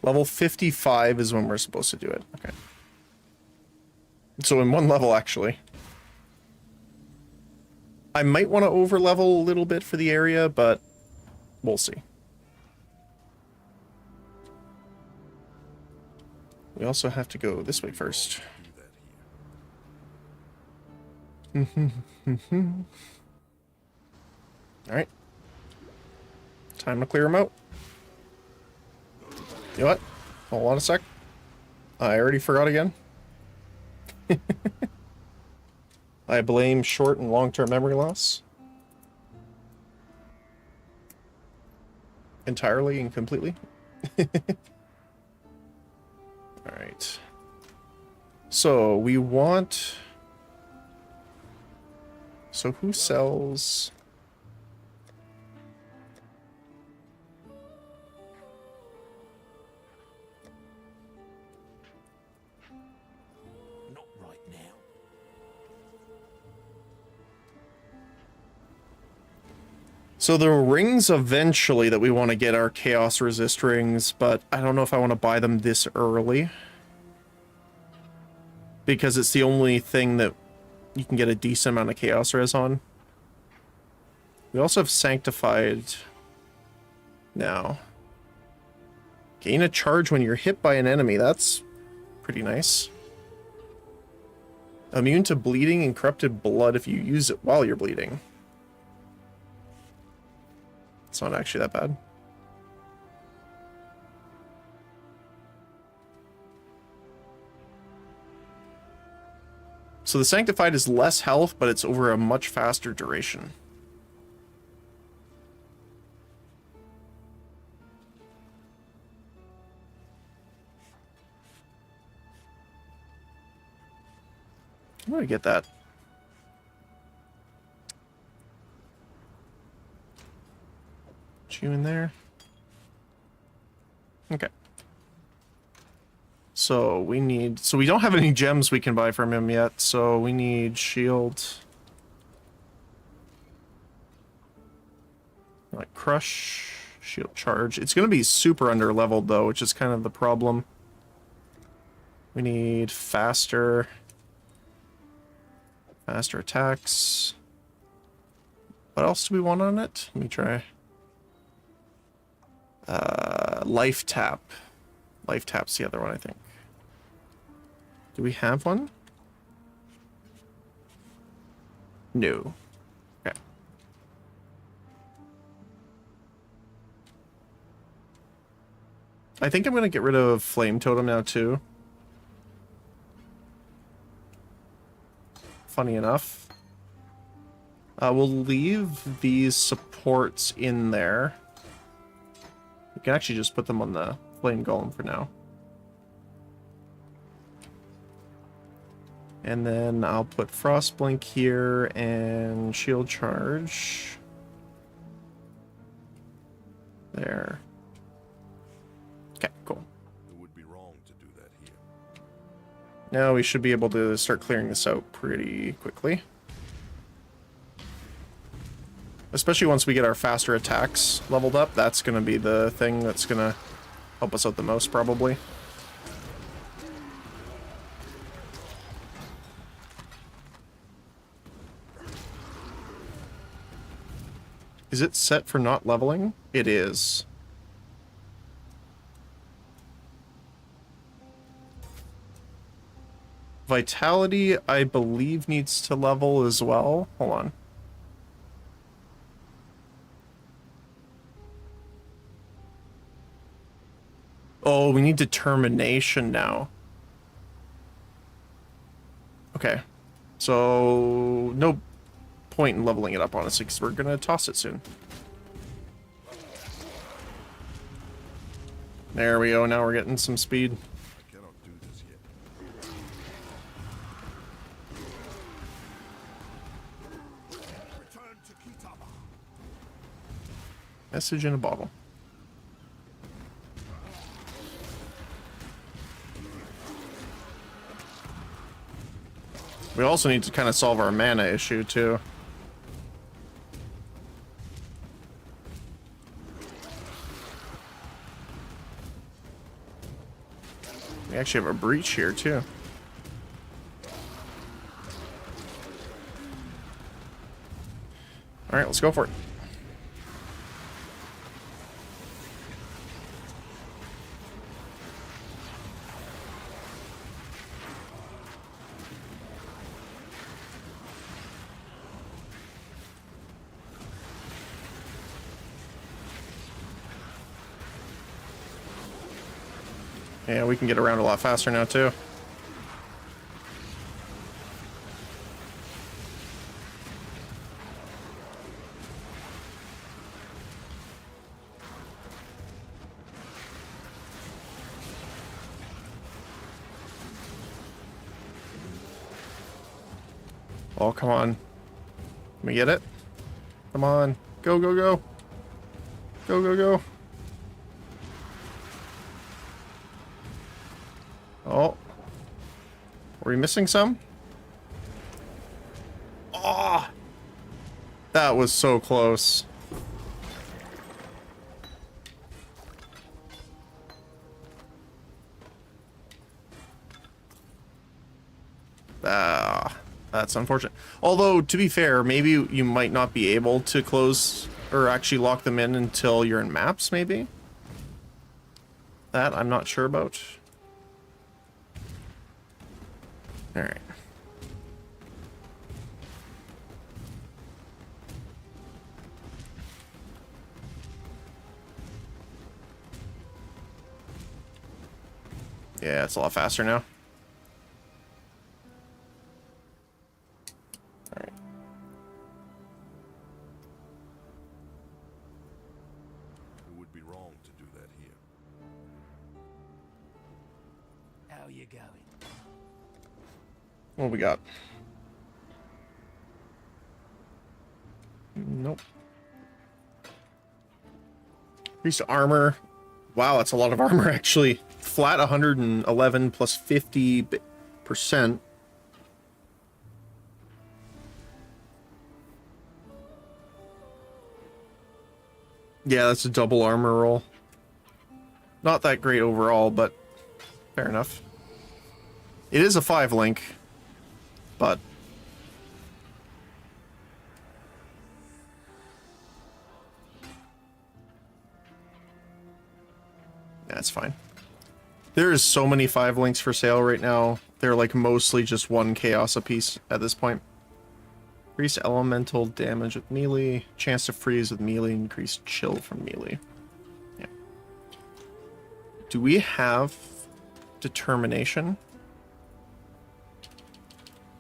Level 55 is when we're supposed to do it. Okay. So in one level, actually. I might want to over-level a little bit for the area, but we'll see. We also have to go this way first. Alright. Time to clear them out. You know what? Hold on a sec. I already forgot again. I blame short and long-term memory loss. Entirely and completely. Alright. So, we want... So, who sells... Not right now. So the rings eventually that we want to get are chaos resist rings, but I don't know if I want to buy them this early. Because it's the only thing that you can get a decent amount of chaos res on. We also have sanctified now. Gain a charge when you're hit by an enemy. That's pretty nice. Immune to bleeding and corrupted blood if you use it while you're bleeding. It's not actually that bad. So the Sanctified is less health, but it's over a much faster duration. I'm gonna get that. Put you in there. Okay. So we need... So we don't have any gems we can buy from him yet, so we need shield. Like crush, shield charge. It's gonna be super under leveled though, which is kind of the problem. We need faster attacks. What else do we want on it? Let me try. Life tap. Life tap's the other one, I think. Do we have one? No. Okay. I think I'm gonna get rid of Flame Totem now too. Funny enough. We'll leave these supports in there. We can actually just put them on the Flame Golem for now. And then I'll put Frostblink here and Shield Charge. There. Okay, cool. It would be wrong to do that here. Now we should be able to start clearing this out pretty quickly. Especially once we get our faster attacks leveled up, that's going to be the thing that's going to help us out the most, probably. Is it set for not leveling? It is. Vitality, I believe, needs to level as well. Hold on. Oh, we need determination now. Okay. So, no point in leveling it up, honestly, because we're going to toss it soon. There we go. Now we're getting some speed. I cannot do this yet. Return to Kitaba. Message in a bottle. We also need to kind of solve our mana issue, too. We actually have a breach here, too. Alright, let's go for it. Yeah, we can get around a lot faster now, too. Oh, come on. Can we get it? Come on. Go, go, go. Go, go, go. Oh. Were we missing some? Oh! That was so close. That's unfortunate. Although, to be fair, maybe you might not be able to close or actually lock them in until you're in maps, maybe? That I'm not sure about. Alright. Yeah, it's a lot faster now. Alright. It would be wrong to do that here. How you going? What we got? Nope. Increased armor. Wow, that's a lot of armor, actually. Flat 111 plus 50%. Yeah, that's a double armor roll. Not that great overall, but fair enough. It is a 5-link, but that's fine. There is so many 5-links for sale right now. They're like mostly just 1 chaos apiece at this point. Increase elemental damage with melee. Chance to freeze with melee. Increase chill from melee. Yeah. Do we have determination?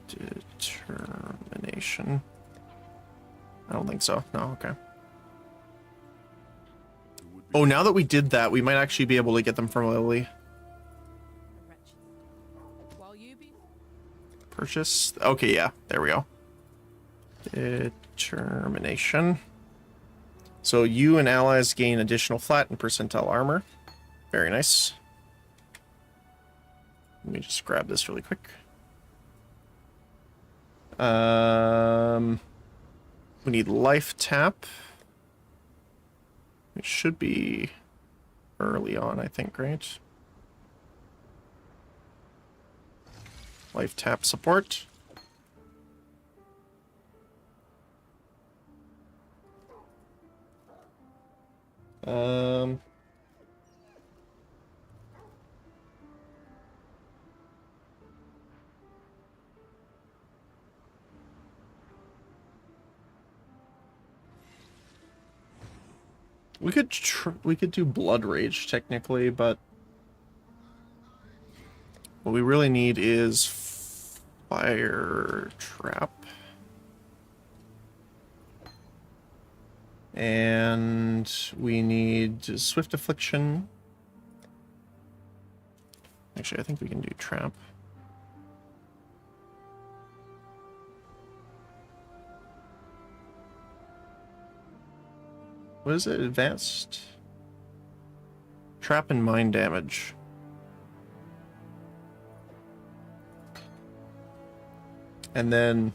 Determination. I don't think so. No, okay. Oh, now that we did that, we might actually be able to get them from Lily. While you be Purchase. Okay, yeah. There we go. Determination. So you and allies gain additional flat and percentile armor. Very nice. Let me just grab this really quick. We need life tap. It should be early on, I think, right? Life tap support. We could do blood rage technically, but what we really need is fire trap. And we need swift affliction. Actually, I think we can do trap. What is it? Advanced? Trap and mine damage. And then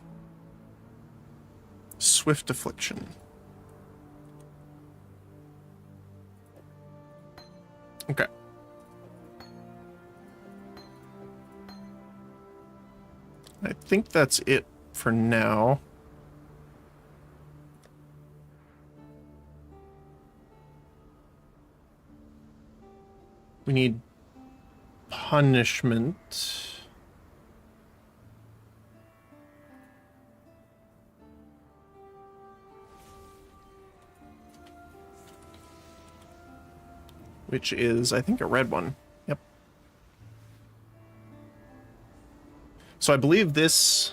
Swift Affliction. Okay. I think that's it for now. We need punishment. Which is, I think, a red one. Yep. So I believe this...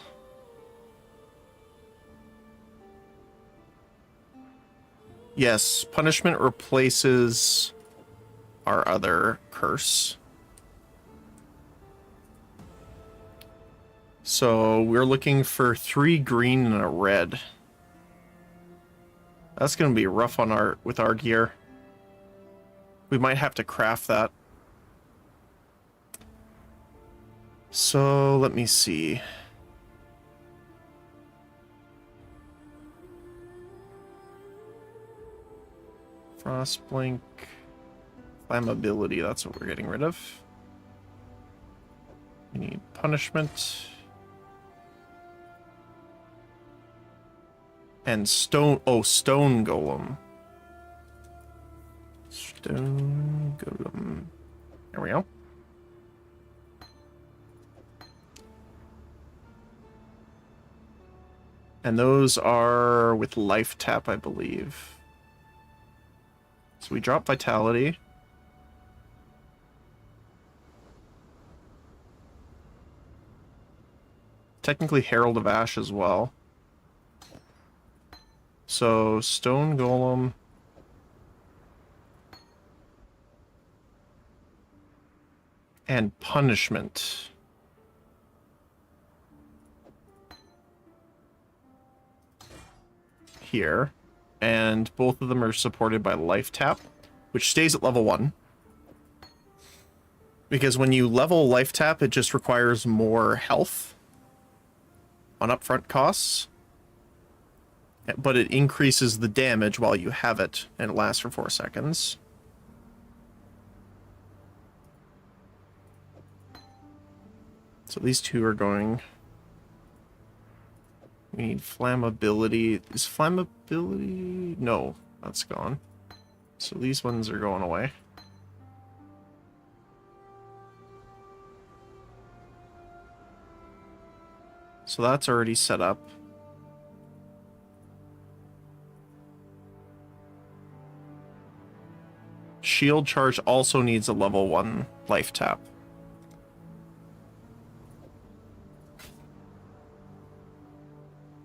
Yes, punishment replaces our other curse. So we're looking for 3 green and a red. That's going to be rough on with our gear. We might have to craft that. So let me see. Frostblink. Flammability, that's what we're getting rid of. We need punishment. And stone... Oh, stone golem. Stone golem. There we go. And those are with life tap, I believe. So we drop vitality. Technically Herald of Ash as well. So stone golem. And punishment. Here. And both of them are supported by life tap, which stays at level 1. Because when you level life tap, it just requires more health on upfront costs. But it increases the damage while you have it, and it lasts for 4 seconds. So these two are going... We need flammability. Is flammability... No, that's gone. So these ones are going away. So that's already set up. Shield charge also needs a level 1 life tap.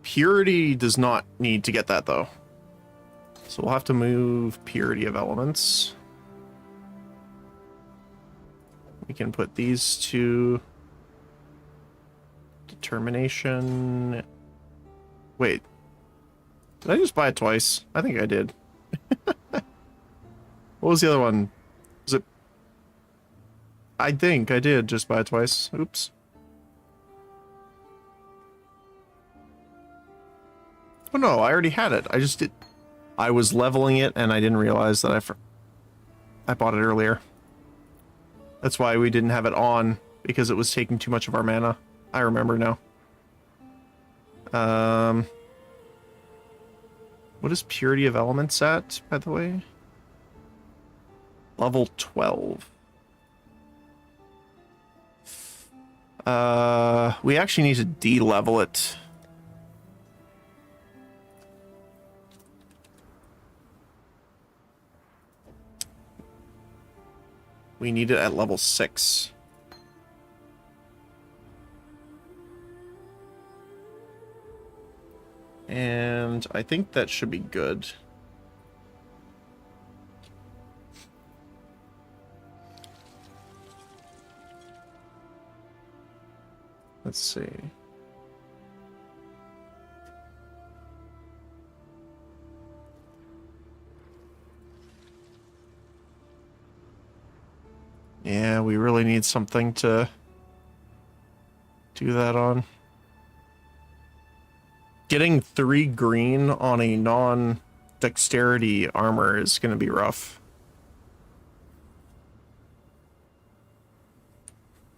Purity does not need to get that, though. So we'll have to move Purity of Elements. We can put these two... Determination... Wait. Did I just buy it twice? I think I did. What was the other one? Was it... I think I did just buy it twice. Oops. Oh no, I already had it. I just did... I was leveling it and I didn't realize that I bought it earlier. That's why we didn't have it on, because it was taking too much of our mana. I remember now. What is Purity of Elements at, by the way? Level 12. We actually need to de-level it. We need it at level 6. And I think that should be good. Let's see. we really need something to do that on. Getting 3 green on a non-dexterity armor is going to be rough.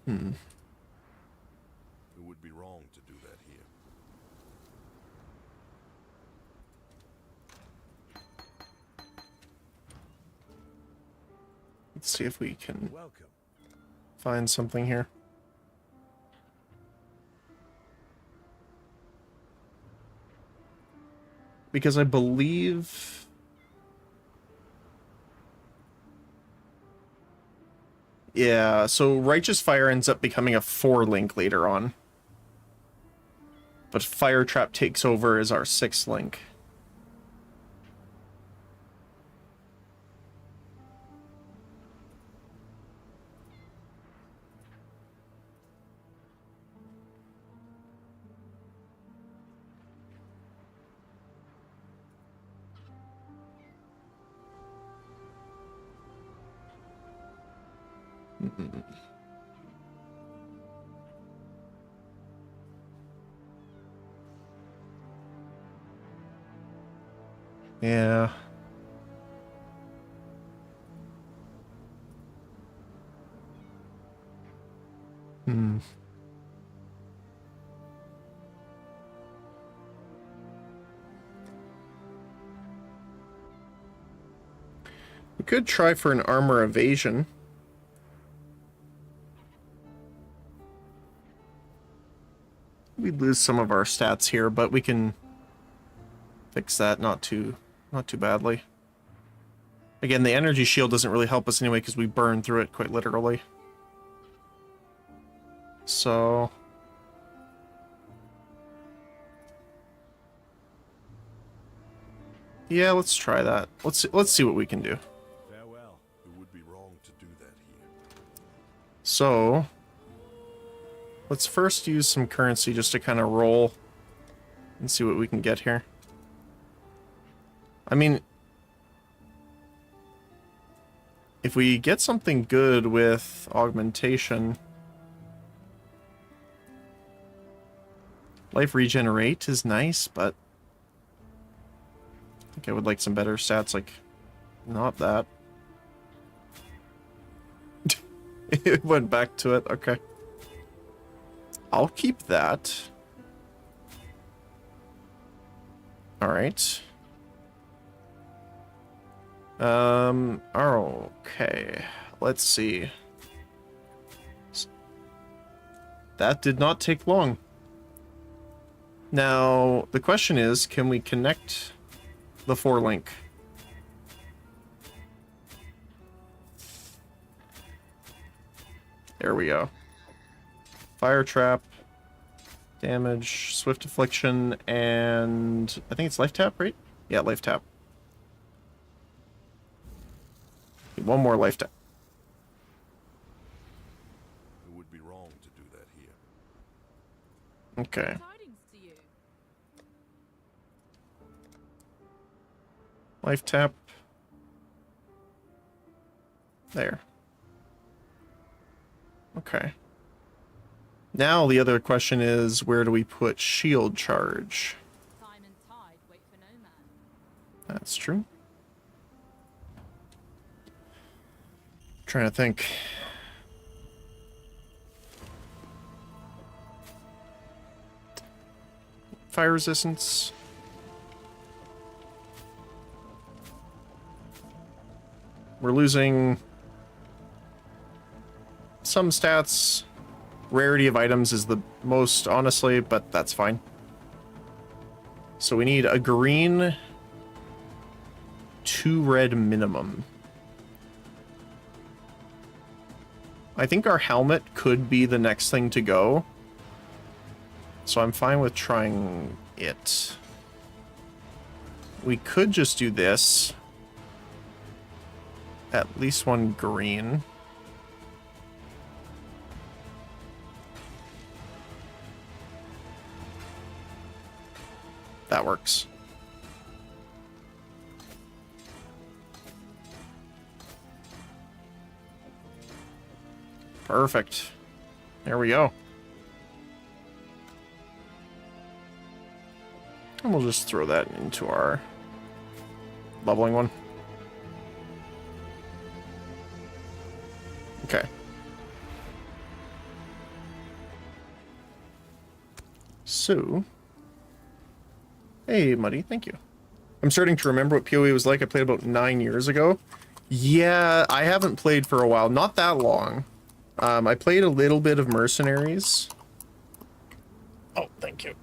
It would be wrong to do that here. Let's see if we can Welcome. find something here. Because I believe... Yeah, so Righteous Fire ends up becoming a 4-link later on. But Fire Trap takes over as our 6th link. Yeah. We could try for an armor evasion. We'd lose some of our stats here, but we can fix that not too badly. Again, the energy shield doesn't really help us anyway because we burn through it quite literally. So yeah, let's try that. Let's see what we can do. Farewell. It would be wrong to do that here. So let's first use some currency just to kind of roll and see what we can get here. I mean, if we get something good with augmentation, life regenerate is nice, but I think I would like some better stats, like not that. It went back to it, okay. I'll keep that. Alright. Okay. Let's see. That did not take long. Now, the question is, can we connect the 4-link? There we go. Fire Trap, damage, Swift Affliction, and I think it's Life Tap, right? Yeah, Life Tap. One more Life Tap. It would be wrong to do that here. Okay. Tidings to you. Life Tap. There. Okay. Now the other question is, where do we put Shield Charge? Time and tide wait for no man. That's true. Trying to think. Fire resistance. We're losing some stats. Rarity of items is the most, honestly, but that's fine. So we need a green, 2 red minimum. I think our helmet could be the next thing to go. So I'm fine with trying it. We could just do this. At least 1 green. That works. Perfect. There we go. And we'll just throw that into our leveling one. Okay. So, hey, Muddy, thank you. I'm starting to remember what PoE was like. I played about 9 years ago. Yeah, I haven't played for a while. Not that long. I played a little bit of Mercenaries. Oh, thank you.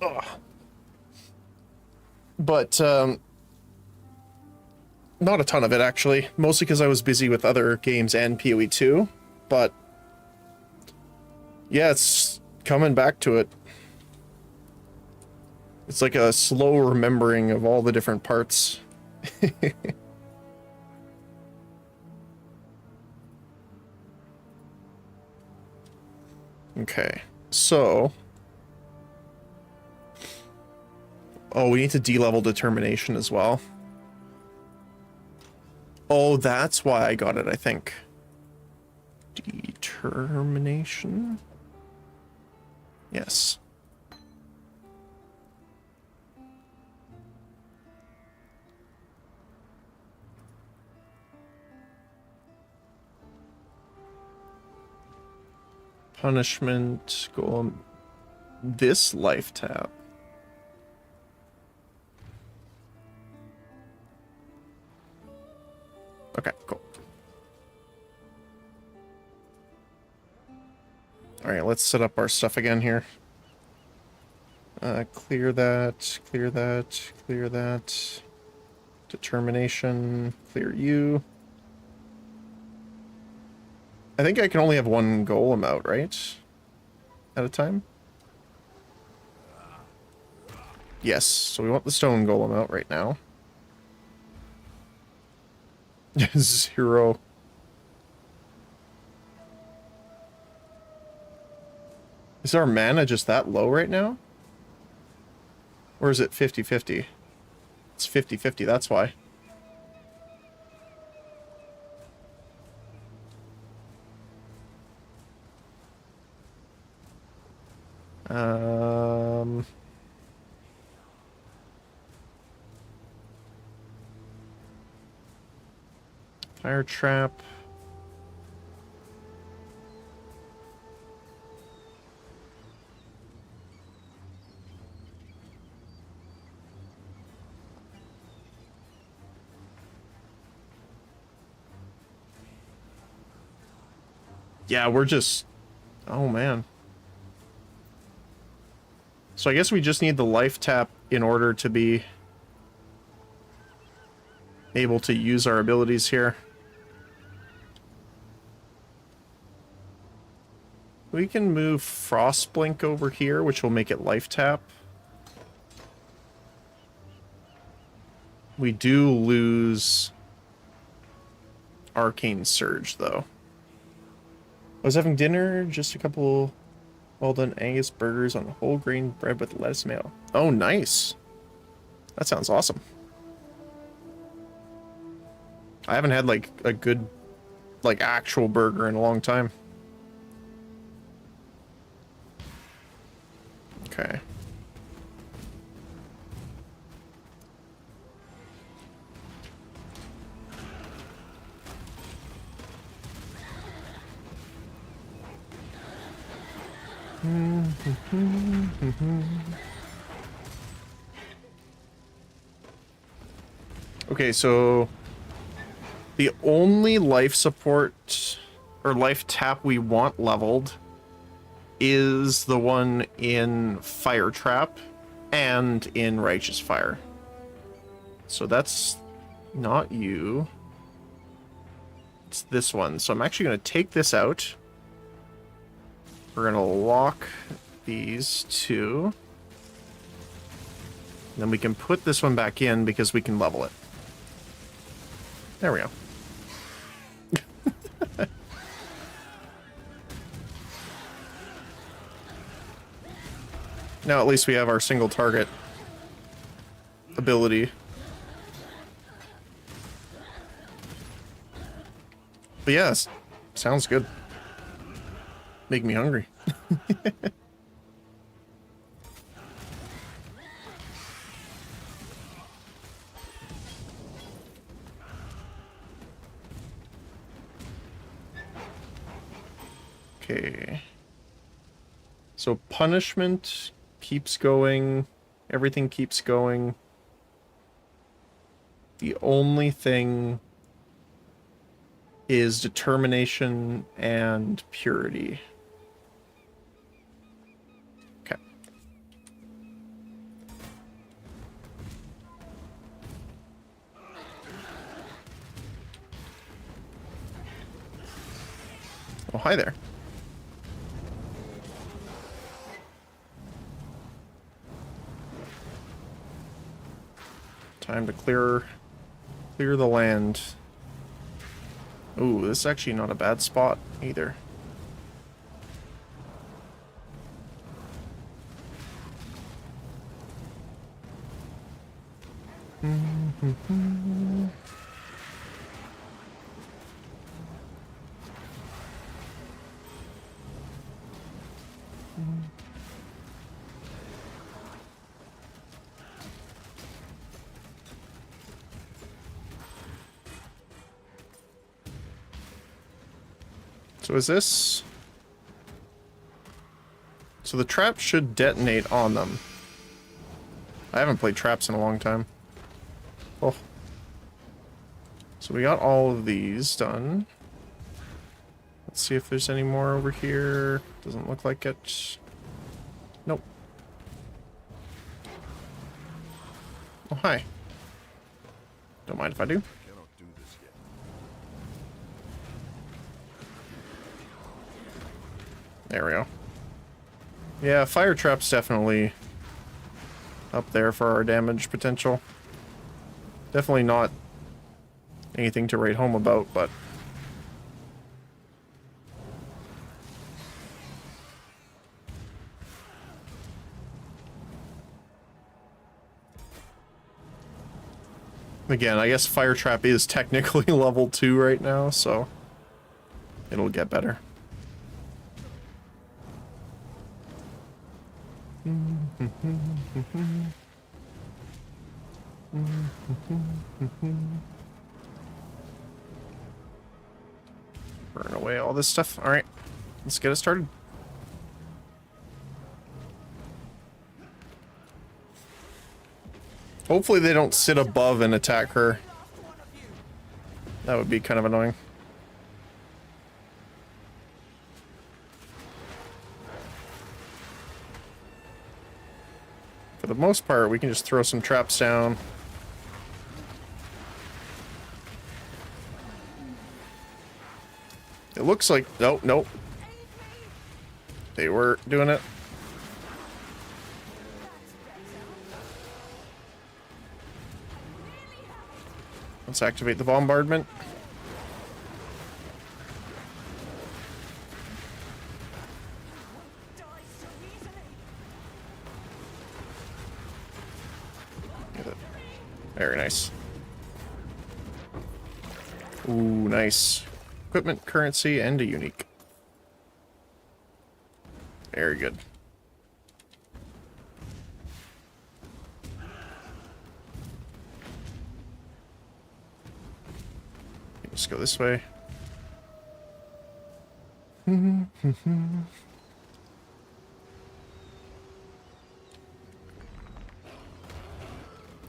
Oh. But, not a ton of it, actually. Mostly because I was busy with other games and PoE 2. But, yeah, it's coming back to it. It's like a slow remembering of all the different parts. Okay, so... Oh, we need to de-level determination as well. Oh, that's why I got it, I think. Determination? Yes. Punishment, go this life tab. Okay, cool. All right, let's set up our stuff again here. Clear that, clear that, clear that. Determination, clear you. I think I can only have one golem out, right? At a time? Yes, so we want the stone golem out right now. 0. Is our mana just that low right now? Or is it 50-50? It's 50-50, that's why. Fire trap. Yeah, we're just... Oh, man. So I guess we just need the life tap in order to be able to use our abilities here. We can move Frostblink over here, which will make it life tap. We do lose Arcane Surge, though. I was having dinner, just a couple well-done Angus burgers on whole grain bread with lettuce mayo. Oh, nice. That sounds awesome. I haven't had, like, a good, like, actual burger in a long time. Okay. Okay, so the only life support or life tap we want leveled is the one in Fire Trap and in Righteous Fire. So that's not you. It's this one. So I'm actually going to take this out. We're going to lock these two. And then we can put this one back in because we can level it. There we go. Now at least we have our single target ability. But yes, sounds good. Make me hungry. Okay. So punishment keeps going. Everything keeps going. The only thing is determination and purity. Okay. Oh, hi there. Time to clear the land. Ooh, this is actually not a bad spot either. So is this... So the trap should detonate on them. I haven't played traps in a long time. Oh. So we got all of these done. Let's see if there's any more over here. Doesn't look like it. Nope. Oh, hi. Don't mind if I do. Cannot do this yet. There we go. Yeah, fire trap's definitely up there for our damage potential. Definitely not anything to write home about, but... Again, I guess fire trap is technically level 2 right now, so it'll get better. Burn away all this stuff. All right, let's get it started. Hopefully they don't sit above and attack her. That would be kind of annoying. For the most part, we can just throw some traps down. It looks like... Nope, nope. They were doing it. Let's activate the bombardment. Get it. Very nice. Ooh, nice. Equipment, currency, and a unique. Very good. Let's go this way. I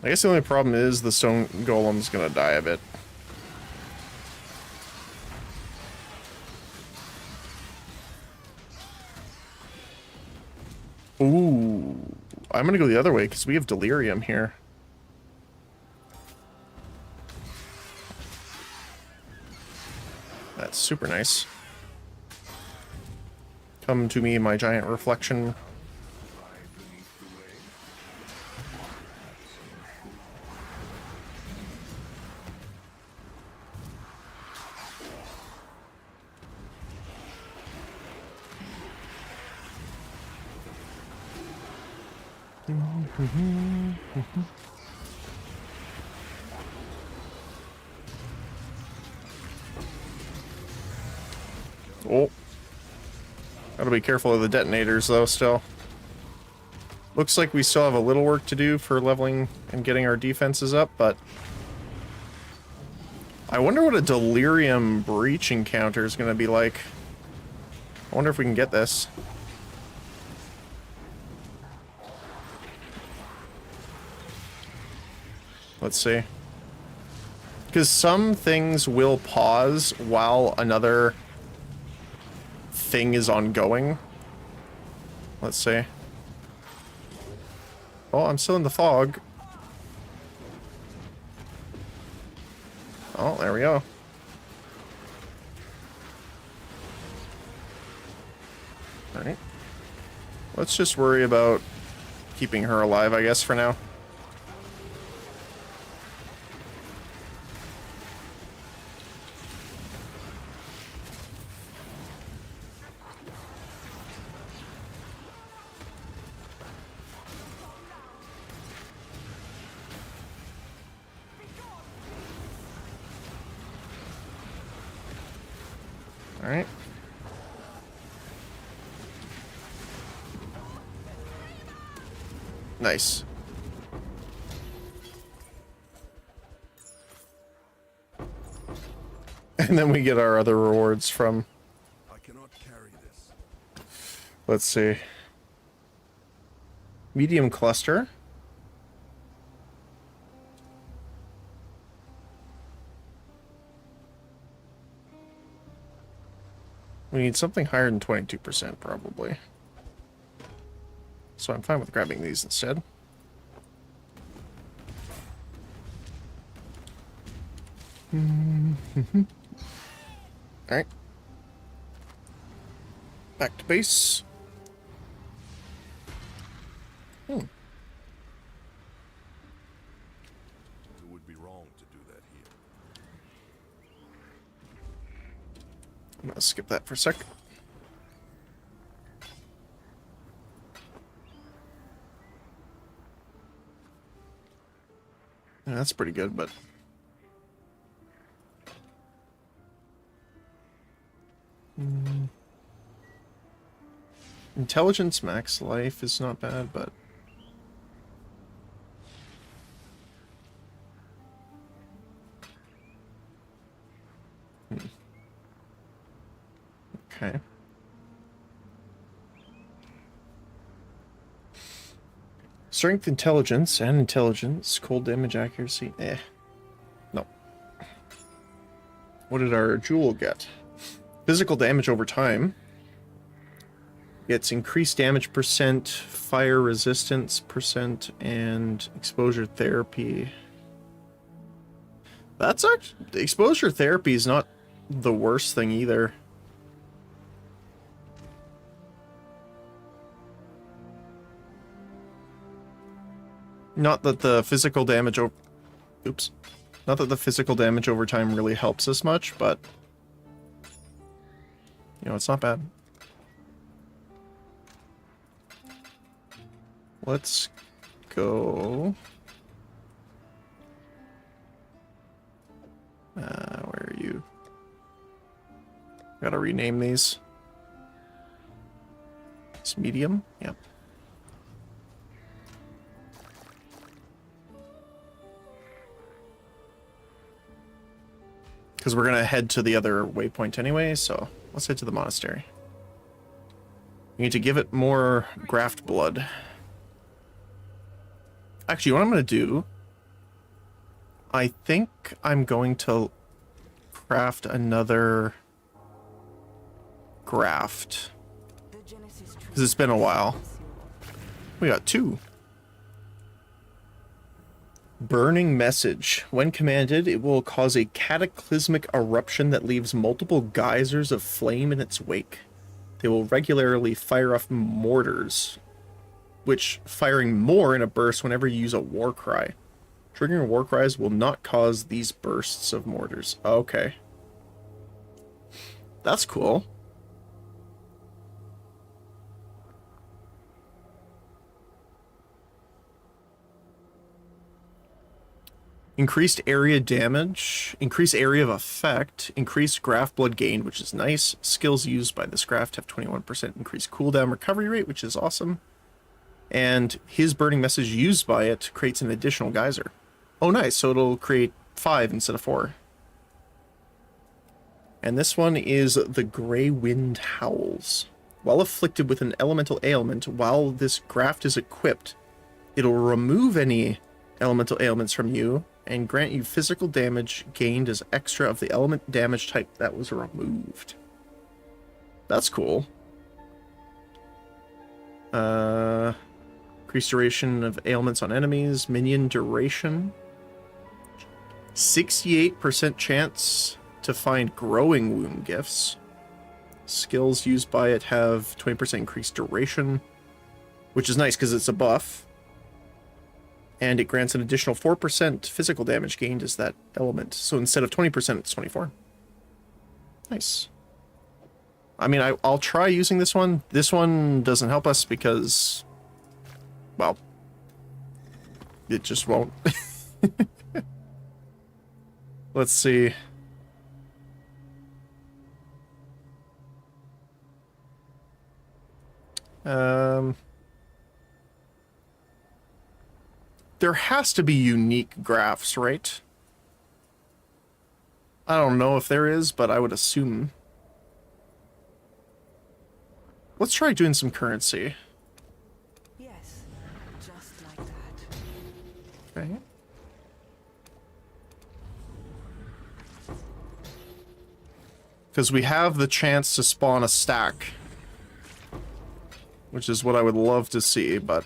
guess the only problem is the stone golem's gonna die a bit. Ooh, I'm gonna go the other way because we have delirium here. That's super nice. Come to me, my giant reflection. Oh. Gotta be careful of the detonators, though, still. Looks like we still have a little work to do for leveling and getting our defenses up, but... I wonder what a Delirium Breach encounter is gonna be like. I wonder if we can get this. Let's see. Because some things will pause while another thing is ongoing. Let's see. Oh, I'm still in the fog. Oh, there we go. Alright. Let's just worry about keeping her alive, I guess, for now. Alright. Nice. And then we get our other rewards from... I cannot carry this. Let's see. Medium cluster. We need something higher than 22%, probably. So I'm fine with grabbing these instead. Alright. Back to base. It would be wrong to do that here. I'm gonna skip that for a sec. Yeah, that's pretty good, but... Intelligence max life is not bad, but... Okay. Strength, intelligence, and intelligence. Cold damage accuracy. No. What did our jewel get? Physical damage over time. Gets increased damage percent, fire resistance percent, and exposure therapy. That's actually... Exposure therapy is not the worst thing either. Not that the physical damage Oops. Not that the physical damage over time really helps us much, but... You know, it's not bad. Let's go... where are you? Gotta rename these. It's medium? Yep. Because we're gonna head to the other waypoint anyway, so let's head to the monastery. We need to give it more graft blood. Actually, what I'm gonna do... I think I'm going to craft another graft. Because it's been a while. We got 2. Burning message. When commanded, it will cause a cataclysmic eruption that leaves multiple geysers of flame in its wake. They will regularly fire off mortars, which firing more in a burst whenever you use a war cry. Triggering war cries will not cause these bursts of mortars. Okay. That's cool. Increased area damage, increased area of effect, increased graph blood gained, which is nice. Skills used by this graph have 21% increased cooldown recovery rate, which is awesome. And his burning message used by it creates an additional geyser. Oh, nice. So it'll create 5 instead of 4. And this one is the Grey Wind Howls. While afflicted with an elemental ailment, while this graft is equipped, it'll remove any elemental ailments from you and grant you physical damage gained as extra of the element damage type that was removed. That's cool. Increased duration of ailments on enemies, minion duration. 68% chance to find growing wound gifts. Skills used by it have 20% increased duration, which is nice because it's a buff. And it grants an additional 4% physical damage gained as that element. So instead of 20%, it's 24. Nice. I mean, I'll try using this one. This one doesn't help us because, well, it just won't. Let's see. There has to be unique graphs, right? I don't know if there is, but I would assume. Let's try doing some currency. Yes, just like that. Okay. Because we have the chance to spawn a stack. Which is what I would love to see, but...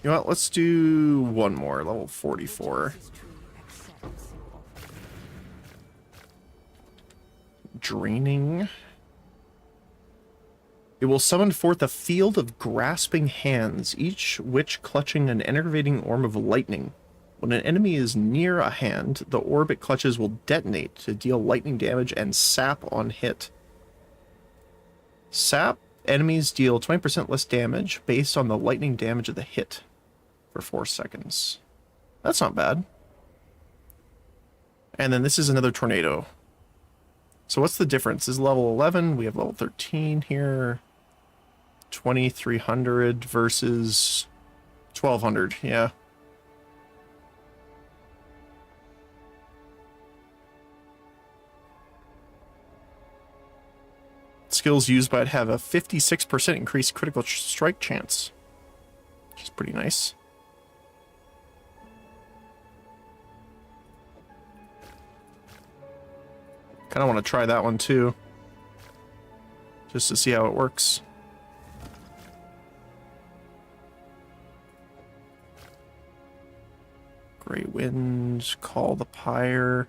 You know what, let's do one more, level 44. This is true, accept simple. Draining. It will summon forth a field of grasping hands, each which clutching an enervating orb of lightning. When an enemy is near a hand, the orb it clutches will detonate to deal lightning damage and sap on hit. Sap enemies deal 20% less damage based on the lightning damage of the hit for 4 seconds. That's not bad. And then this is another tornado. So what's the difference? This is level 11. We have level 13 here. 2300 versus 1200. Yeah. Skills used by it have a 56% increased critical strike chance, which is pretty nice. Kind of want to try that one too, just to see how it works. Great Wind, Call the Pyre.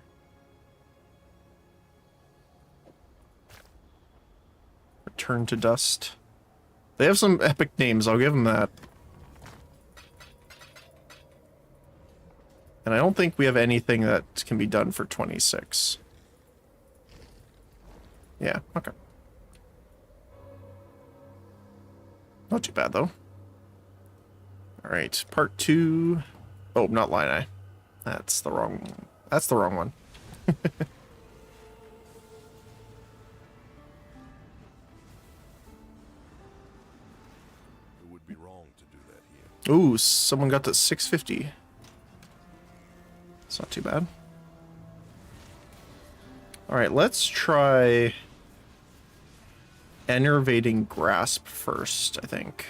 Return to Dust. They have some epic names, I'll give them that. And I don't think we have anything that can be done for 26. Yeah, okay. Not too bad, though. Alright, part 2. Oh, not line eye. That's the wrong one. It would be wrong to do that here. Ooh, someone got to 650. It's not too bad. Alright, let's try Enervating Grasp first, I think.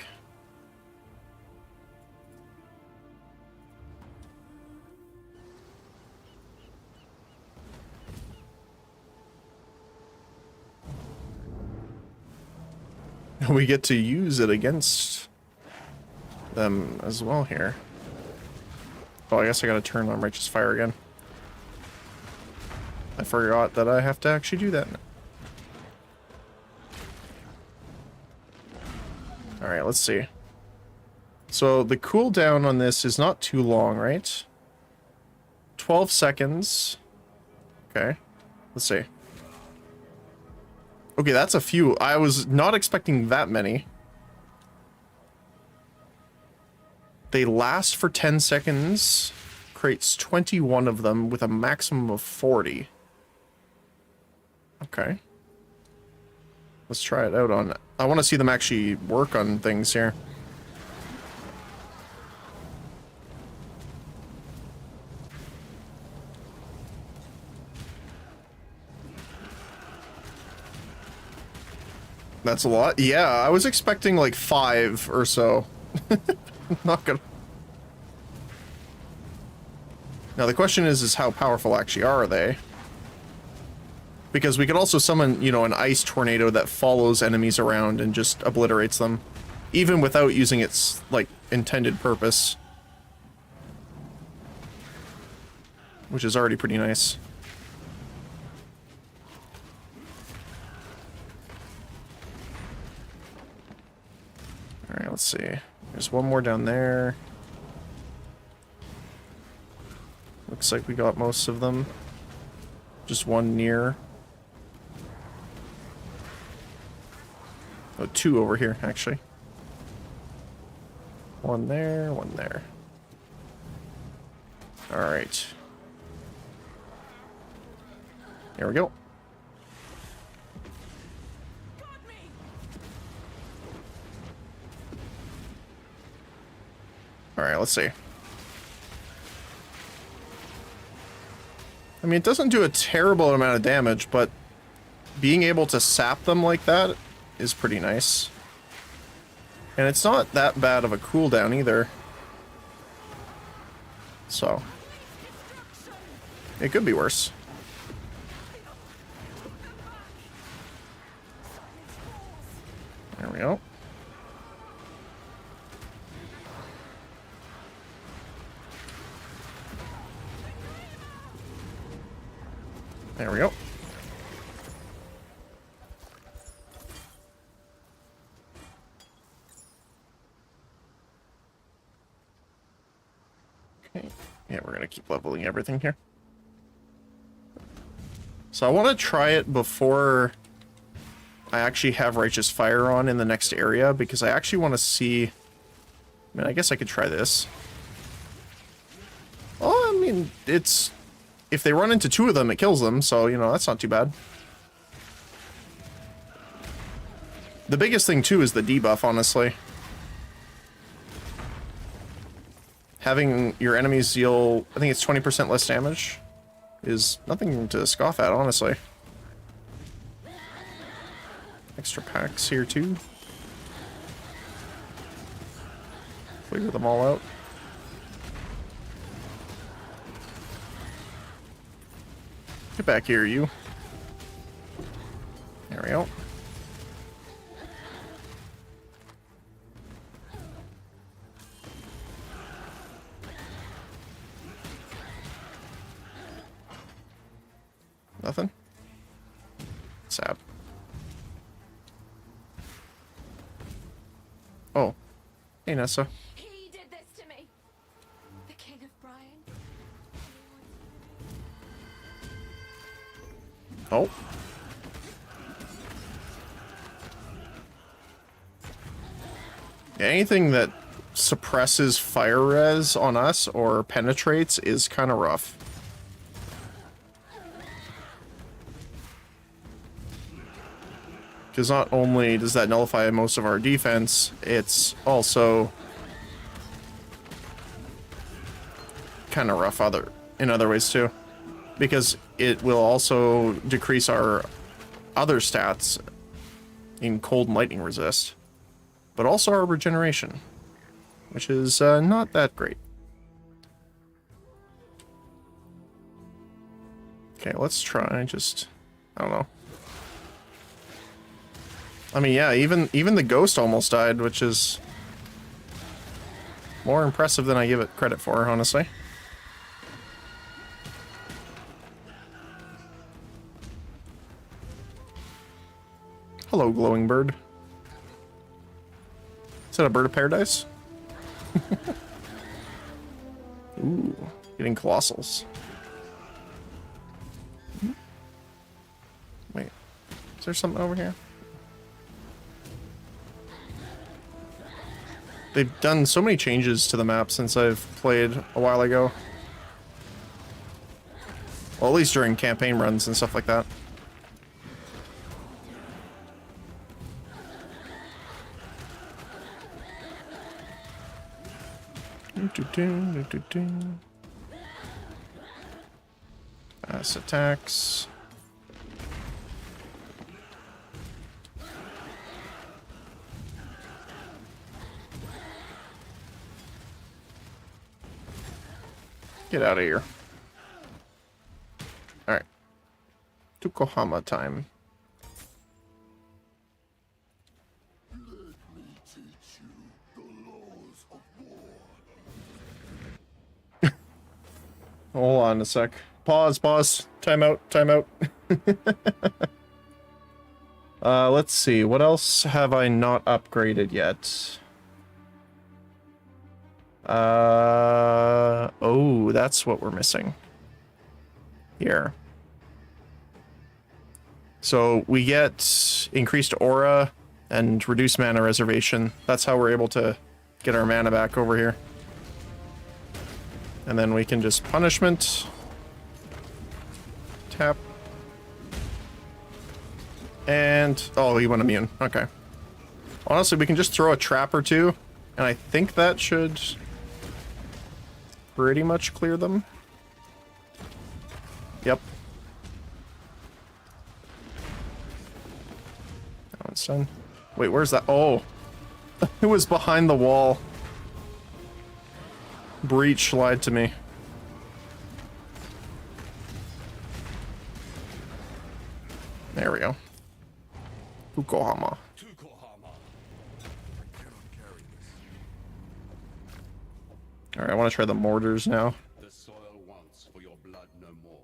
We get to use it against them as well here. Oh, I guess I gotta turn on Righteous Fire again. I forgot that I have to actually do that. Alright, let's see. So the cooldown on this is not too long, right? 12 seconds. Okay, let's see. Okay, that's a few. I was not expecting that many. They last for 10 seconds. Creates 21 of them with a maximum of 40. Okay. Let's try it out on... I want to see them actually work on things here. That's a lot. Yeah, I was expecting like 5 or so. Not gonna... Now the question is how powerful actually are they? Because we could also summon, you know, an ice tornado that follows enemies around and just obliterates them, even without using its, like, intended purpose. Which is already pretty nice. Alright, let's see. There's one more down there. Looks like we got most of them. Just one near. Oh, 2 over here, actually. One there, one there. Alright. Here we go. Alright, let's see. I mean, it doesn't do a terrible amount of damage, but being able to sap them like that is pretty nice. And it's not that bad of a cooldown either. So, it could be worse. There we go. There we go. Okay. Yeah, we're gonna keep leveling everything here. So I want to try it before I actually have Righteous Fire on in the next area, because I actually want to see... I mean, I guess I could try this. Oh, I mean, it's... If they run into 2 of them, it kills them, so, you know, that's not too bad. The biggest thing, too, is the debuff, honestly. Having your enemies deal, I think it's 20% less damage, is nothing to scoff at, honestly. Extra packs here, too. Figure them all out. Get back here, you. There we go. Nothing? Sap. Oh. Hey, Nessa. He did this to me. The King of Brian. Oh. Anything that suppresses fire res on us or penetrates is kind of rough. Because not only does that nullify most of our defense, it's also kind of rough in other ways too. Because it will also decrease our other stats in cold and lightning resist, but also our regeneration, which is not that great. Okay, let's try just, I don't know. I mean, yeah, even the ghost almost died, which is more impressive than I give it credit for, honestly. Hello, glowing bird. Is that a bird of paradise? Ooh, getting colossals. Wait, is there something over here? They've done so many changes to the map since I've played a while ago. Well, at least during campaign runs and stuff like that. Fast attacks. Get out of here. Alright. Tukohama time. Hold on a sec. Pause. Time out. Let's see. What else have I not upgraded yet? Oh, that's what we're missing. Here. So we get increased aura and reduced mana reservation. That's how we're able to get our mana back over here. And then we can just punishment. Tap. And, oh, he went immune. Okay. Honestly, we can just throw a trap or two, and I think that should pretty much clear them. Yep. That one's done. Wait, where's that? Oh. It was behind the wall. Breach lied to me. There we go. Fukuhama. Alright, I want to try the mortars now. The soil wants for your blood no more.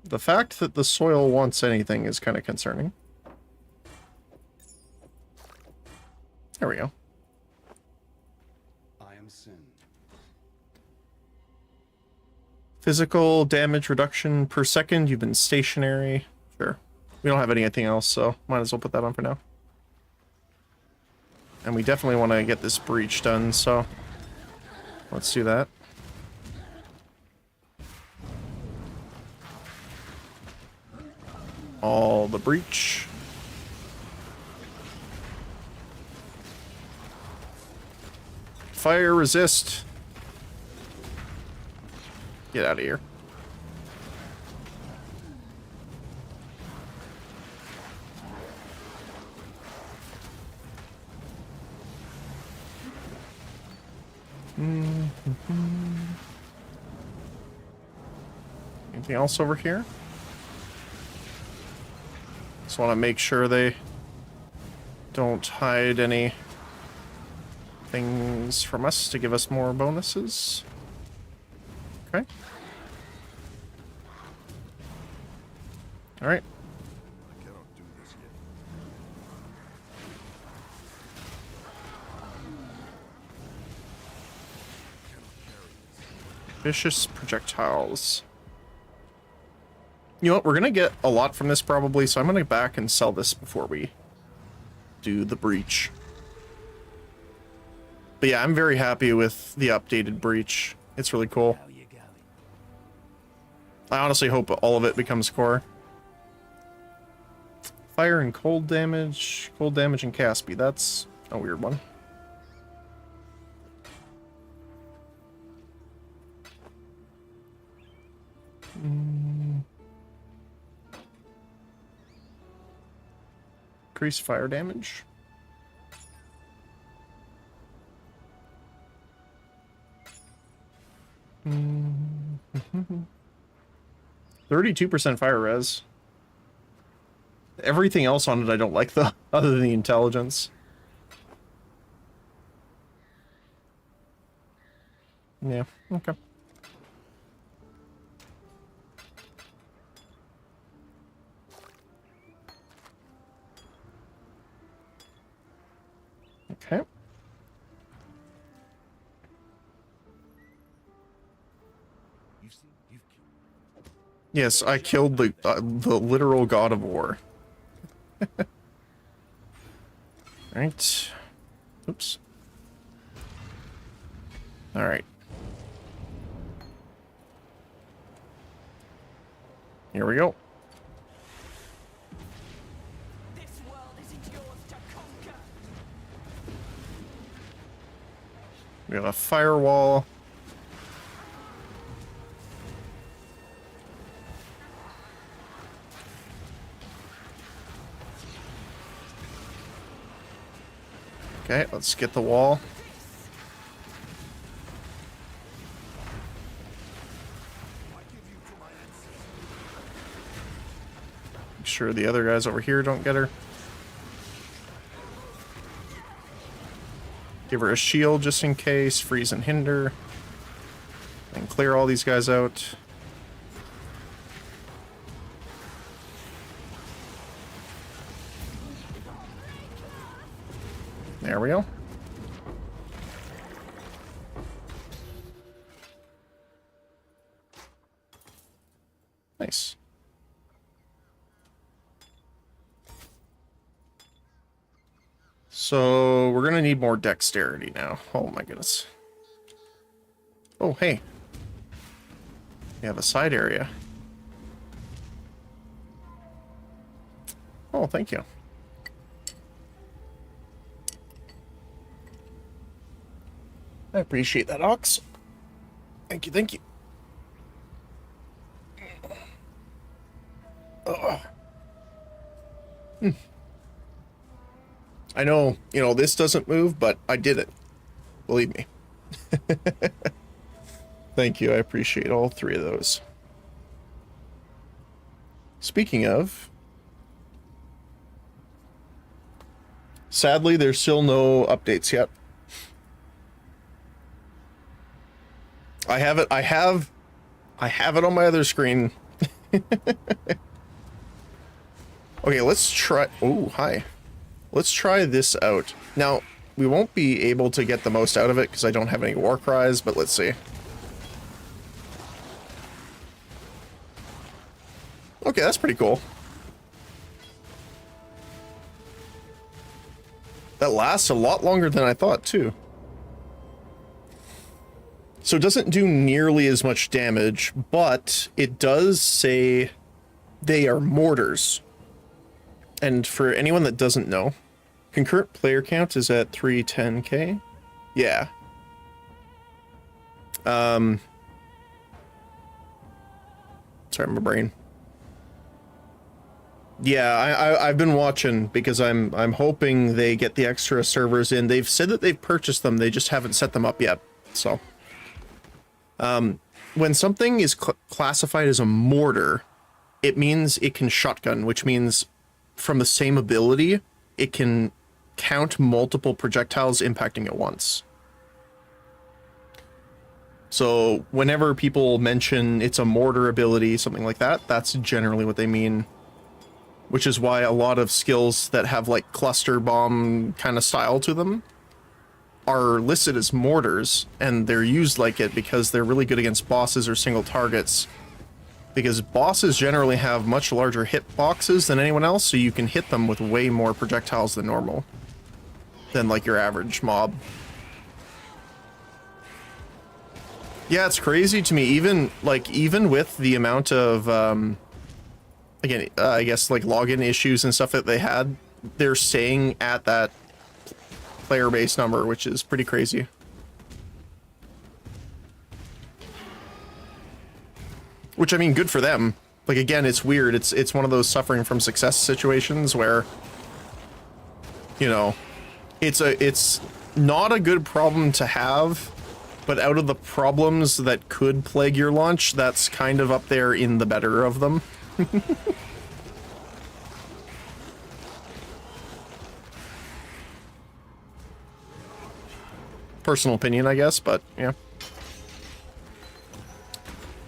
The fact that the soil wants anything is kind of concerning. There we go. I am sin. Physical damage reduction per second. You've been stationary. Sure. We don't have anything else, so might as well put that on for now. And we definitely want to get this breach done, so let's do that. All the breach. Fire resist. Get out of here. Anything else over here? Just want to make sure they don't hide any things from us to give us more bonuses. Okay. All right. I cannot do this yet. Vicious projectiles. You know what? We're gonna get a lot from this probably, so I'm gonna back and sell this before we do the breach. But yeah, I'm very happy with the updated breach. It's really cool. How you going? I honestly hope all of it becomes core. Fire and cold damage and cast speed. That's a weird one. Increase fire damage. 32% fire res. Everything else on it I don't like though, other than the intelligence. Yeah, okay. Okay. Yes, I killed the literal god of war. Right. Oops. All right. Here we go. This world isn't yours to conquer. We have a firewall. Okay, let's get the wall. Make sure the other guys over here don't get her. Give her a shield just in case, freeze and hinder. And clear all these guys out. There we go. Nice. So we're gonna need more dexterity now. Oh my goodness. Oh, hey. We have a side area. Oh, thank you. I appreciate that, Ox. Thank you, thank you. Ugh. I know, you know, this doesn't move, but I did it. Believe me. Thank you, I appreciate all three of those. Speaking of... Sadly, there's still no updates yet. I have it on my other screen. Okay, let's try... Oh, hi. Let's try this out. Now, we won't be able to get the most out of it because I don't have any war cries, but let's see. Okay, that's pretty cool. That lasts a lot longer than I thought, too. So it doesn't do nearly as much damage, but it does say they are mortars. And for anyone that doesn't know, concurrent player count is at 310k. Yeah. Sorry, my brain. Yeah, I've been watching because I'm hoping they get the extra servers in. They've said that they've purchased them, they just haven't set them up yet. So, when something is classified as a mortar, it means it can shotgun, which means from the same ability, it can count multiple projectiles impacting at once. So whenever people mention it's a mortar ability, something like that, that's generally what they mean. Which is why a lot of skills that have like cluster bomb kind of style to them are listed as mortars, and they're used like it because they're really good against bosses or single targets. Because bosses generally have much larger hit boxes than anyone else, so you can hit them with way more projectiles than normal. Than like your average mob. Yeah, it's crazy to me, even with the amount of, again, I guess like login issues and stuff that they had, they're staying at that player base number, which is pretty crazy. Which, I mean, good for them. Like, again, it's weird. It's one of those suffering from success situations where, you know, it's not a good problem to have, but out of the problems that could plague your launch, that's kind of up there in the better of them. Personal opinion, I guess, but yeah.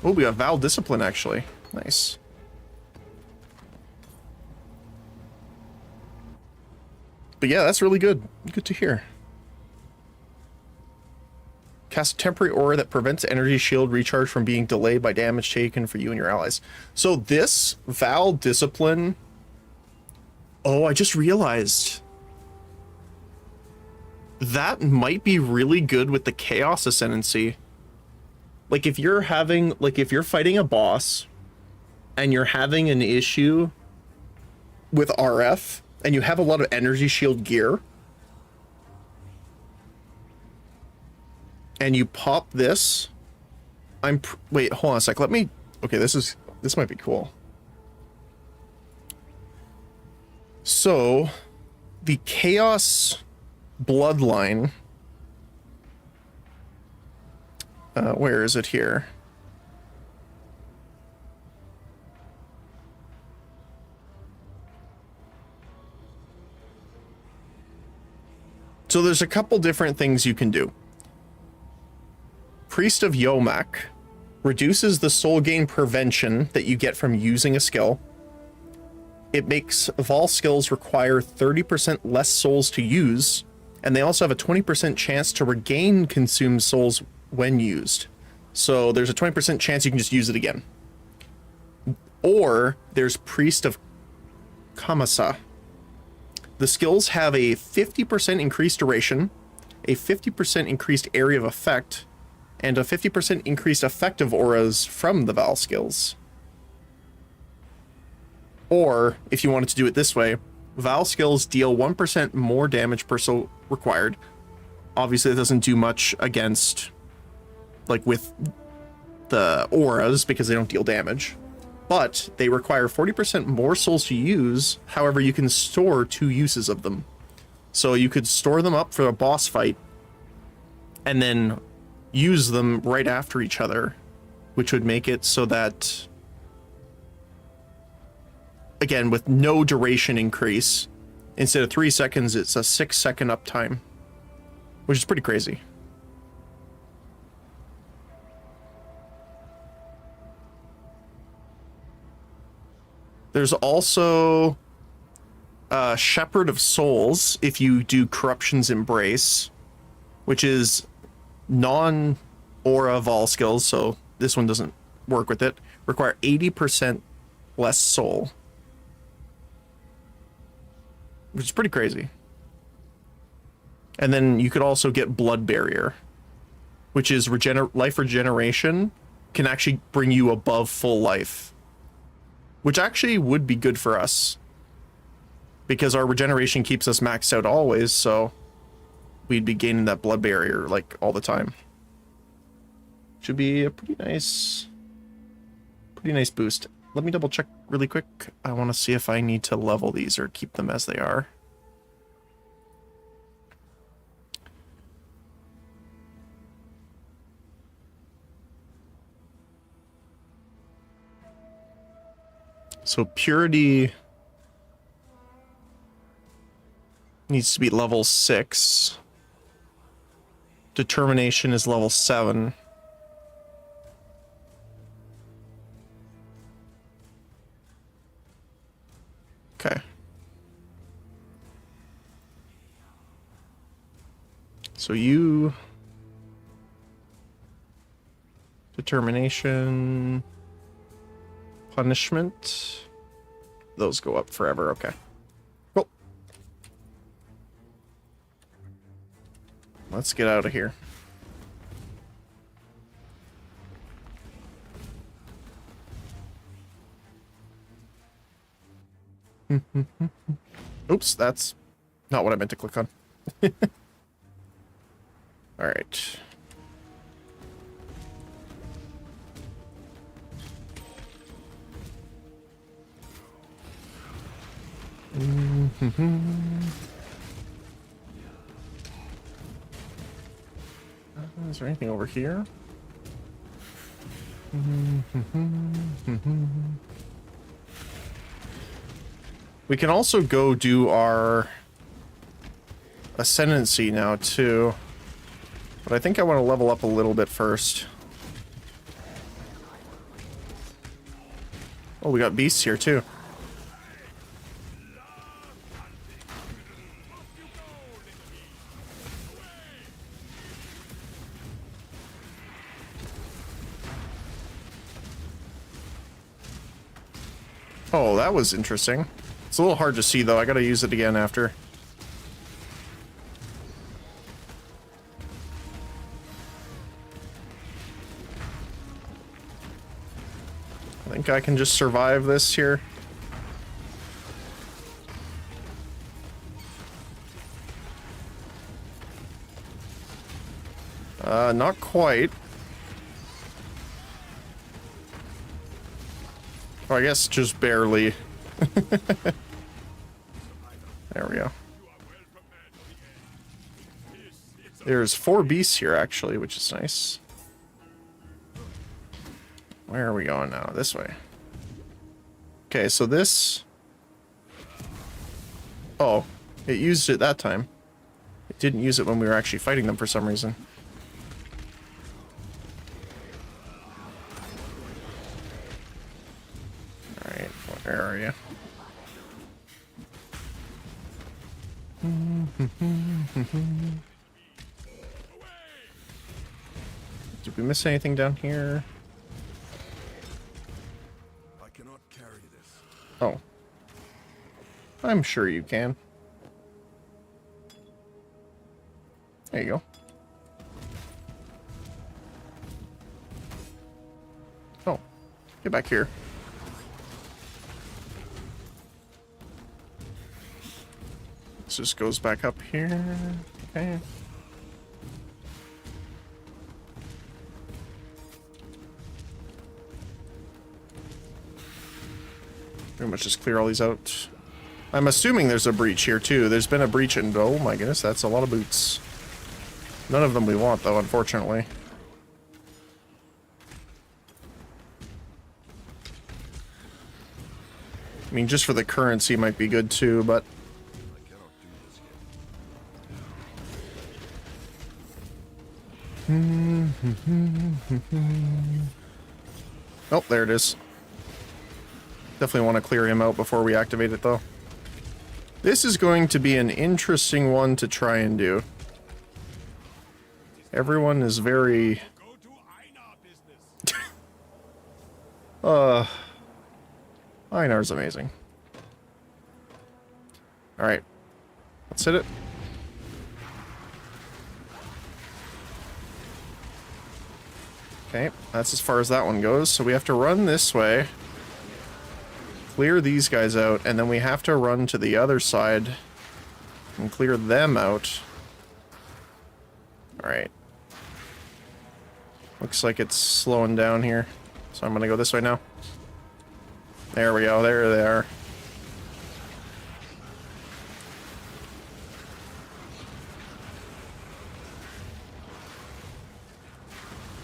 Oh, we got Val Discipline, actually. Nice. But yeah, that's really good. Good to hear. Cast a temporary aura that prevents energy shield recharge from being delayed by damage taken for you and your allies. So this Val Discipline... Oh, I just realized. that might be really good with the Chaos Ascendancy. Like if you're fighting a boss and you're having an issue with RF and you have a lot of energy shield gear and you pop this, wait, hold on a sec. Okay, this might be cool. So the Chaos Bloodline, where is it here? So there's a couple different things you can do. Priest of Yomak reduces the soul gain prevention that you get from using a skill. It makes Vol skills require 30% less souls to use, and they also have a 20% chance to regain consumed souls when used. So there's a 20% chance you can just use it again. Or there's Priest of Kamasa. The skills have a 50% increased duration, a 50% increased area of effect, and a 50% increased effective auras from the Val skills. Or, if you wanted to do it this way, Val skills deal 1% more damage per soul required. Obviously, it doesn't do much against, like, with the auras, because they don't deal damage. But they require 40% more souls to use. However, you can store 2 uses of them. So you could store them up for a boss fight and then use them right after each other, which would make it so that, again, with no duration increase, instead of 3 seconds, it's a 6-second uptime, which is pretty crazy. There's also Shepherd of Souls if you do Corruption's Embrace, which is non-aura Vol skills, so this one doesn't work with it. Require 80% less soul, which is pretty crazy. And then you could also get Blood Barrier, which is life regeneration, can actually bring you above full life, which actually would be good for us because our regeneration keeps us maxed out always, so we'd be gaining that blood barrier like all the time. Should be a pretty nice boost. Let me double check really quick. I want to see if I need to level these or keep them as they are. So Purity needs to be level 6. Determination is level 7. Okay. So you... Determination... Punishment. Those go up forever, okay. Cool. Let's get out of here. Oops, that's not what I meant to click on. All right. Is there anything over here? We can also go do our ascendancy now too, but I think I want to level up a little bit first. Oh, we got beasts here too. Oh, that was interesting. It's a little hard to see, though. I gotta use it again after. think I can just survive this here. Not quite. Well, I guess just barely. There we go. There's 4 beasts here, actually, which is nice. Where are we going now? This way. Okay, so this... Oh, it used it that time. It didn't use it when we were actually fighting them for some reason. Alright, where are you? Did we miss anything down here? I cannot carry this. Oh. I'm sure you can. There you go. Oh. Get back here. This just goes back up here. Okay. Pretty much just clear all these out. I'm assuming there's a breach here too. There's been a breach and oh my goodness, that's a lot of boots. None of them we want though, unfortunately. I mean, just for the currency might be good too, but... I cannot do this yet. Oh, there it is. Definitely want to clear him out before we activate it though. This is going to be an interesting one to try and do. Everyone is very... Go to Einar business. Einar's amazing. Alright. Let's hit it. Okay, that's as far as that one goes. So we have to run this way. Clear these guys out, and then we have to run to the other side and clear them out. Alright. Looks like it's slowing down here. So I'm gonna go this way now. There we go, there they are.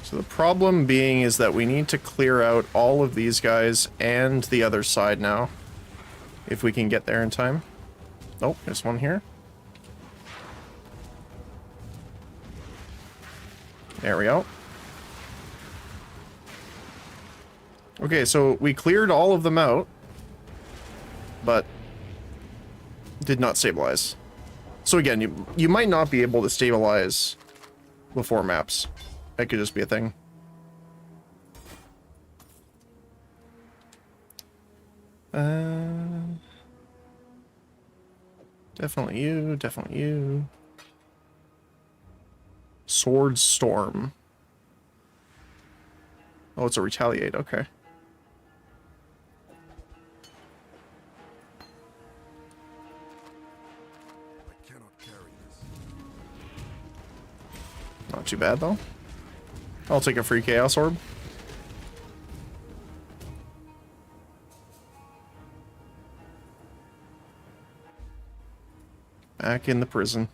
So the problem being is that we need to clear out all of these guys and the other side now. If we can get there in time. Oh, there's one here. There we go. Okay, so we cleared all of them out, but did not stabilize. So again, you might not be able to stabilize before maps. That could just be a thing. Definitely you, definitely you. Sword Storm. Oh, it's a retaliate, okay. I cannot carry this. Not too bad, though. I'll take a free Chaos Orb. Back in the prison.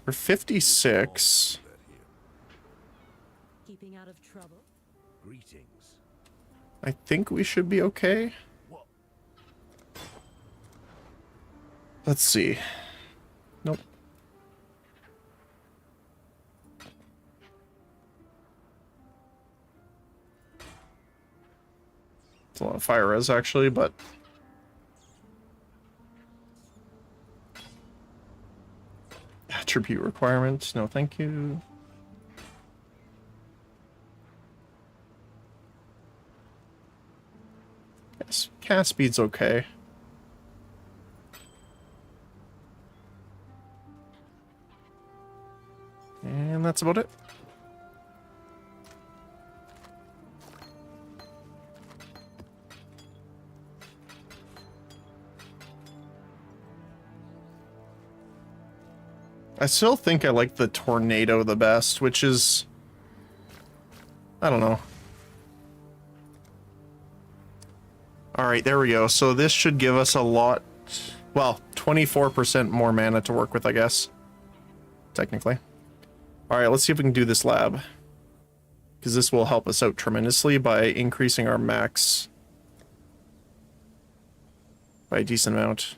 We're 56. Keeping out of trouble. Greetings. I think we should be okay. What? Let's see. Nope. It's a lot of fire res, actually, but... Attribute requirements, no thank you. Yes, cast speed's okay. that's about it. I still think I like the tornado the best, which is... I don't know. Alright, there we go. So this should give us a lot... Well, 24% more mana to work with, I guess. Technically. Alright, let's see if we can do this lab. Because this will help us out tremendously by increasing our max by a decent amount.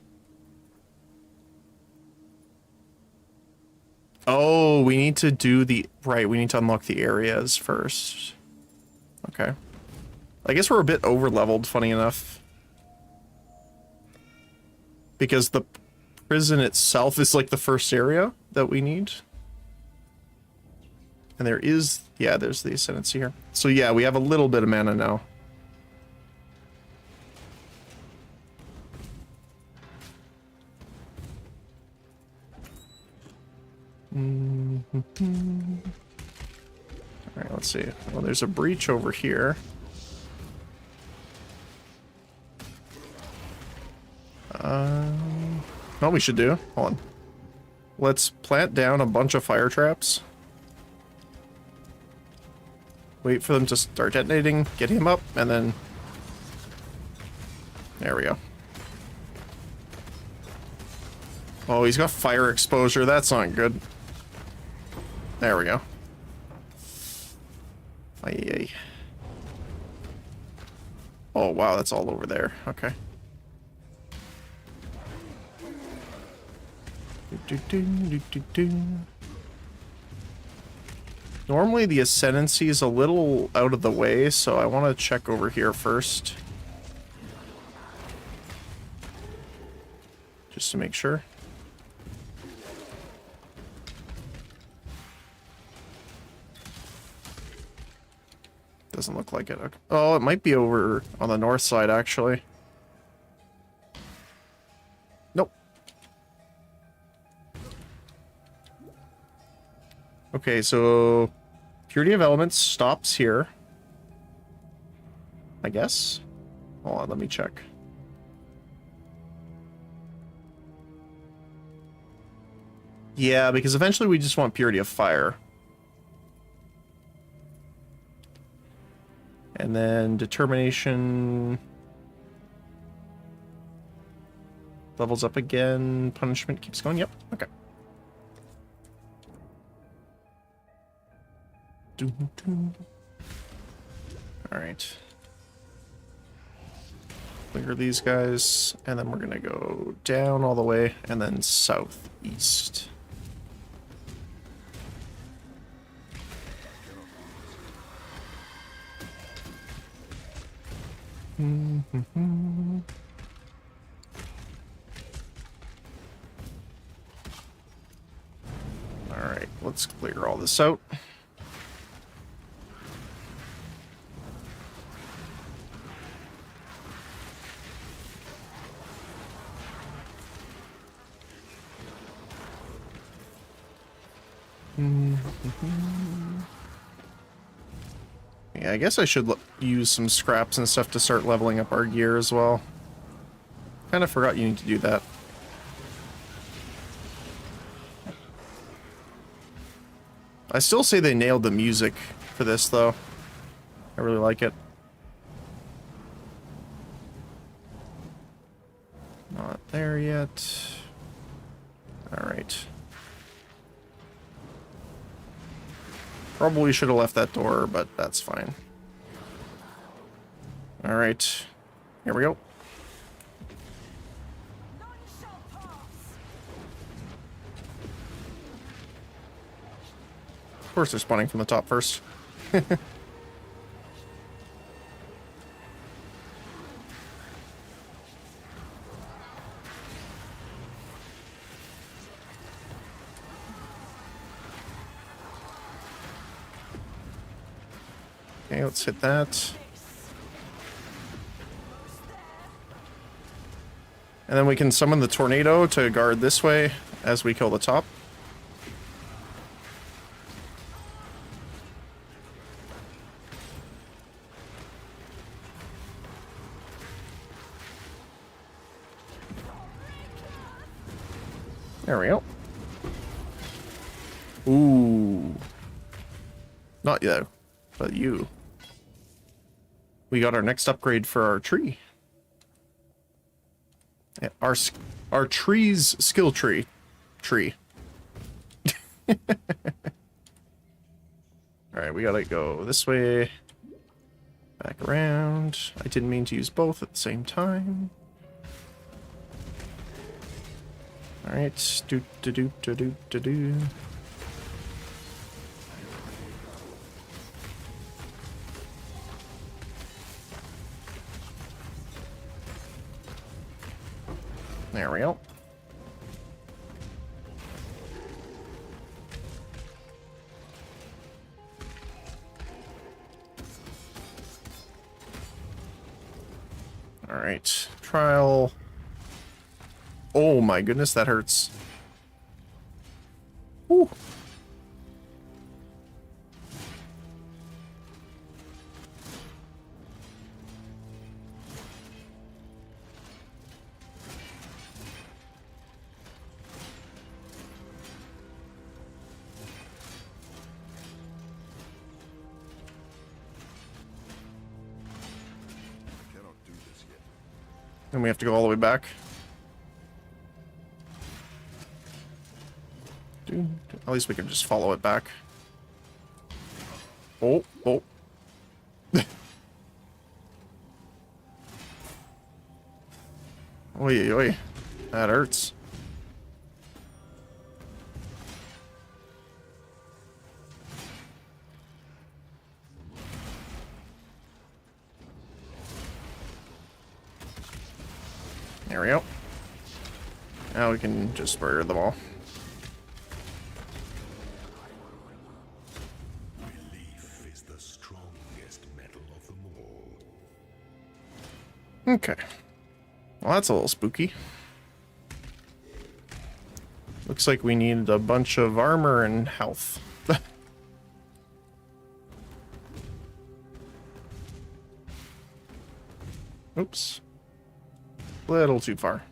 Oh, we need to do the... Right, we need to unlock the areas first. Okay. I guess we're a bit over-leveled, funny enough. Because the prison itself is like the first area that we need. And there is... Yeah, there's the Ascendancy here. So yeah, we have a little bit of mana now. Alright, let's see. Well, there's a breach over here. What we should do, hold on. Let's plant down a bunch of fire traps. Wait for them to start detonating, get him up, and then... There we go. Oh, he's got fire exposure, that's not good. There we go. Ay. Oh, wow, that's all over there. Okay. Normally the Ascendancy is a little out of the way, so I want to check over here first. Just to make sure. Doesn't look like it. Okay. Oh, it might be over on the north side, actually. Nope. Okay, so... Purity of Elements stops here. I guess? Hold on, let me check. Yeah, because eventually we just want Purity of Fire. And then Determination levels up again. Punishment keeps going. Yep. Okay. All right. Clear these guys, and then we're gonna go down all the way, and then southeast. Alright, let's clear all this out. Yeah, I guess I should use some scraps and stuff to start leveling up our gear as well. Kind of forgot you need to do that. I still say they nailed the music for this, though. I really like it. Not there yet. Alright. Probably should have left that door, but that's fine. Alright. Here we go. Of course they're spawning from the top first. Okay, let's hit that. And then we can summon the tornado to guard this way as we kill the top. There we go. Ooh. Not yet, but you. We got our next upgrade for our tree. Yeah, our tree's skill tree. Alright, we gotta go this way. Back around. I didn't mean to use both at the same time. Alright. Do. There we go. Alright. Trial. Oh my goodness, that hurts. Whew. Then we have to go all the way back. Dude, at least we can just follow it back. Oh. Oi. That hurts. There we go. Now we can just murder them all. Belief is the strongest metal of them all. Okay. Well, that's a little spooky. Looks like we need a bunch of armor and health. Oops. Little too far.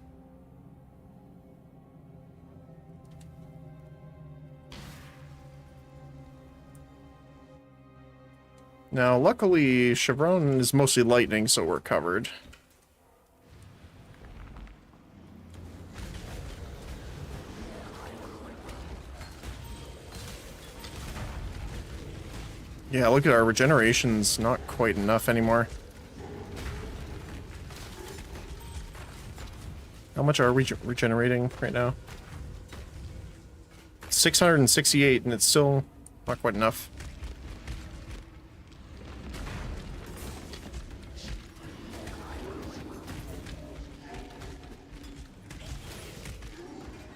Now, luckily, Chevron is mostly lightning, so we're covered. Yeah, look at our regeneration's not quite enough anymore. How much are we regenerating right now? 668, and it's still not quite enough.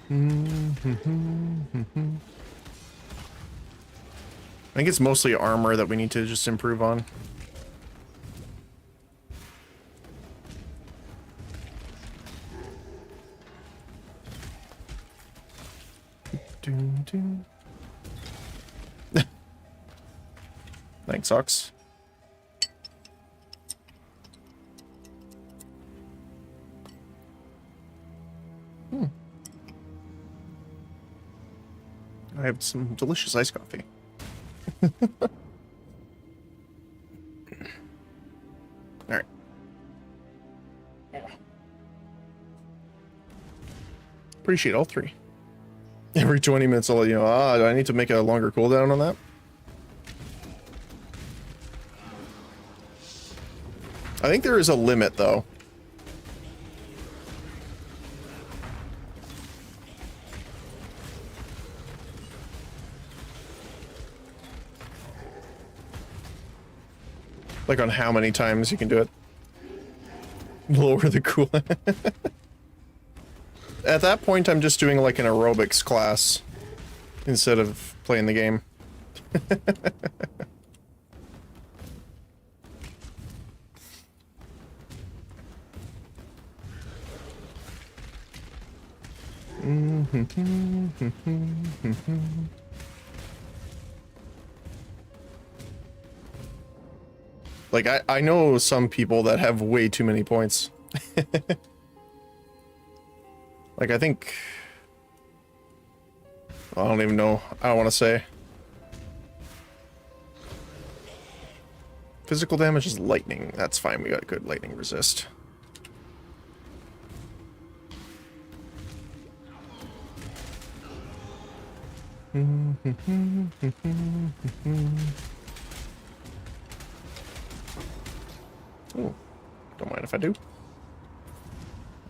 I think it's mostly armor that we need to just improve on. Thanks, Ox. I have some delicious iced coffee. Alright. Appreciate all three. Every 20 minutes I'll let you know, do I need to make a longer cooldown on that? I think there is a limit, though. Like on how many times you can do it. Lower the cooldown. At that point, I'm just doing like an aerobics class instead of playing the game. Like, I know some people that have way too many points. Like, I think I don't even know. I don't want to say. Physical damage is lightning. That's fine. We got good lightning resist. Ooh, don't mind if I do.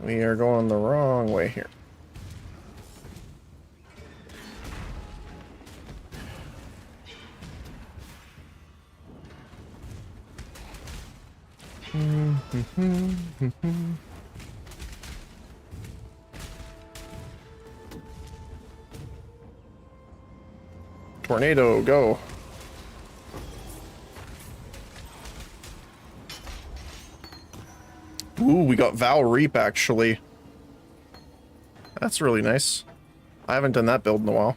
We are going the wrong way here. Tornado, go. Ooh, we got Val Reap, actually. That's really nice. I haven't done that build in a while.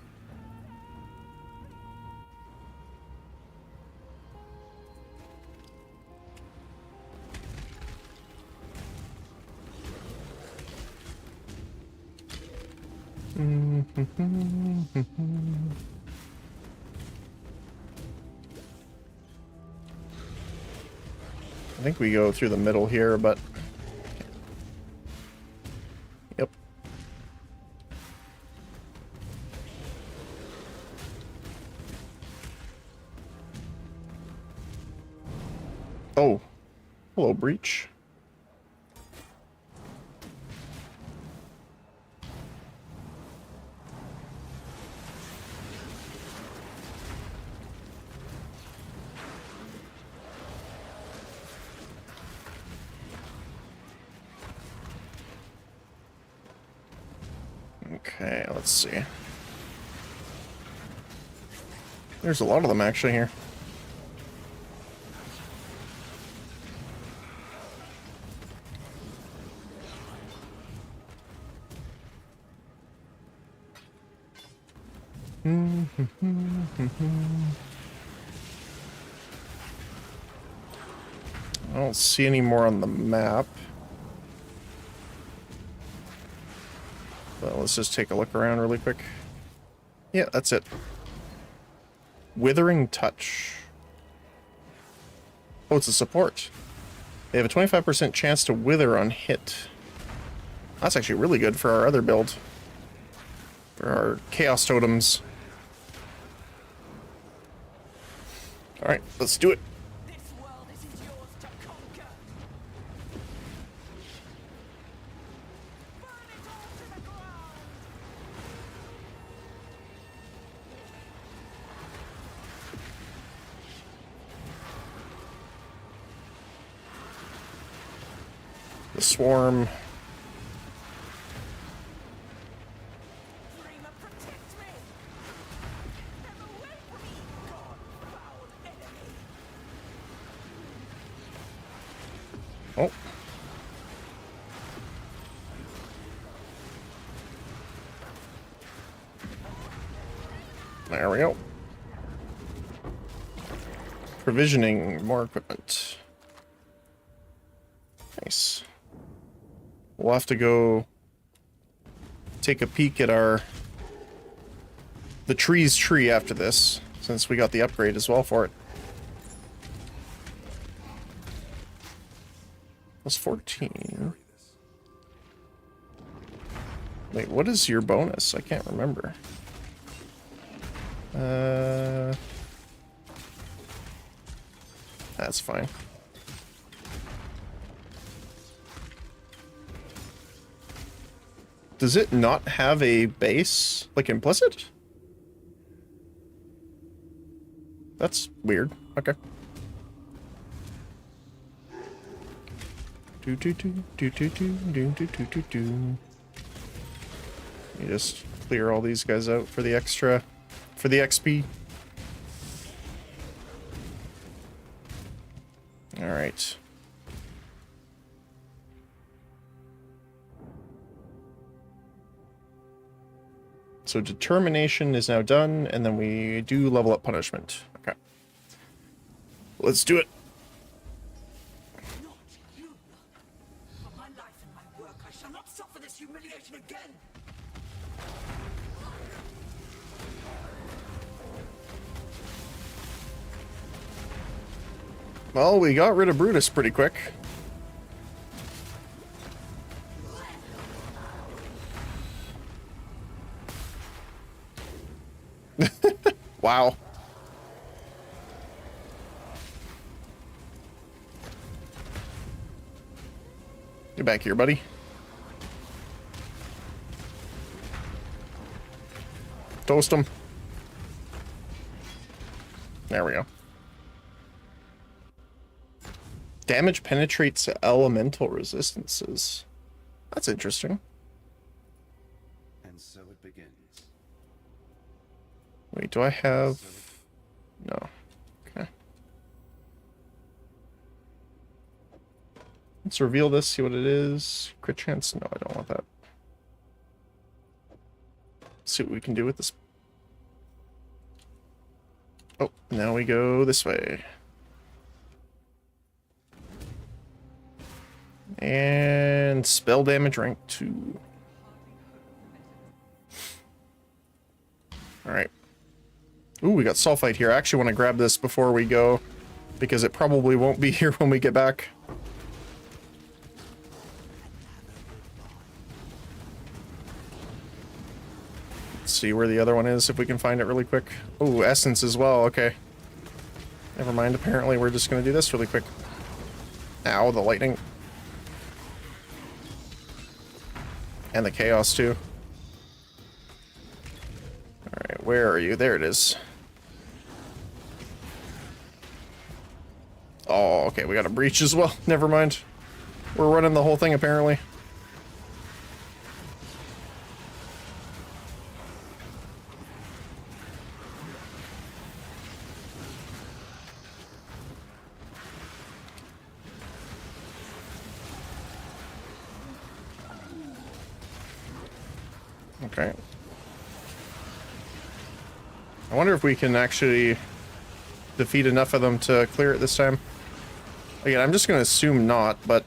I think we go through the middle here, but... Yep. Oh. Hello, Breach. Okay, let's see. There's a lot of them actually here. I don't see any more on the map. But let's just take a look around really quick. Yeah, that's it. Withering Touch. Oh, it's a support. They have a 25% chance to wither on hit. That's actually really good for our other build. For our Chaos Totems. Alright, let's do it. This world isn't yours to conquer. Burn it all to the ground. The Swarm. Dreamer, protect me. Step away from me, God-bound enemy. Oh. There we go. Provisioning more equipment. Nice. We'll have to go take a peek at the tree's tree after this, since we got the upgrade as well for it. Plus 14. Wait, what is your bonus? I can't remember. That's fine. Does it not have a base, like implicit? That's weird. Okay. Do do do do do do do do do do do. You just clear all these guys out for the extra, for the XP. All right. So determination is now done, and then we do level up punishment. Okay. Let's do it. Not you. For my life and my work, I shall not suffer this humiliation again. Well, we got rid of Brutus pretty quick. Wow. Get back here, buddy. Toast him. There we go. Damage penetrates elemental resistances. That's interesting. And so it begins. Wait, do I have... No. Okay. Let's reveal this, see what it is. Crit chance? No, I don't want that. Let's see what we can do with this. Oh, now we go this way. And spell damage rank 2. Alright. Ooh, we got sulfite here. I actually want to grab this before we go, because it probably won't be here when we get back. Let's see where the other one is, if we can find it really quick. Oh, essence as well. Okay. Never mind. Apparently, we're just going to do this really quick. Ow, the lightning. And the chaos, too. Alright, where are you? There it is. Oh, okay, we got a breach as well. Never mind. We're running the whole thing, apparently. Okay. I wonder if we can actually defeat enough of them to clear it this time. Again, I'm just going to assume not, but...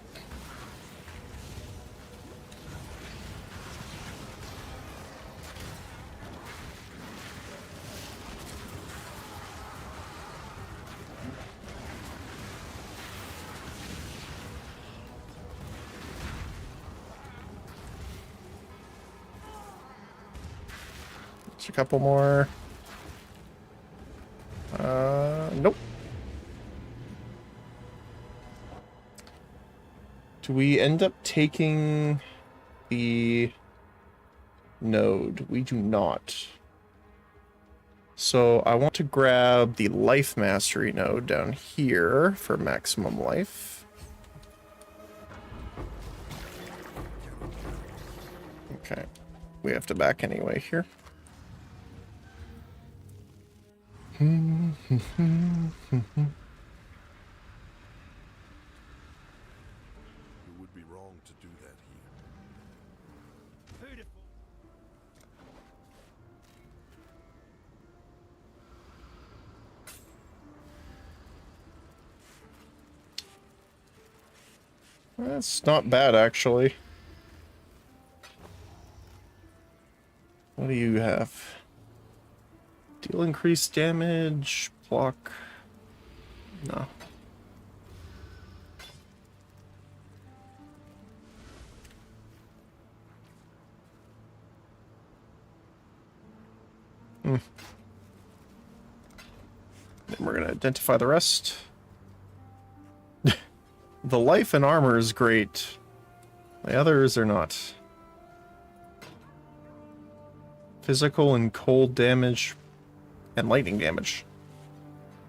Just a couple more. Nope. Do we end up taking the node? We do not. So I want to grab the life mastery node down here for maximum life. Okay. We have to back anyway here. It would be wrong to do that here. Beautiful. That's not bad, actually. What do you have? Deal increased damage, block. No. Then we're gonna identify the rest. The life and armor is great. The others are not. Physical and cold damage and lightning damage.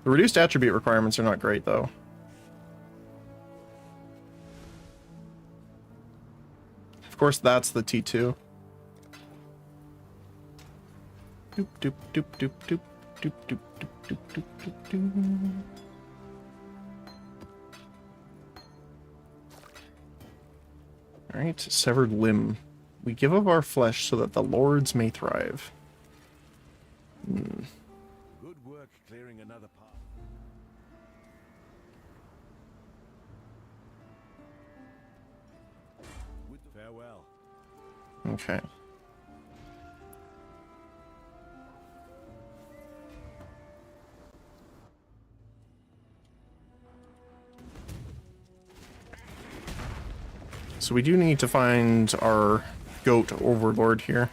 The reduced attribute requirements are not great, though. Of course, that's the T2. Doop doop doop doop doop doop doop doop doop doop doop doop. Alright, severed limb. We give up our flesh so that the lords may thrive. Good work clearing another path. Farewell. Okay. So we do need to find our goat overlord here.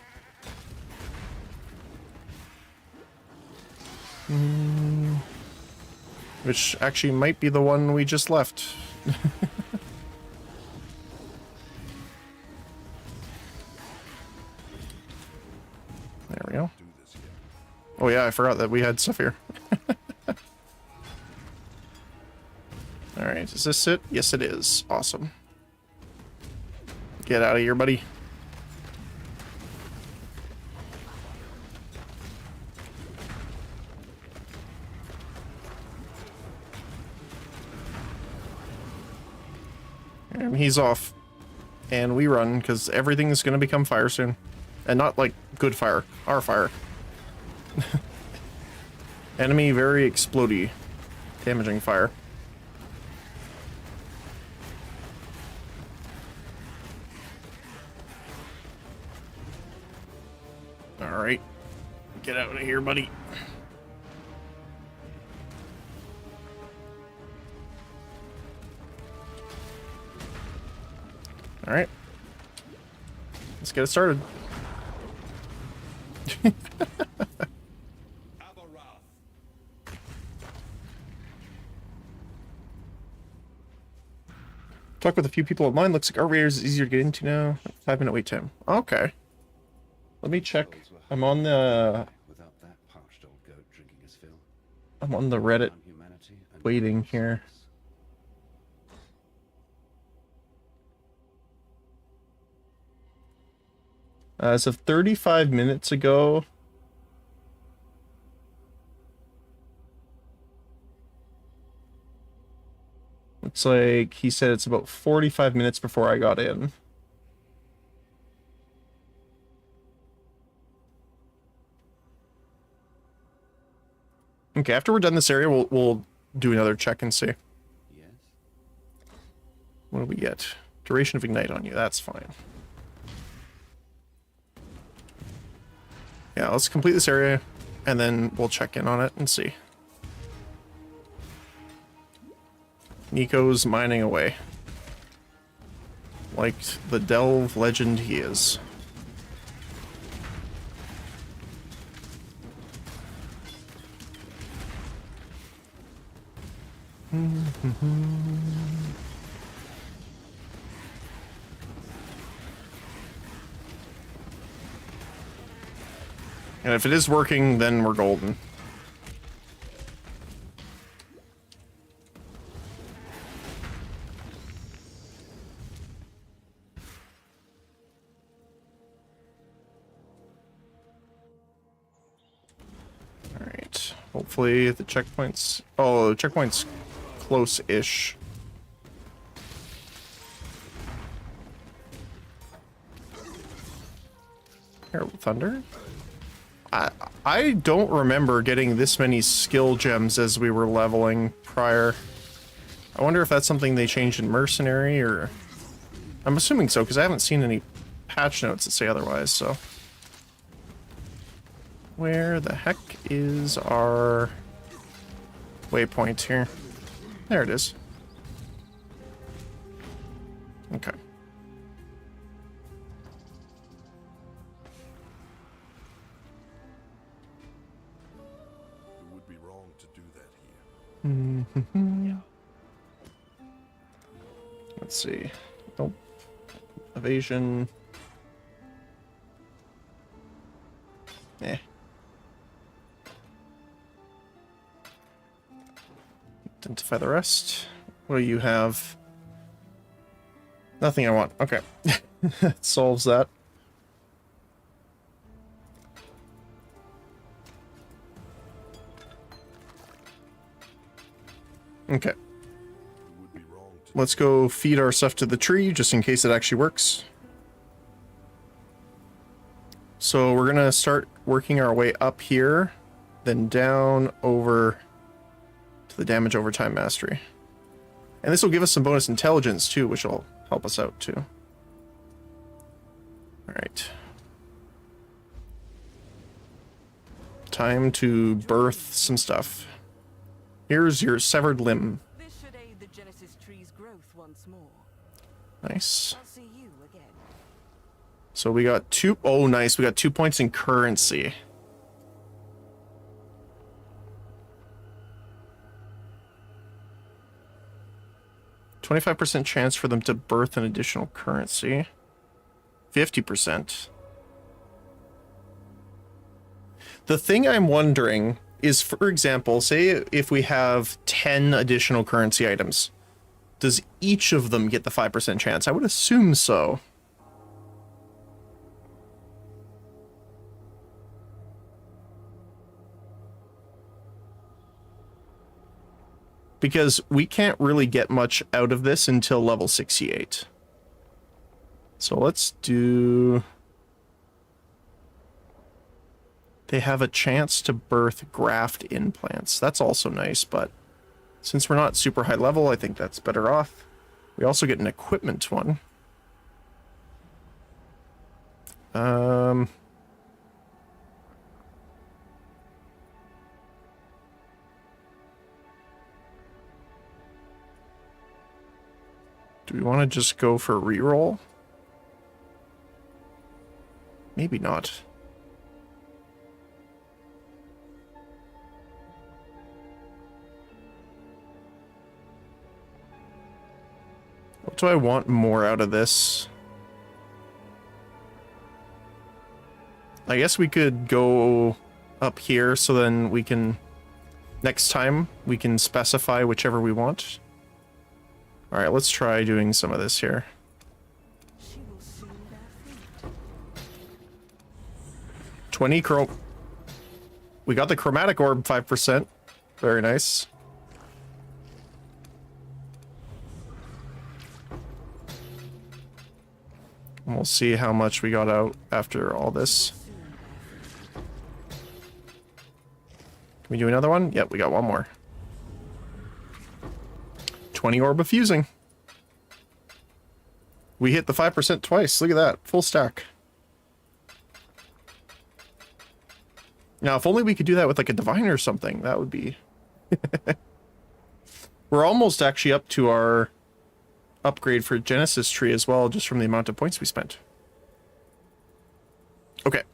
Which actually might be the one we just left. There we go. Oh yeah, I forgot that we had stuff here. Alright, is this it? Yes it is. Awesome. Get out of here, buddy. And he's off. And we run, because everything's going to become fire soon. And not like good fire. Our fire. Enemy very explodey. Damaging fire. Alright. Get out of here, buddy. Alright. Let's get it started. Talk with a few people online. Looks like our raiders is easier to get into now. 5-minute wait time. Okay. Let me check. I'm on the Without that parched old goat drinking his fill. I'm on the Reddit Humanity and waiting here. As of 35 minutes ago, looks like he said it's about 45 minutes before I got in. Okay, after we're done this area, we'll do another check and see. Yes. What do we get? Duration of ignite on you. That's fine. Yeah, let's complete this area, and then we'll check in on it and see. Nico's mining away. Like the Delve legend he is. And if it is working, then we're golden. Alright. Hopefully the checkpoint's... Oh, the checkpoint's close-ish. Herald Thunder? I don't remember getting this many skill gems as we were leveling prior. I wonder if that's something they changed in Mercenary, or... I'm assuming so, because I haven't seen any patch notes that say otherwise, so... Where the heck is our waypoint here? There it is. Okay. It would be wrong to do that here. Let's see. Nope. Evasion. Eh. Identify the rest. What do you have? Nothing I want. Okay. It solves that. Okay. It would be wrong to Let's go feed our stuff to the tree, just in case it actually works. So we're gonna start working our way up here, then down over to the damage over time mastery. And this will give us some bonus intelligence too, which will help us out too. Alright. Time to birth some stuff. Here's your severed limb. This should aid the Genesis tree's growth once more. Nice. I'll see you again. So we got 2. Oh, nice. We got 2 points in currency. %25 chance for them to birth an additional currency. 50%. The thing I'm wondering is, for example, say if we have 10 additional currency items, does each of them get the 5% chance? I would assume so. Because we can't really get much out of this until level 68. So let's do... They have a chance to birth graft implants. That's also nice, but since we're not super high level, I think that's better off. We also get an equipment one. Do we want to just go for a reroll? Maybe not. What do I want more out of this? I guess we could go up here so then we can... Next time, we can specify whichever we want. Alright, let's try doing some of this here. She will soon bear fruit. 20 We got the chromatic orb 5%. Very nice. And we'll see how much we got out after all this. Can we do another one? Yep, we got one more. 20 orb of fusing. We hit the 5% twice. Look at that. Full stack. Now, if only we could do that with like a divine or something, that would be... We're almost actually up to our upgrade for Genesis tree as well, just from the amount of points we spent. Okay.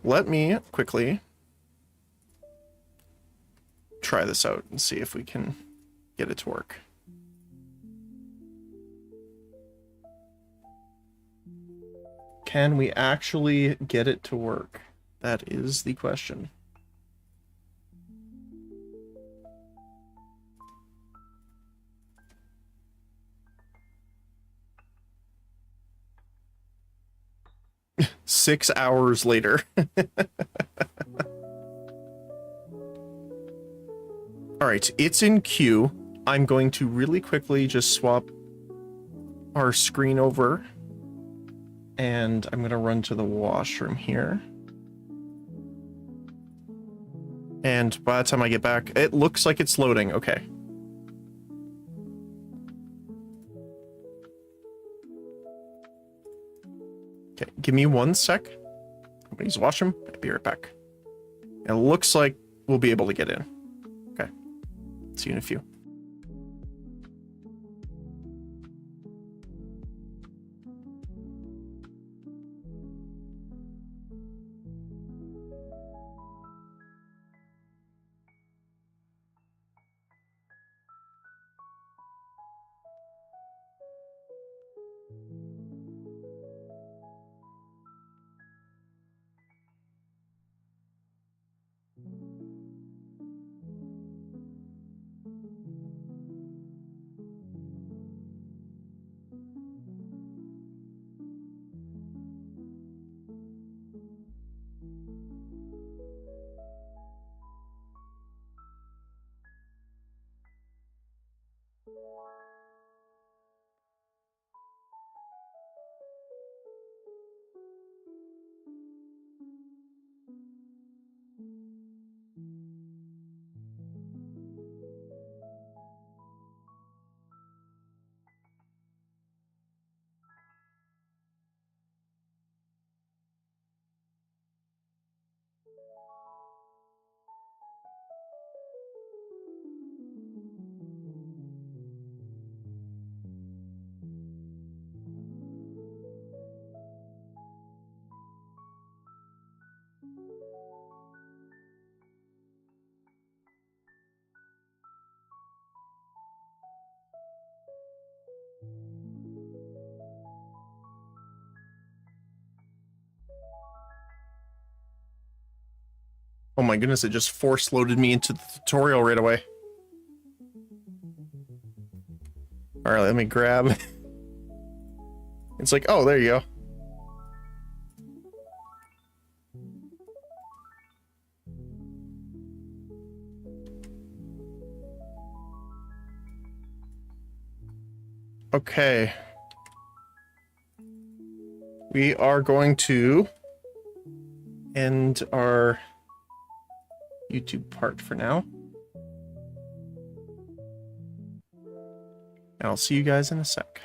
Let me quickly try this out and see if we can get it to work. Can we actually get it to work? That is the question. Six hours later. Alright, it's in queue. I'm going to really quickly just swap our screen over. And I'm going to run to the washroom here. And by the time I get back, it looks like it's loading. Okay. Okay, give me 1 sec. I'm gonna use the washroom. I'll be right back. It looks like we'll be able to get in. Okay. See you in a few. Oh my goodness, it just force loaded me into the tutorial right away. Alright, let me grab. It's like, oh, there you go. Okay. We are going to end our YouTube part for now. And I'll see you guys in a sec.